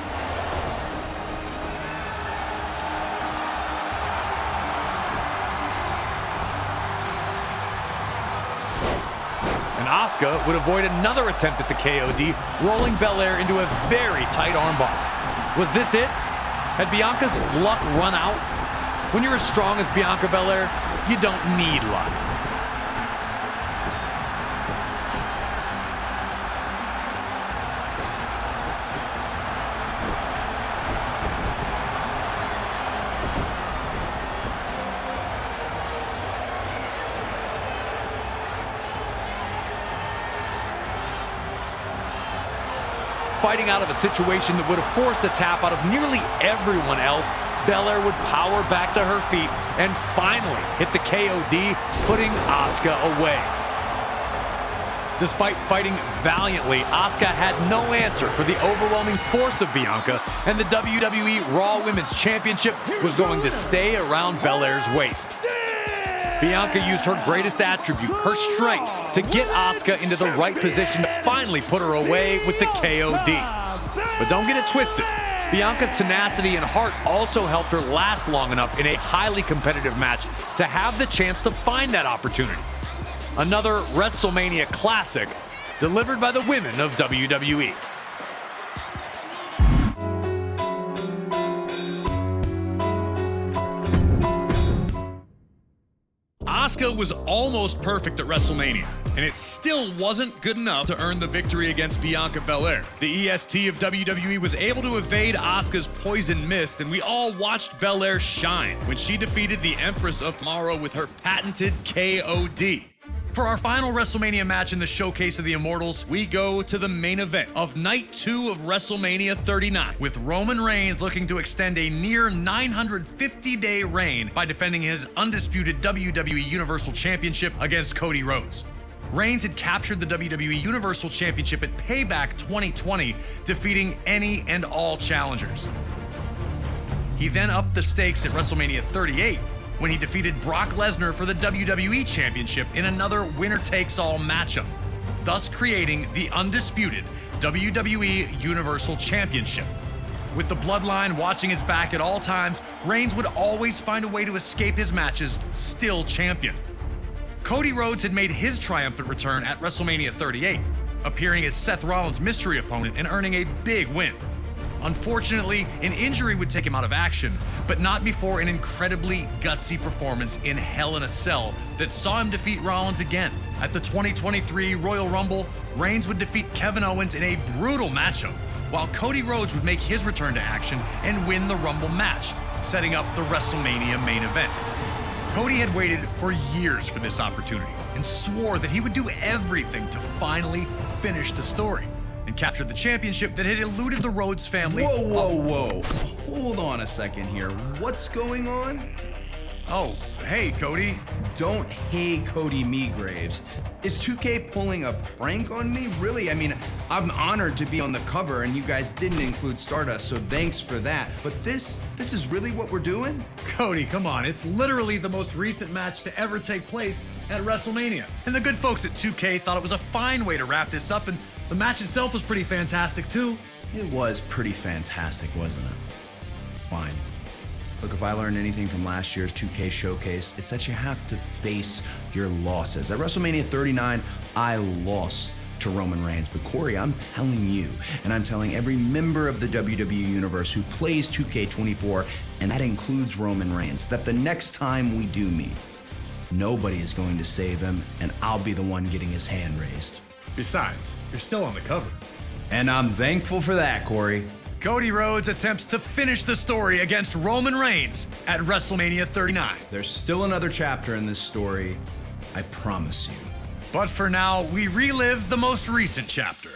Asuka would avoid another attempt at the KOD, rolling Belair into a very tight armbar. Was this it? Had Bianca's luck run out? When you're as strong as Bianca Belair, you don't need luck. Fighting out of a situation that would have forced a tap out of nearly everyone else, Belair would power back to her feet and finally hit the KOD, putting Asuka away. Despite fighting valiantly, Asuka had no answer for the overwhelming force of Bianca, and the WWE Raw Women's Championship was going to stay around Belair's waist. Bianca used her greatest attribute, her strength, to get Asuka into the right position to finally put her away with the KOD. But don't get it twisted. Bianca's tenacity and heart also helped her last long enough in a highly competitive match to have the chance to find that opportunity. Another WrestleMania classic delivered by the women of WWE. Asuka was almost perfect at WrestleMania, and it still wasn't good enough to earn the victory against Bianca Belair. The EST of WWE was able to evade Asuka's poison mist, and we all watched Belair shine when she defeated the Empress of Tomorrow with her patented KOD. For our final WrestleMania match in the Showcase of the Immortals, we go to the main event of Night 2 of WrestleMania 39, with Roman Reigns looking to extend a near 950-day reign by defending his undisputed WWE Universal Championship against Cody Rhodes. Reigns had captured the WWE Universal Championship at Payback 2020, defeating any and all challengers. He then upped the stakes at WrestleMania 38, when he defeated Brock Lesnar for the WWE Championship in another winner-takes-all matchup, thus creating the undisputed WWE Universal Championship. With the Bloodline watching his back at all times, Reigns would always find a way to escape his matches, still champion. Cody Rhodes had made his triumphant return at WrestleMania 38, appearing as Seth Rollins' mystery opponent and earning a big win. Unfortunately, an injury would take him out of action, but not before an incredibly gutsy performance in Hell in a Cell that saw him defeat Rollins again. At the 2023 Royal Rumble, Reigns would defeat Kevin Owens in a brutal matchup, while Cody Rhodes would make his return to action and win the Rumble match, setting up the WrestleMania main event. Cody had waited for years for this opportunity and swore that he would do everything to finally finish the story and capture the championship that had eluded the Rhodes family. Whoa. Hold on a second here. What's going on? Oh, hey, Cody. Don't hey Cody me, Graves. Is 2K pulling a prank on me? Really? I mean, I'm honored to be on the cover and you guys didn't include Stardust, so thanks for that. But this is really what we're doing? Cody, come on. It's literally the most recent match to ever take place at WrestleMania. And the good folks at 2K thought it was a fine way to wrap this up, and the match itself was pretty fantastic too. It was pretty fantastic, wasn't it? Fine. Look, if I learned anything from last year's 2K showcase, it's that you have to face your losses. At WrestleMania 39, I lost to Roman Reigns. But Corey, I'm telling you, and I'm telling every member of the WWE Universe who plays 2K24, and that includes Roman Reigns, that the next time we do meet, nobody is going to save him, and I'll be the one getting his hand raised. Besides, you're still on the cover. And I'm thankful for that, Corey. Cody Rhodes attempts to finish the story against Roman Reigns at WrestleMania 39. There's still another chapter in this story, I promise you. But for now, we relive the most recent chapter.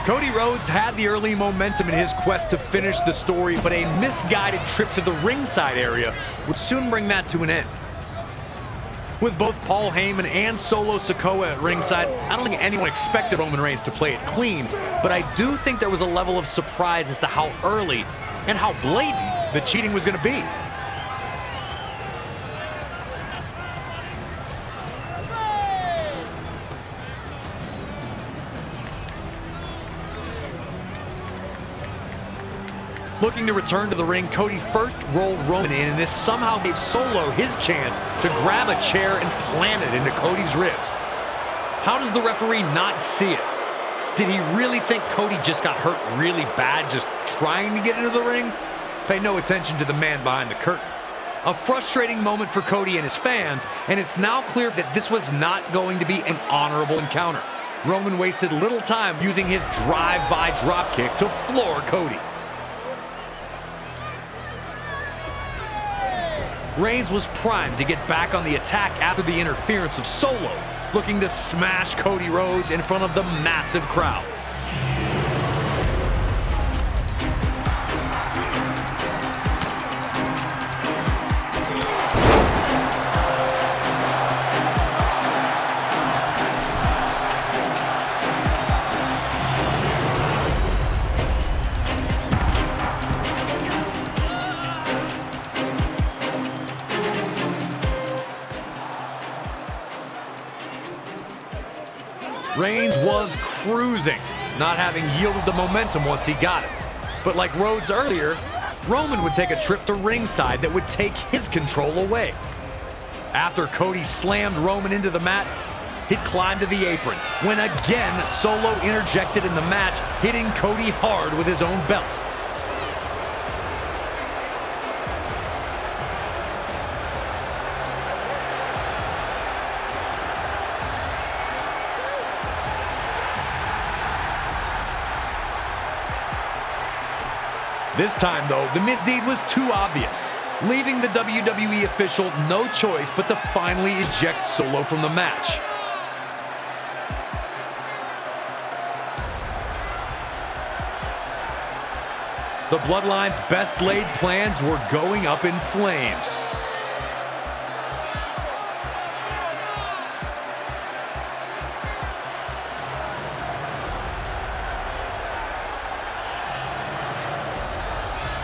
Cody Rhodes had the early momentum in his quest to finish the story, but a misguided trip to the ringside area would soon bring that to an end. With both Paul Heyman and Solo Sikoa at ringside, I don't think anyone expected Roman Reigns to play it clean, but I do think there was a level of surprise as to how early and how blatant the cheating was going to be. Looking to return to the ring, Cody first rolled Roman in, and this somehow gave Solo his chance to grab a chair and plant it into Cody's ribs. How does the referee not see it? Did he really think Cody just got hurt really bad just trying to get into the ring? Pay no attention to the man behind the curtain. A frustrating moment for Cody and his fans, and it's now clear that this was not going to be an honorable encounter. Roman wasted little time using his drive-by dropkick to floor Cody. Reigns was primed to get back on the attack after the interference of Solo, looking to smash Cody Rhodes in front of the massive crowd. Reigns was cruising, not having yielded the momentum once he got it. But like Rhodes earlier, Roman would take a trip to ringside that would take his control away. After Cody slammed Roman into the mat, he'd climb to the apron, when again Solo interjected in the match, hitting Cody hard with his own belt. This time, though, the misdeed was too obvious, leaving the WWE official no choice but to finally eject Solo from the match. The Bloodline's best laid plans were going up in flames.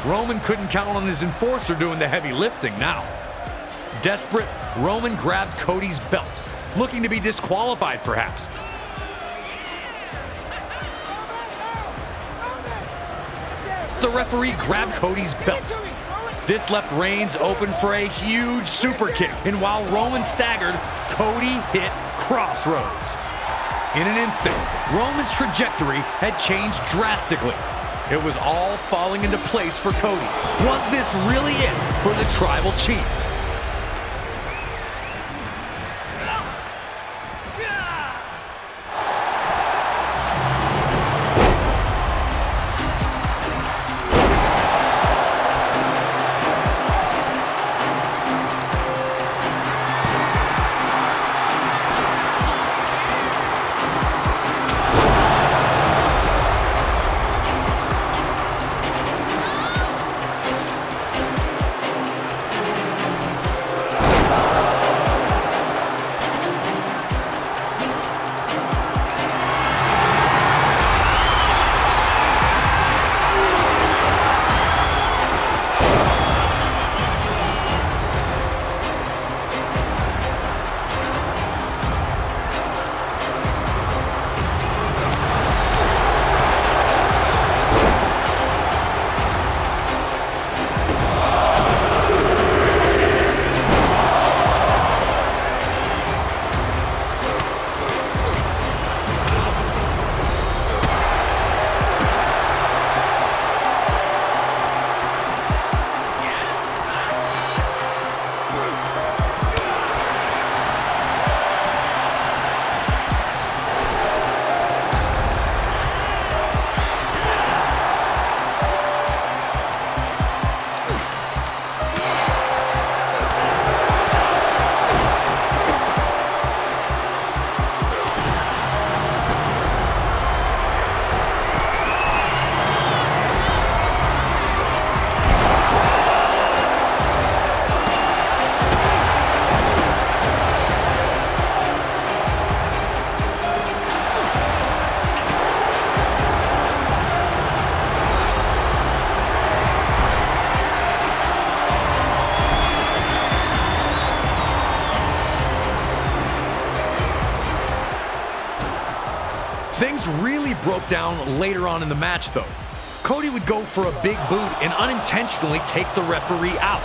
Roman couldn't count on his enforcer doing the heavy lifting now. Desperate, Roman grabbed Cody's belt, looking to be disqualified perhaps. The referee grabbed Cody's belt. This left Reigns open for a huge super kick, and while Roman staggered, Cody hit crossroads. In an instant, Roman's trajectory had changed drastically. It was all falling into place for Cody. Was this really it for the Tribal Chief? Things really broke down later on in the match, though. Cody would go for a big boot and unintentionally take the referee out.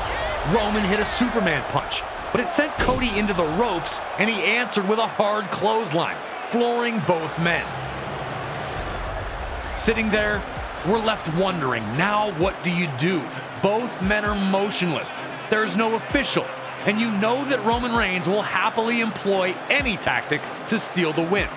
Roman hit a Superman punch, but it sent Cody into the ropes, and he answered with a hard clothesline, flooring both men. Sitting there, we're left wondering, now what do you do? Both men are motionless. There's no official, and you know that Roman Reigns will happily employ any tactic to steal the win.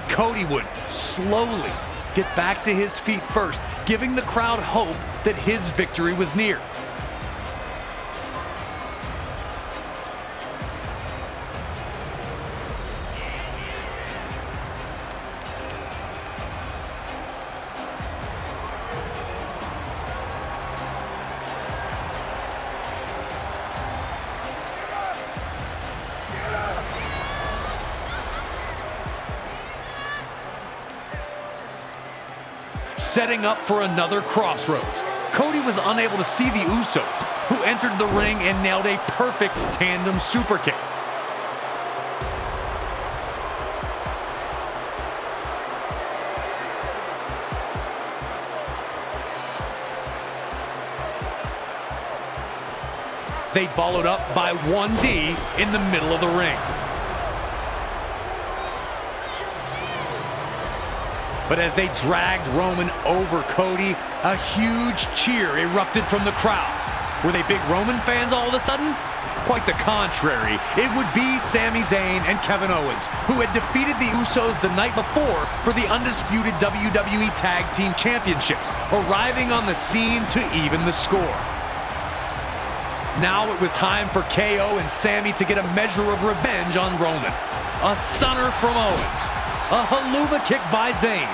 Cody would slowly get back to his feet first, giving the crowd hope that his victory was near. Setting up for another crossroads. Cody was unable to see the Usos, who entered the ring and nailed a perfect tandem super kick. They followed up by 1D in the middle of the ring. But as they dragged Roman over Cody, a huge cheer erupted from the crowd. Were they big Roman fans all of a sudden? Quite the contrary. It would be Sami Zayn and Kevin Owens, who had defeated the Usos the night before for the undisputed WWE Tag Team Championships, arriving on the scene to even the score. Now it was time for KO and Sami to get a measure of revenge on Roman. A stunner from Owens. A haluva kick by Zayn.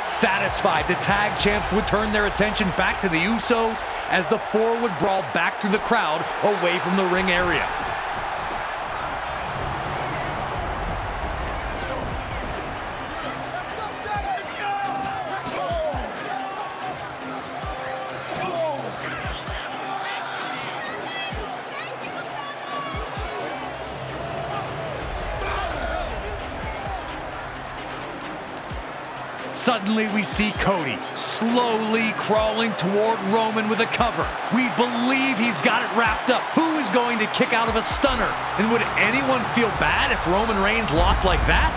Satisfied, the tag champs would turn their attention back to the Usos as the four would brawl back through the crowd away from the ring area. Suddenly we see Cody slowly crawling toward Roman with a cover. We believe he's got it wrapped up. Who is going to kick out of a stunner? And would anyone feel bad if Roman Reigns lost like that?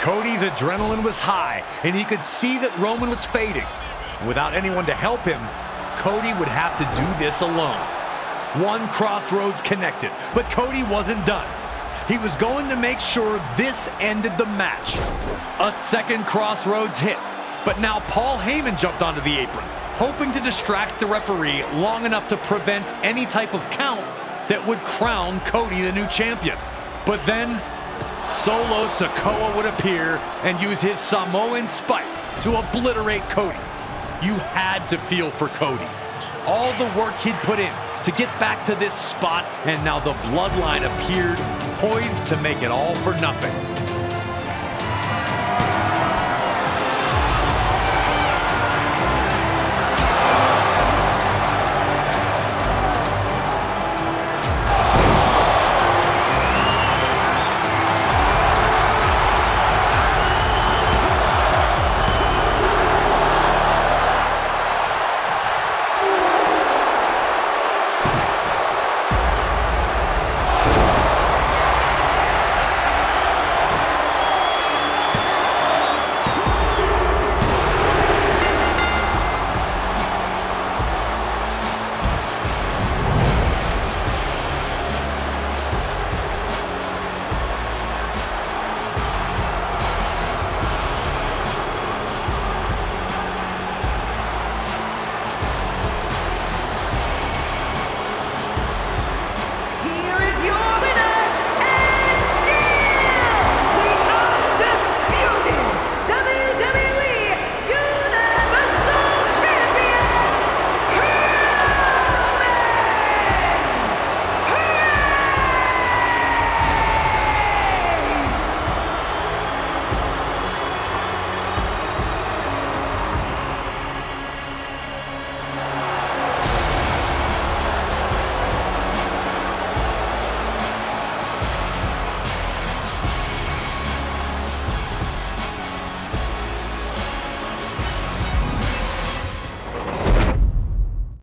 Cody's adrenaline was high, and he could see that Roman was fading. Without anyone to help him, Cody would have to do this alone. One crossroads connected, but Cody wasn't done. He was going to make sure this ended the match. A second crossroads hit, but now Paul Heyman jumped onto the apron, hoping to distract the referee long enough to prevent any type of count that would crown Cody the new champion. But then, Solo Sikoa would appear and use his Samoan spike to obliterate Cody. You had to feel for Cody. All the work he'd put in to get back to this spot, and now the bloodline appeared, poised to make it all for nothing.